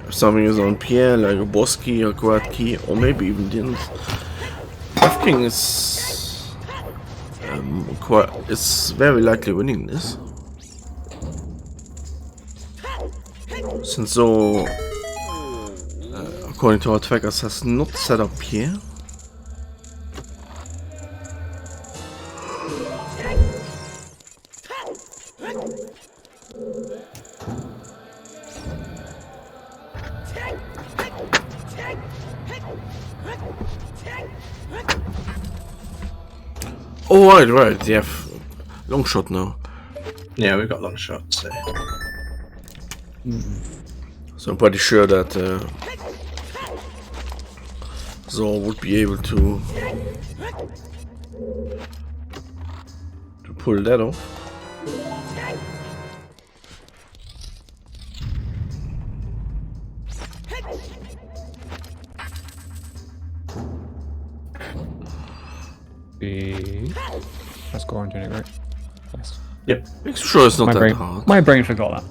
Something is on Pierre, like a boss key or quad key, or maybe even didn't. Def King is very likely winning this. Since Zorro, according to our trackers, has not set up Pierre. Oh, right, they have long shot now.
Yeah, we've got long shots.
So I'm pretty sure that Zorro would be able to pull that off.
Let's go on, Jenny, right? Yes.
Yep.
I'm sure it's not that hard.
My brain forgot that.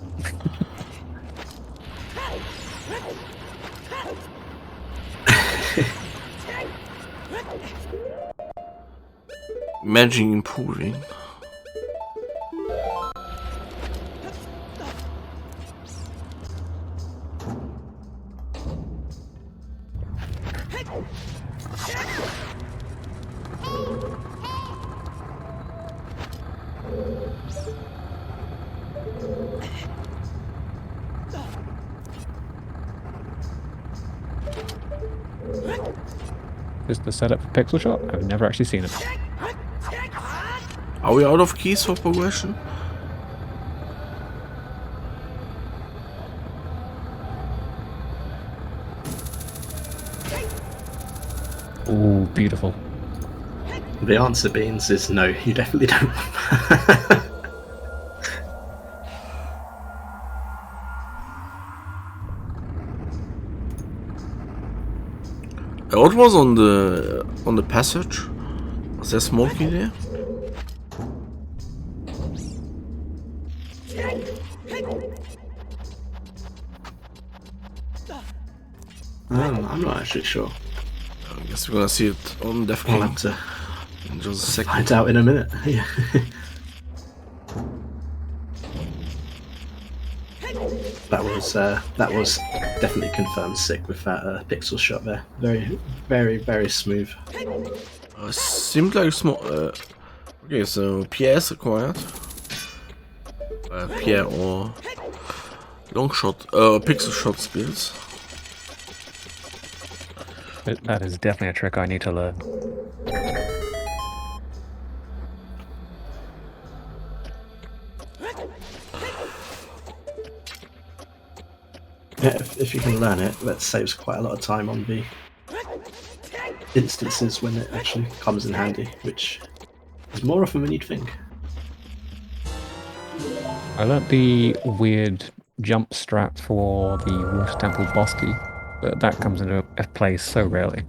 Imagine improving.
Is the setup for Pixel Shot? I've never actually seen it.
Are we out of keys for progression?
Ooh, beautiful.
The answer, Beans, is no, you definitely don't.
What was on the passage? Was there smoky there?
I'm not actually sure.
I guess we're gonna see it on Def
We'll
King
have to
in just a second.
find out in a minute. Yeah. That was definitely confirmed sick with that pixel shot there. Very, very, very smooth.
Seemed like small. Okay, so Pierre is acquired. Pierre or long shot, pixel shot skills.
That is definitely a trick I need to learn.
Yeah, if you can learn it, that saves quite a lot of time on the instances when it actually comes in handy, which is more often than you'd think.
I learnt the weird jump strat for the Water Temple boss key, but that comes into play so rarely.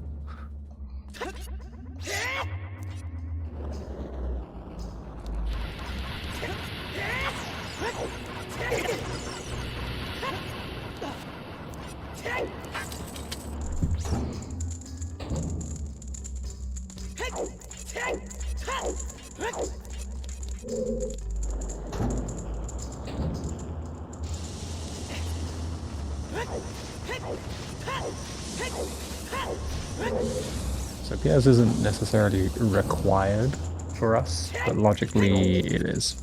So PS isn't necessarily required for us, but logically it is.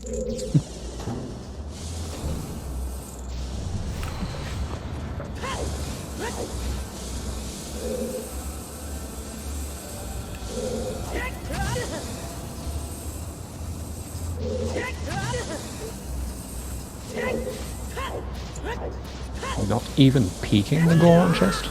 not even peeking the Goron chest?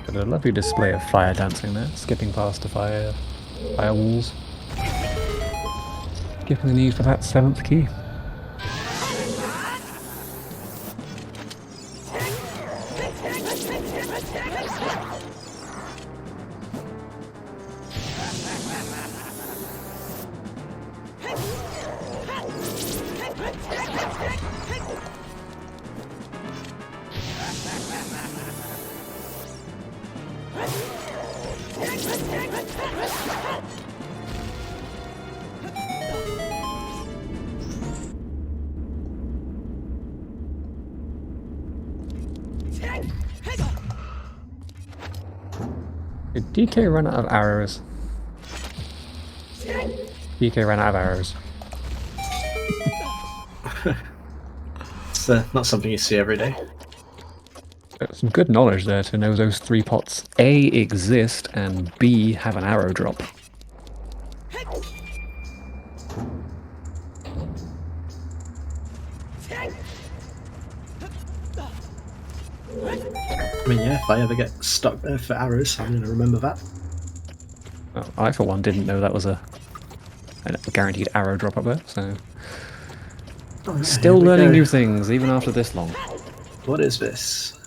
But a lovely display of fire dancing there, skipping past the fire walls. Skipping the need for that 7th key. Did DK run out of arrows? DK ran out of arrows.
It's not something you see every day.
Some good knowledge there to know those 3 pots A exist and B have an arrow drop.
I mean, yeah, if I ever get stuck there for arrows, I'm going to remember that.
Well, I, for one, didn't know that was a guaranteed arrow drop up there, so...
Oh,
Still learning new things, even after this long.
What is this?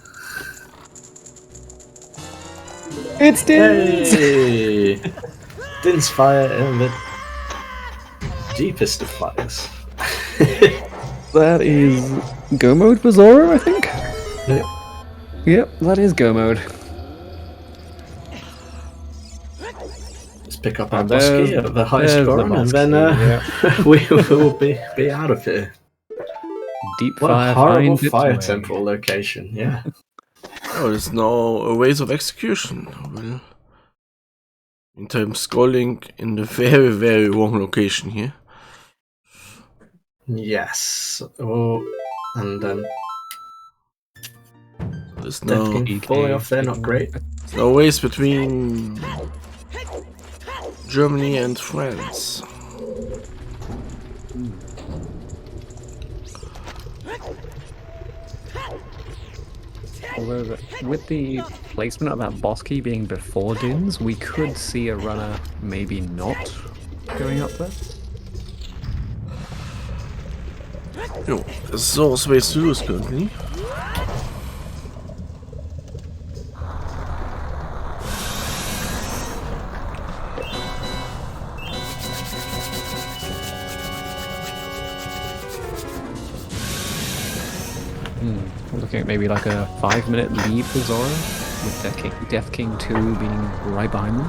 It's Dins!
Hey! Din's fire in the deepest of fires.
That is go mode for Zorro, I think?
Yep.
Yep, that is go mode.
Let's pick up our boss key at the highest score, and then
yeah.
we will be out of here.
Deep
What
fire,
a horrible
fine
fire
bits away.
temple location, yeah.
Oh, there's no ways of execution. Well, in terms Skolslink in the very, very wrong location here.
Yes. Oh, and then
There's no,
Death falling off there, not great.
there's no ways between Germany and France.
Although, with the placement of that boss key being before Dins, we could see a runner maybe not going up there.
Jo, Zorro's ways to lose currently.
Looking at maybe like a 5-minute lead for Zorro, with Death King 2 being right behind them.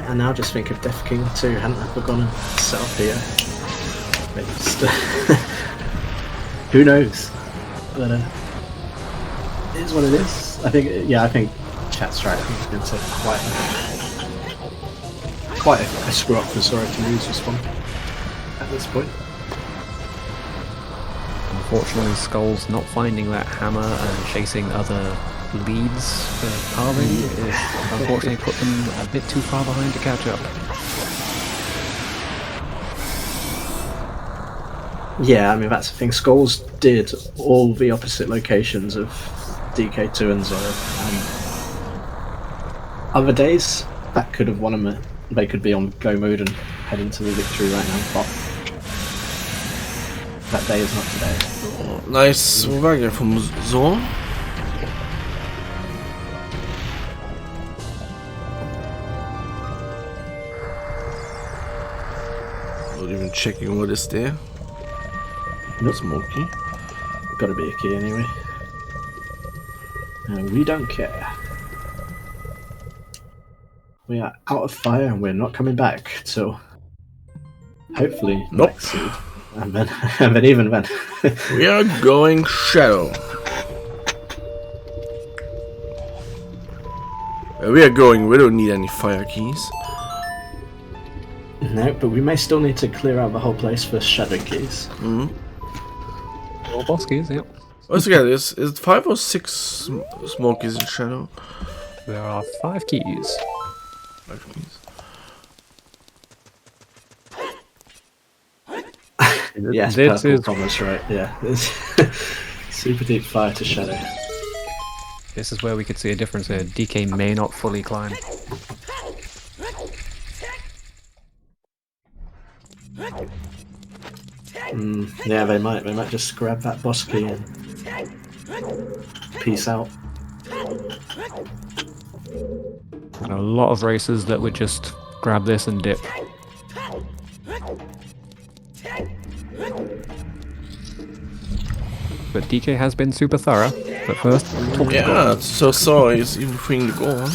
And now just think if Death King 2 hadn't ever gone and set up here. Maybe just, who knows? But it is what it is. I think chat's right. I think it's going to take quite a screw up for Zorro to lose this one at this point.
Unfortunately, Skull's not finding that hammer and chasing other leads for carving is unfortunately put them a bit too far behind to catch up.
Yeah, I mean that's the thing. Skulls did all the opposite locations of DK2 and Zorro. Other days, that could have won them. They could be on go mode and head into the victory right now, but that day is not today.
Oh, nice Wagner from Zorro. Not even checking what is there.
Nope.
Smoky.
Gotta be a key anyway. And we don't care. We are out of fire and we're not coming back till hopefully
Nope.
next seed. And then even then.
We are going shadow. We are going, we don't need any fire keys.
No, but we may still need to clear out the whole place for shadow keys.
Mm-hmm.
All boss keys, yep.
Let's get this. Is it 5 or 6 smokies in shadow?
There are 5 keys.
5 keys.
Yes,
This
purple
is
promise, right? Yeah. Super deep fire to shadow.
This is where we could see a difference here. DK may not fully climb.
Yeah, they might. They might just grab that boss key and peace out.
And a lot of racers that would just grab this and dip. But DK has been super thorough. But first, talk to
Yeah,
God.
so is even free to go on.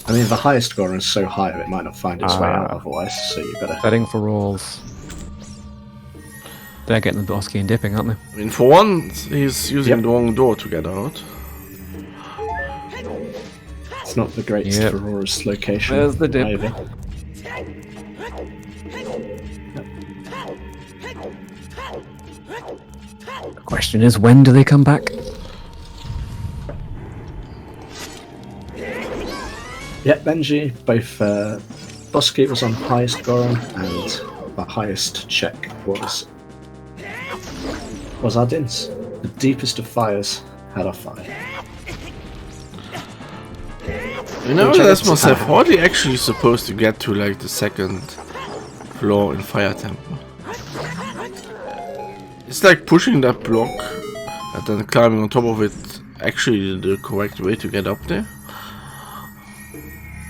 I mean, the highest score is so high that it might not find its way out otherwise, so you better...
Setting for rules. They're getting the boss key and dipping, aren't they?
I mean, for one, he's using the wrong door to get out.
It's not the greatest Aurora's location.
There's the dip.
Either.
The question is, when do they come back?
Yeah, Benji, both boss key was on highest Goron, and the highest check was our Dins. The deepest of fires had our fire.
You know, that's myself. How are they actually supposed to get to like the second floor in Fire Temple? It's like pushing that block and then climbing on top of it. Actually, the correct way to get up there.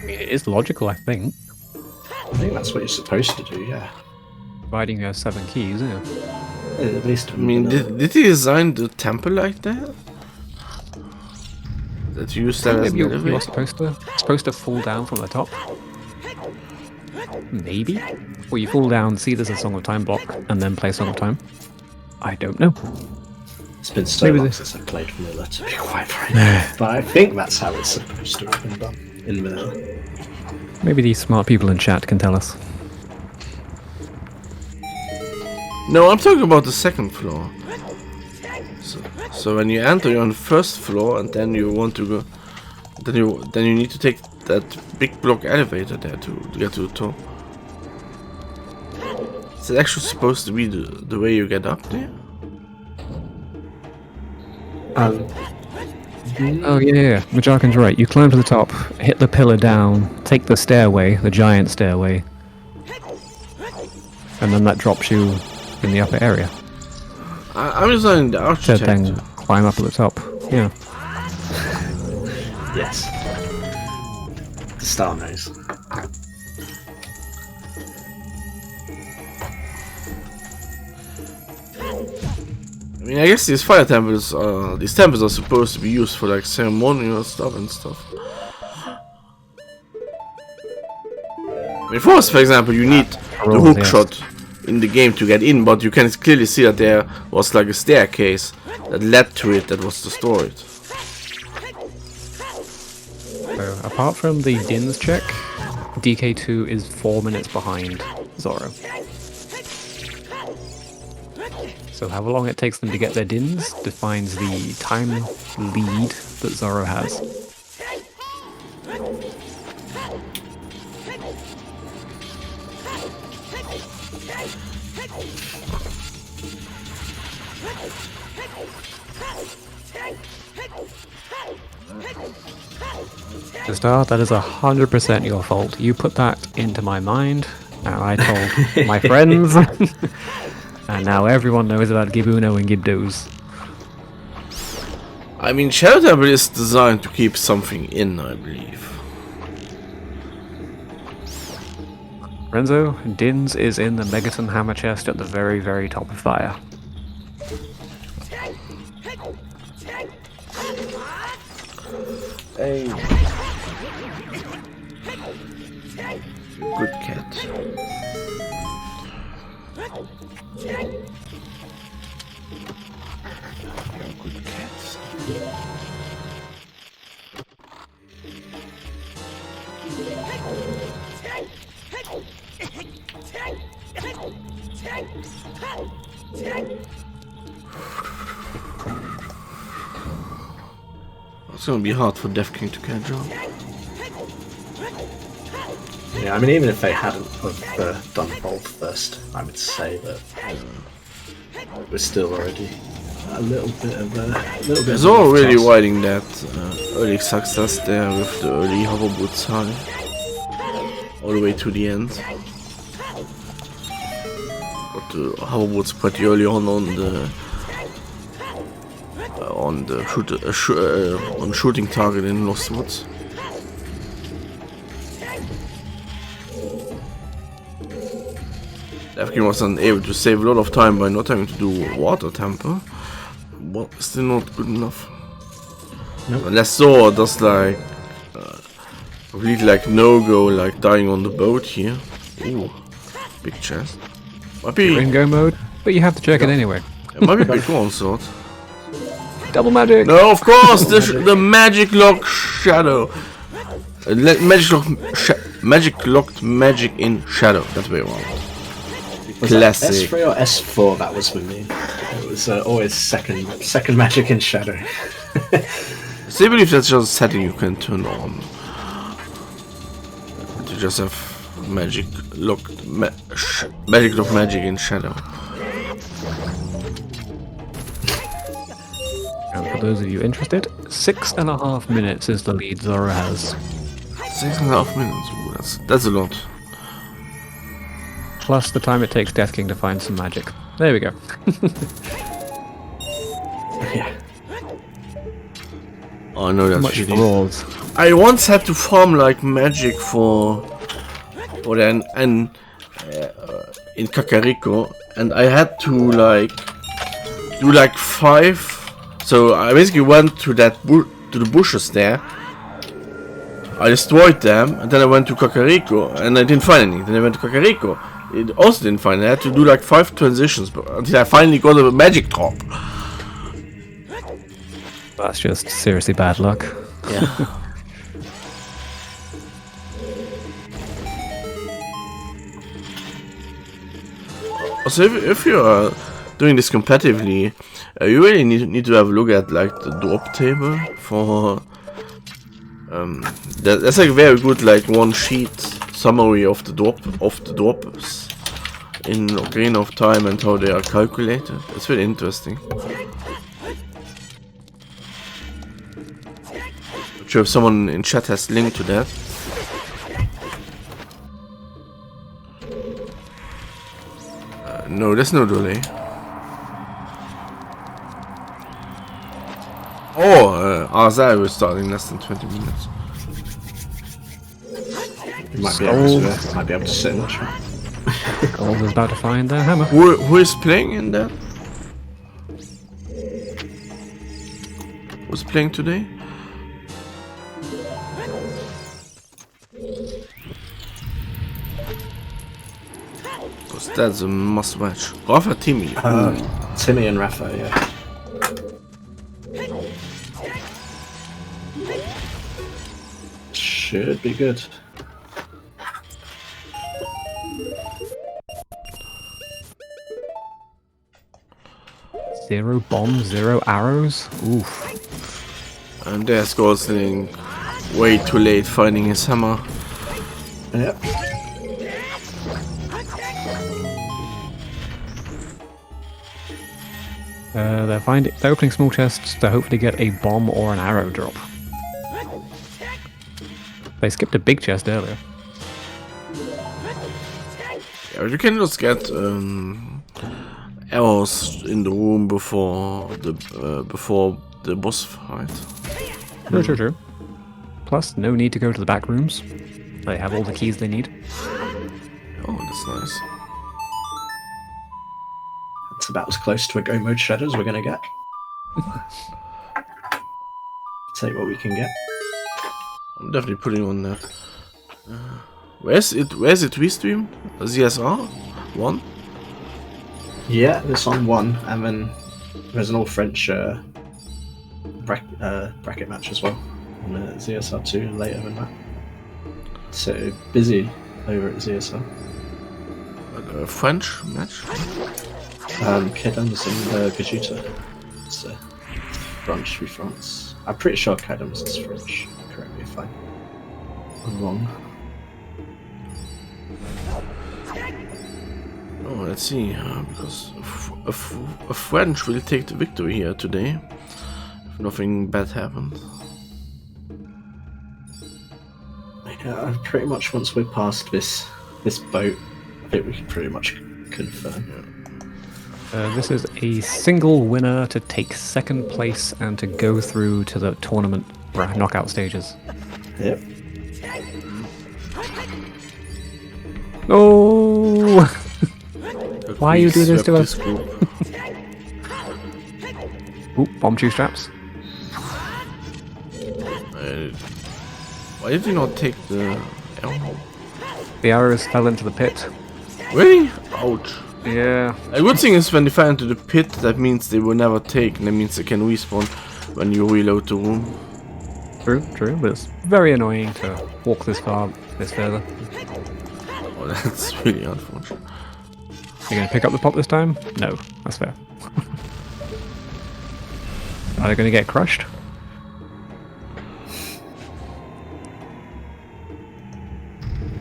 It is logical, I think.
I think that's what you're supposed to do, yeah.
Providing you have 7 keys, yeah.
At least.
I mean, did he design the temple like that? That you use that as an
Maybe
elevator?
you're supposed to fall down from the top. Maybe? Or you fall down, see there's a Song of Time block, and then play Song of Time. I don't know.
It's been so long since I've played vanilla, to be quite frank. But I think that's how it's supposed to have been done in vanilla.
Maybe these smart people in chat can tell us.
No, I'm talking about the second floor. So when you enter, you're on the first floor, and then you want to go. Then you need to take that big block elevator there to get to the top. Is it actually supposed to be the way you get up there?
Oh yeah, Majarkin's right. You climb to the top, hit the pillar down, take the stairway, the giant stairway, and then that drops you in the upper area.
I'm designing the architect.
Then climb up at the top. Yeah.
Yes. The star knows.
I mean, I guess these fire temples, these temples are supposed to be used for like ceremonial stuff and stuff. I mean, for example, you need the hook shot in the game to get in, but you can clearly see that there was like a staircase that led to it that was destroyed.
So apart from the Dins check, DK2 is 4 minutes behind Zorro. So however long it takes them to get their Dins defines the time lead that Zorro has. To start, that is 100% your fault. You put that into my mind, and I told my friends, and now everyone knows about Gibuno and Gibdos.
I mean, Shadow Temple is designed to keep something in, I believe.
Renzo, Dins is in the Megaton Hammer chest at the very, very top of fire.
Hey. Good cat. Good cats. It's gonna be hard for Death King to catch up.
Yeah, I mean, even if they hadn't done both first, I would say that we're still already a little bit of
Zorro really riding that early success there with the early hoverboard side all the way to the end. But the hoverboard's pretty early on the shooting target in Lost Woods. Devkin was unable to save a lot of time by not having to do water temper, but still not good enough.
Nope.
Unless Zorro does like really like no-go, like dying on the boat here. Ooh, big chest. Might be
in go mode, but you have to check it anyway.
it might be big one sword.
Double magic!
No, of course, the magic lock shadow. Magic locked magic in shadow. That's way wrong.
Was
Classic.
that S3 or S4? That was for me. It was always second magic in shadow.
So I believe that's just a setting you can turn on. To just have magic locked magic in shadow.
And for those of you interested, 6.5 minutes is the lead Zorro has.
6.5 minutes. Ooh, that's a lot.
Plus the time it takes Death King to find some magic. There we go.
Yeah.
Oh no, that's
Much
cheating.
brawls.
I once had to farm like magic for in Kakariko, and I had to like do like 5. So I basically went to to the bushes there. I destroyed them, and then I went to Kakariko, and I didn't find anything. Then I went to Kakariko. It also didn't find it. I had to do like 5 transitions until I finally got a magic drop.
That's just seriously bad luck.
Yeah. So if you're doing this competitively, you really need to have a look at like the drop table for. That's like very good like one sheet summary of the drops in Ocarina of Time and how they are calculated. It's very interesting. I'm sure if someone in chat has linked to that. No, there's no delay. Oh, Arzai will start in less than 20 minutes.
You might be able to sit and watch it.
Gold is about to find their hammer.
Who is playing in that? Who's playing today? Because that's a must watch. Rafa Timmy.
Timmy and Rafa, yeah. Should be good.
Zero bombs, 0 arrows. Oof.
And there's Skolslink. Way too late finding his hammer.
Yep.
They're opening small chests to hopefully get a bomb or an arrow drop. They skipped a big chest earlier.
Yeah, you can just get arrows in the room before the boss fight.
True. Plus, no need to go to the back rooms. They have all the keys they need.
Oh, that's nice.
It's about as close to a go mode shadow as we're gonna get. Take what we can get.
I'm definitely putting on that. Where's it restream? ZSR? 1?
Yeah, it's on 1, and then there's an all French bracket match as well on ZSR 2 later than that. So busy over at ZSR.
French match?
Kid Anderson, Vegeta. It's France, free France. I'm pretty sure Cadams is French. Correct me if I'm wrong.
Oh, let's see. Because a French will take the victory here today. If nothing bad happens.
Yeah, pretty much once we're past this boat, I think we can pretty much confirm.
This is a single winner to take second place and to go through to the tournament knockout stages.
Yep.
No! Why you do this to us? Ooh, bomb two straps.
Why did you not take the arrow?
The arrows fell into the pit.
Really? Ouch.
Yeah.
A good thing is when they fell into the pit, that means they were never taken. That means they can respawn when you reload the room.
True, but it's very annoying to walk this far, this further.
Oh, that's really unfortunate.
You're gonna pick up the pop this time? No, that's fair. Are they gonna get crushed?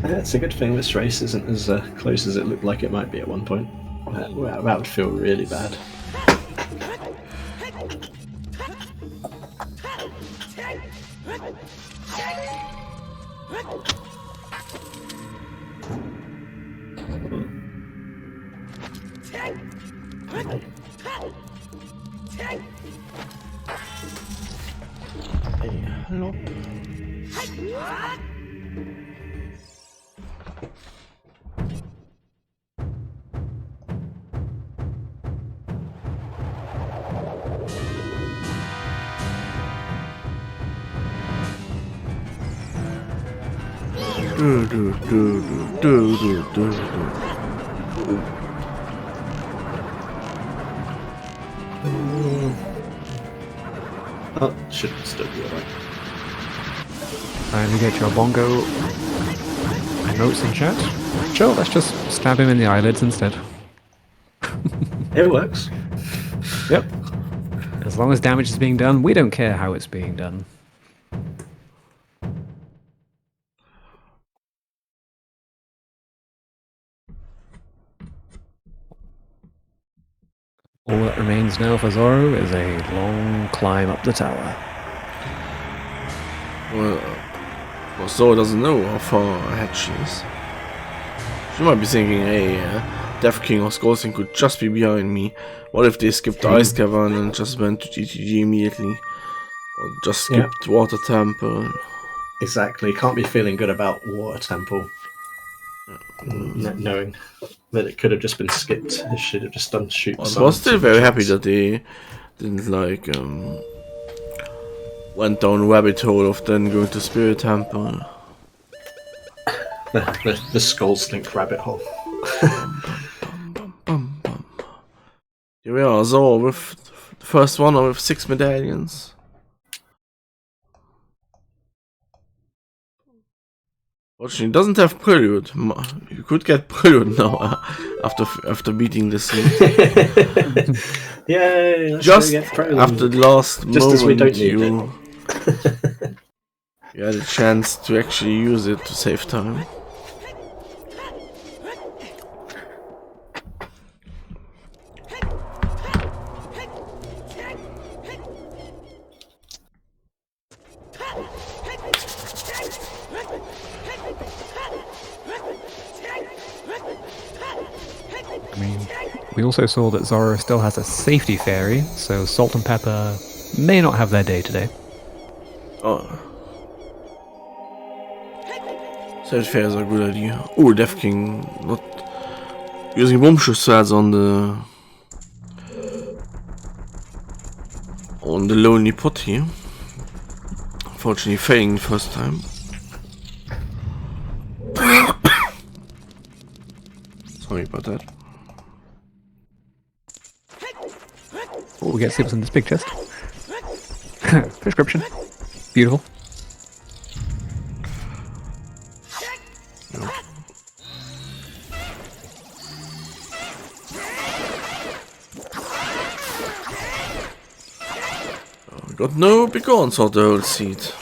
It's a good thing this race isn't as close as it looked like it might be at one point. That would feel really bad.
Hello.
Oh, should still be alright.
Finally get your bongo notes in chat. Sure, let's just stab him in the eyelids instead.
It works.
Yep. As long as damage is being done, we don't care how it's being done. All that remains now for Zorro is a long climb up the tower.
Well, Zorro doesn't know how far ahead she is. She might be thinking, hey, Death King or Skolslink could just be behind me. What if they skipped the Ice Cavern and just went to GTG immediately? Or just skipped Water Temple?
Exactly. Can't be feeling good about Water Temple. Knowing that it could have just been skipped. It should have just done shoot.
I was still very happy that they didn't went down rabbit hole of then going to Spirit Temple.
The Skolslink rabbit hole.
Here we are, Zorro with the first one with 6 medallions. Fortunately, it doesn't have Prelude. You could get Prelude now after beating this thing.
Yay!
Just after the last moment,
as we don't need
you had a chance to actually use it to save time.
I mean, we also saw that Zorro still has a safety fairy, so Salt and Pepper may not have their day today.
Oh. Safety fairs are a good idea. Oh, Death King not using bombschuss swords on the lonely pot here. Unfortunately failing the first time. Sorry about that.
Oh, we get what's in this big chest. Prescription. Beautiful.
got no beacons on the whole seat.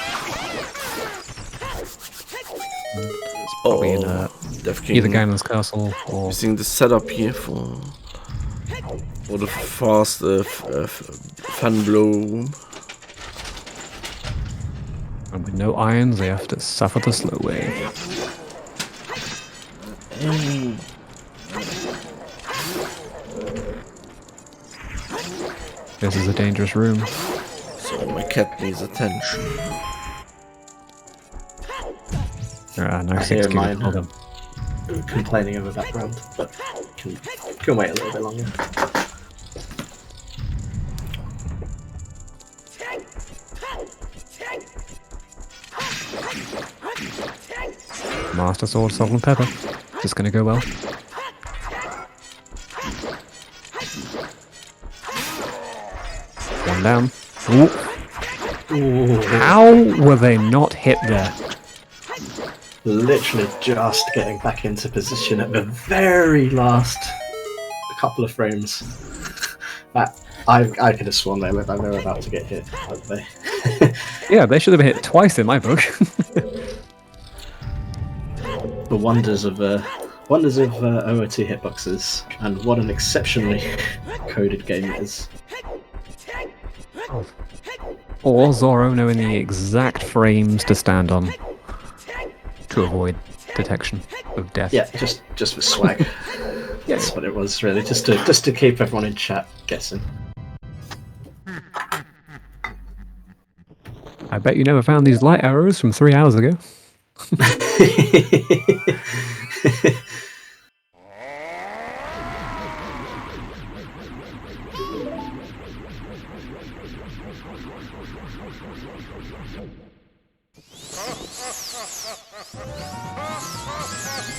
Probably in
Death King.
either Ganon's castle or...
Using the setup here for the fast fan blow room.
And with no irons, they have to suffer the slow way. This is a dangerous room.
So my cat needs attention.
Nice
I hear
execute.
mine.
Hold on.
Complaining in the background, but can wait a little bit longer.
Master Sword, Salt and Pepper. Is this gonna go well? One down. Ooh.
Ooh.
How were they not hit there?
Literally just getting back into position at the very last couple of frames. That I could have sworn they were about to get hit, weren't they?
Yeah, they should have been hit twice in my book.
The wonders of OOT hitboxes, and what an exceptionally coded game it is.
Or Zorro knowing the exact frames to stand on to avoid detection of death.
Yeah, just for swag. That's what it was, really, just to keep everyone in chat guessing.
I bet you never found these light arrows from 3 hours ago.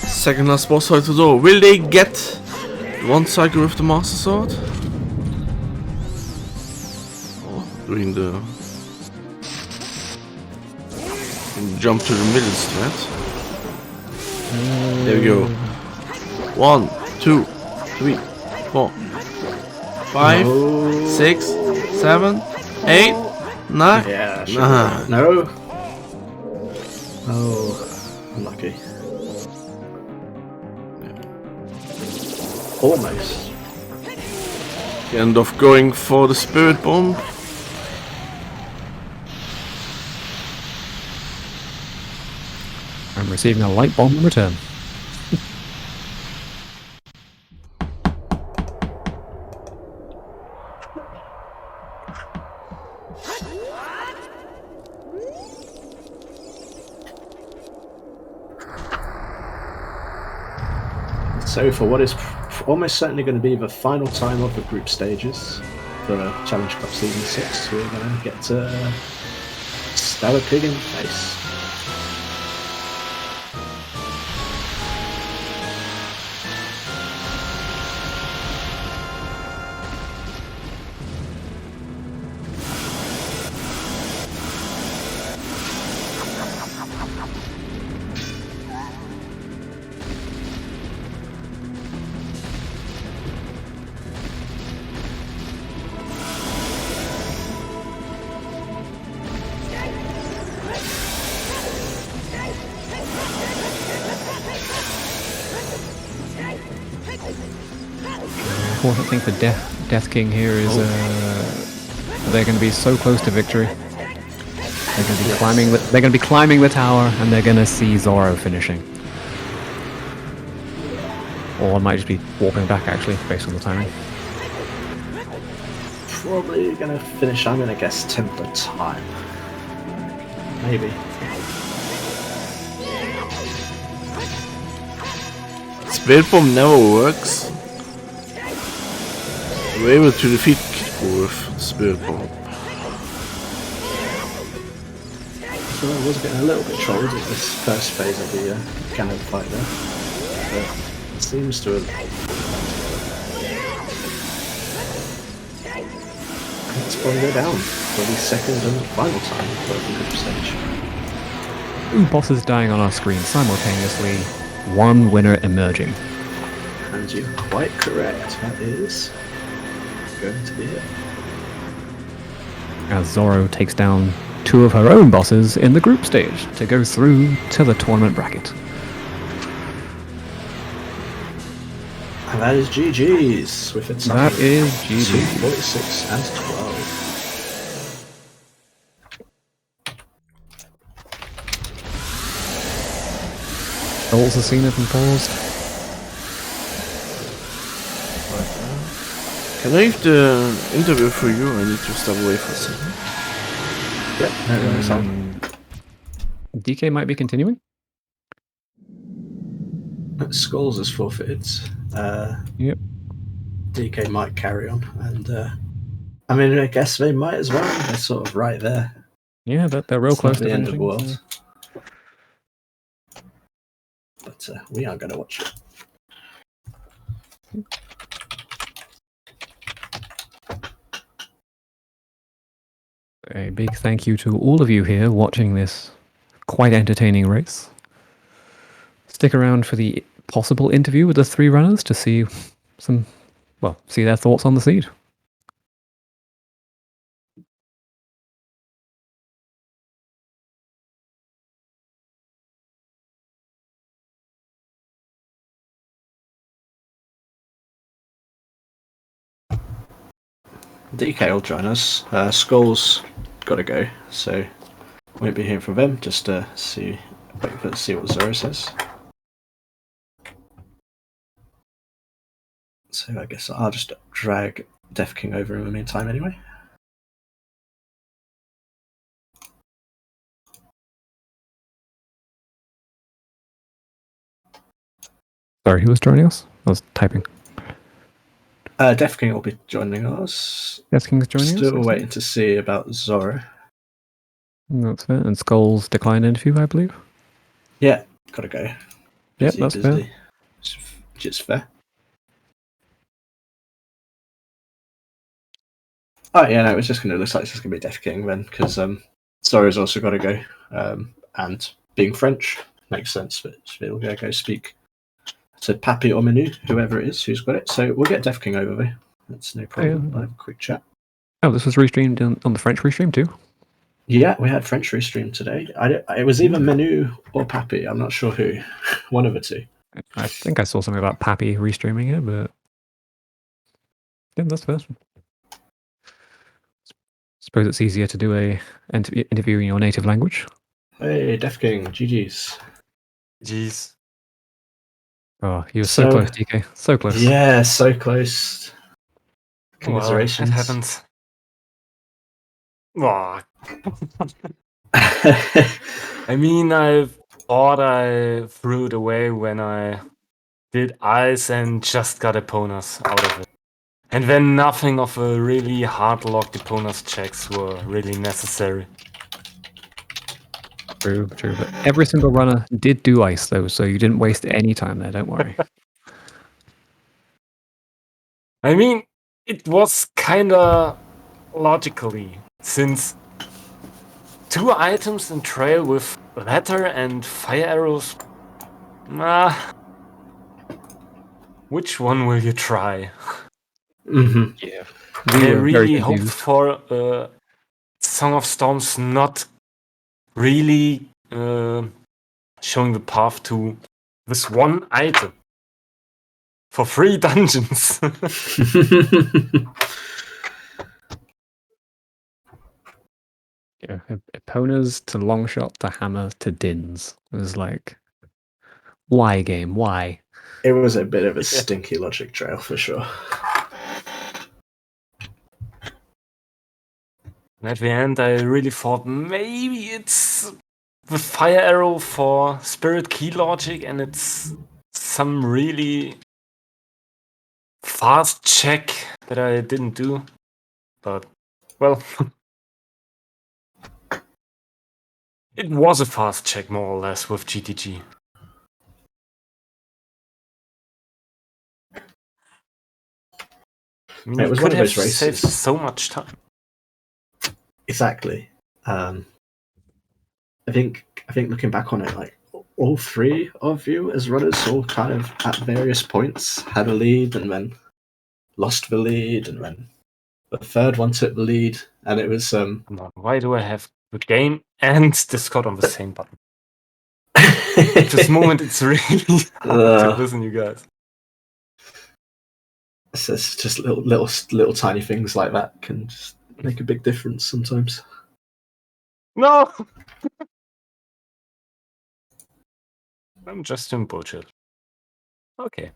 Second last boss fight to do. Will they get one cycle with the Master Sword? Oh, doing the jump to the middle strat. There we go. 1, 2, 3, 4, 5, 6, 7, 8, 9.
Yeah, sure.
Nah.
No. Oh, unlucky. Almost.
End of going for the spirit bomb.
I'm receiving a light bomb in return.
So for what is almost certainly going to be the final time of the group stages for Challenge Cup Season 6, we're going to get stab a pig in the face.
Important thing for Death King here is they're going to be so close to victory. They're going to be climbing. They're going to be climbing the tower, and they're going to see Zorro finishing. Or I might just be warping back actually, based on the timing.
Probably going to finish. I'm going to guess Templar time. Maybe.
Spirit bomb never works. We're able to defeat Kitko with Spirit Bomb.
So I was getting a little bit trolled at this first phase of the Ganon fight there. But it seems to have... Let's probably go down for the second and final time for the group stage.
2 bosses dying on our screen simultaneously, 1 winner emerging.
And you're quite correct, that is going to be it.
as Zorro takes down 2 of her own bosses in the group stage to go through to the tournament bracket.
And that is GG's with its
That is GG.
246 and 12.
Rolls the scene and paused.
Can I have the interview for you? I need to step away for a second.
Yep, no worries.
DK might be continuing.
Skulls is forfeited.
Yep.
DK might carry on, and I mean, I guess they might as well. They're sort of right there.
Yeah, they're real
It's
close
not
to
the end of the
finishing.
world. But we aren't going to watch it.
A big thank you to all of you here watching this quite entertaining race. Stick around for the possible interview with the 3 runners to see see their thoughts on the seed.
DK will join us. Skull's got to go, so won't be hearing from them. Just wait to see what Zorro says. So I guess I'll just drag Death King over in the meantime anyway.
Sorry, who was joining us? I was typing.
Death King will be joining us.
Yes, King's joining us.
Still waiting to see about Zorro.
That's fair. And Skull's declined interview, I believe.
Yeah, gotta go.
Yep, that's fair.
Which is fair. Oh yeah, no, it was just gonna look like it's just gonna be Death King then, because Zorro's also got to go, and being French makes sense. But we'll go speak to Papi or Menu, whoever it is who's got it. So we'll get Death King over there. That's no problem. I'll have a quick chat.
Oh, this was restreamed on the French restream too?
Yeah, we had French restream today. It was either Menu or Papi. I'm not sure who. One of the two.
I think I saw something about Pappy restreaming it, but yeah, that's fair. Suppose it's easier to do a interview in your native language.
Hey, Death King, GG's.
Jeez.
Oh, you were so close, DK. So close.
Yeah, so close.
Commiserations. Well, it happens. Oh. I mean, I thought I threw it away when I did ice and just got opponents out of it. And then nothing of a really hard-locked opponents checks were really necessary.
True. But every single runner did do ice, though, so you didn't waste any time there, don't worry.
I mean, it was kinda logically, since 2 items in trail with letter and fire arrows. Which one will you try?
Mm-hmm.
Yeah. I really hoped for Song of Storms not really showing the path to this one item for 3 dungeons.
Yeah, Eponas to Longshot to Hammer to Dins. It was like, why game? Why?
It was a bit of a stinky logic trail for sure.
And at the end, I really thought maybe it's the fire arrow for spirit key logic, and it's some really fast check that I didn't do. But, well, it was a fast check more or less with GTG. I mean,
it was
you
one
could
of
have
those
saved
races.
so much time.
Exactly. I think looking back on it, like all 3 of you as runners all kind of at various points had a lead and then lost the lead and then the third one took the lead, and it was
Come on, why do I have the game and Discord on the same button? At this moment, it's really hard to listen, you guys.
It's just little tiny things like that can just make a big difference sometimes.
No! I'm just in bullshit. Okay.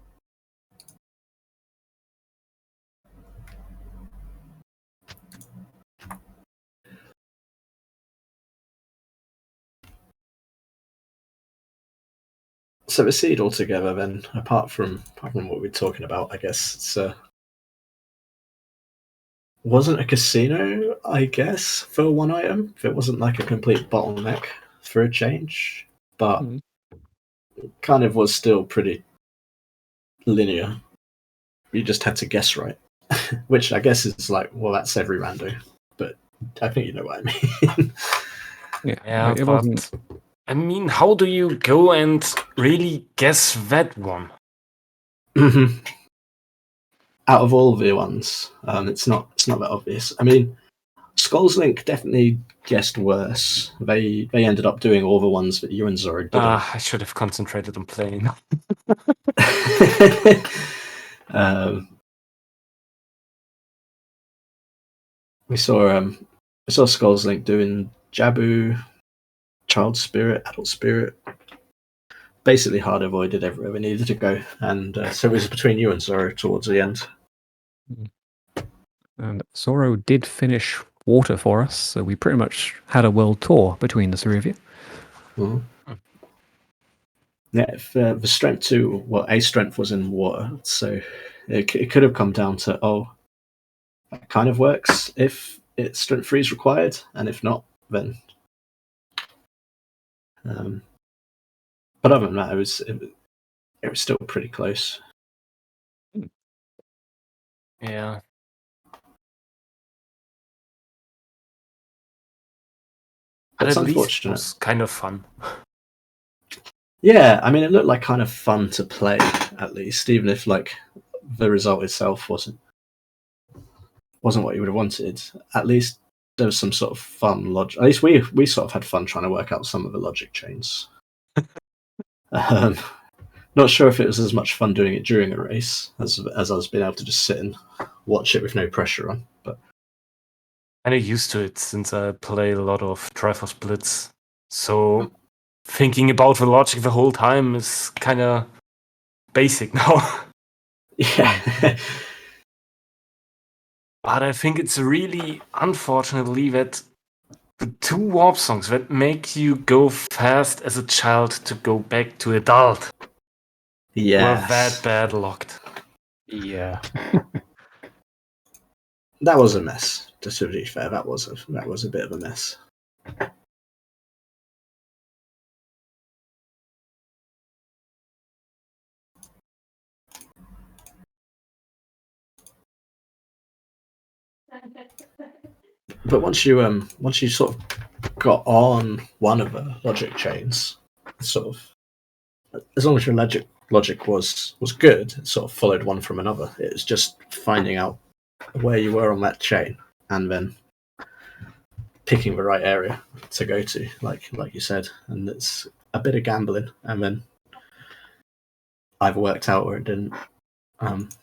So the seed altogether, then, apart from what we're talking about, I guess it's wasn't a casino, I guess, for one item. If it wasn't like a complete bottleneck for a change, but kind of was still pretty linear. You just had to guess right, which I guess is like, well, that's every rando, but I think you know what I mean.
Yeah, it
but
wasn't.
I mean, how do you go and really guess that one?
Out of all the ones, it's not that obvious. I mean, Skolslink definitely guessed worse. They ended up doing all the ones that you and Zorro did.
I should have concentrated on playing.
We saw Skolslink doing Jabu, Child Spirit, Adult Spirit. Basically, hard avoided everywhere we needed to go, and so it was between you and Zorro towards the end.
And Zorro did finish water for us, so we pretty much had a world tour between the three of you.
Mm-hmm. Yeah, if the strength too, well, a strength was in water, so it could have come down to, that kind of works if it's strength 3 is required, and if not, then. But other than that, it was still pretty close.
Yeah. But
It's
at least it
unfortunate.
was kind of fun.
Yeah, I mean, it looked like kind of fun to play, at least, even if like the result itself wasn't what you would have wanted. At least there was some sort of fun logic. At least we sort of had fun trying to work out some of the logic chains. Not sure if it was as much fun doing it during a race as us being able to just sit and watch it with no pressure on. But
I'm used to it since I play a lot of Triforce Splits. So thinking about the logic the whole time is kind of basic now.
yeah.
But I think it's really unfortunately that the two warp songs that make you go fast as a child to go back to adult were that bad locked.
Yeah.
That was a mess. Just to be fair, that was a bit of a mess. But once you sort of got on one of the logic chains, sort of, as long as your logic was good, it sort of followed one from another. It was just finding out where you were on that chain and then picking the right area to go to, like you said. And it's a bit of gambling, and then either worked out or it didn't.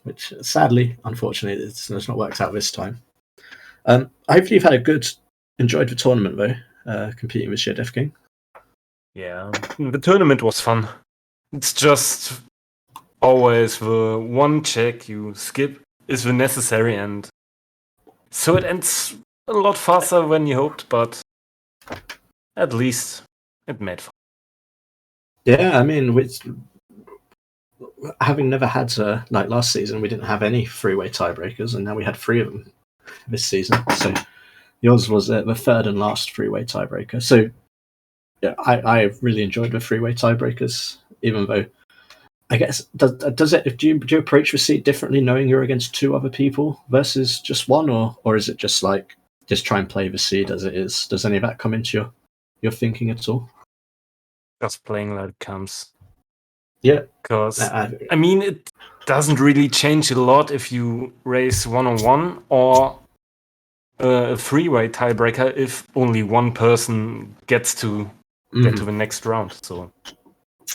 Which sadly, unfortunately, it's not worked out this time. Hopefully you've had enjoyed the tournament though, competing with Def King.
Yeah, the tournament was fun. It's just always the one check you skip is the necessary, and so it ends a lot faster than you hoped, but at least it made fun.
Yeah, I mean, having never had like last season, we didn't have any freeway tiebreakers, and now we had 3 of them this season. So yours was the third and last freeway tiebreaker. So yeah, I really enjoyed the freeway tiebreakers, even though I guess does it? Do you approach the seat differently, knowing you're against 2 other people versus just one, or is it just like just try and play the seed as it is? Does any of that come into your thinking at all?
Just playing like it comes.
Yeah,
because I mean it doesn't really change a lot if you race 1-on-1 or a three-way tiebreaker if only one person gets to get to the next round. So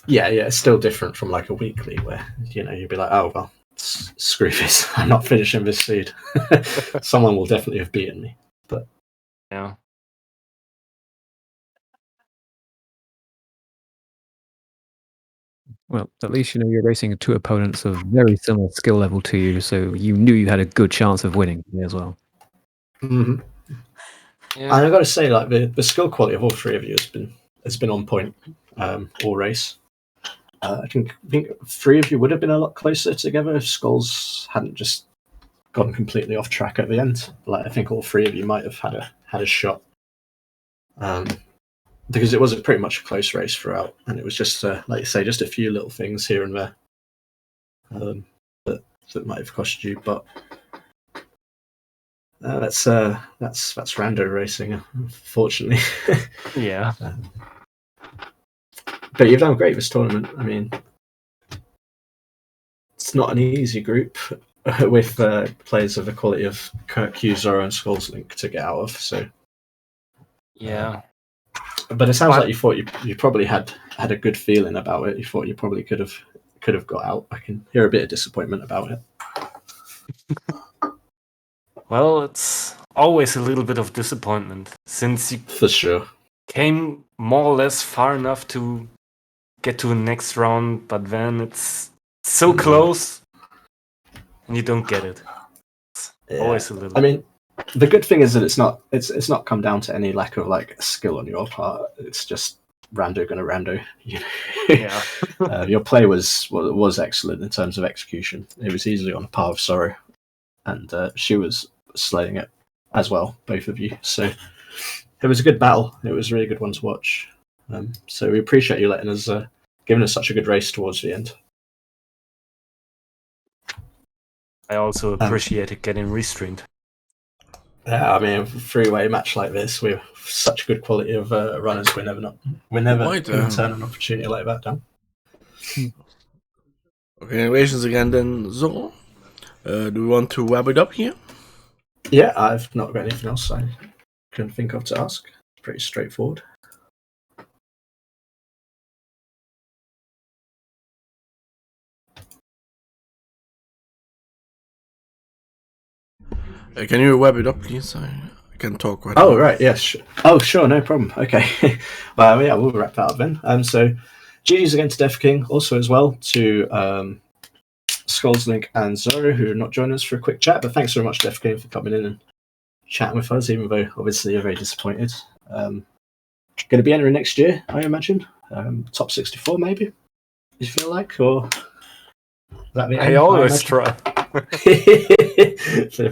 yeah, it's still different from like a weekly where you'd be like, oh well, screw this, I'm not finishing this seed. Someone will definitely have beaten me. But
yeah.
Well, at least you're racing two opponents of very similar skill level to you, so you knew you had a good chance of winning as well.
And I got to say, like the skill quality of all three of you has been on point all race. I think three of you would have been a lot closer together if Skulls hadn't just gone completely off track at the end. Like I think all three of you might have had a shot. Because it was pretty much a close race throughout, and it was just, like you say, just a few little things here and there that might have cost you. But that's rando racing, unfortunately.
Yeah.
But you've done great this tournament. I mean, it's not an easy group with players of the quality of Kirk, Zorro, and Skolslink to get out of. So
Yeah.
But it sounds like you thought you probably had a good feeling about it. You thought you probably could have got out. I can hear a bit of disappointment about it.
Well, it's always a little bit of disappointment since you
For sure
came more or less far enough to get to the next round, but then it's so close and you don't get it. It's always a little.
I mean, the good thing is that it's not come down to any lack of like skill on your part. It's just rando gonna rando.
Yeah.
Your play was excellent in terms of execution. It was easily on a par with Zorro, and she was slaying it as well, both of you. So it was a good battle. It was a really good one to watch. So we appreciate you letting us, giving us such a good race towards the end.
I also appreciated getting restreamed.
Yeah, I mean, a three-way match like this with such good quality of runners, we're never going to turn an opportunity like that down.
Okay, congratulations again, then Zorro. Do we want to wrap it up here?
Yeah, I've not got anything else I can think of to ask. Pretty straightforward.
Can you wrap it up, please? I can talk right
now.
now.
Right, yes. Oh, sure, no problem. Okay. Well, yeah, we'll wrap that up then. So, GG's again to Def King, also as well to Skolslink and Zorro, who are not joining us for a quick chat. But thanks very much, Def King, for coming in and chatting with us, even though obviously you're very disappointed. Going to be entering next year, I imagine. Top 64, maybe, you feel like? Or is that the
I always try.
For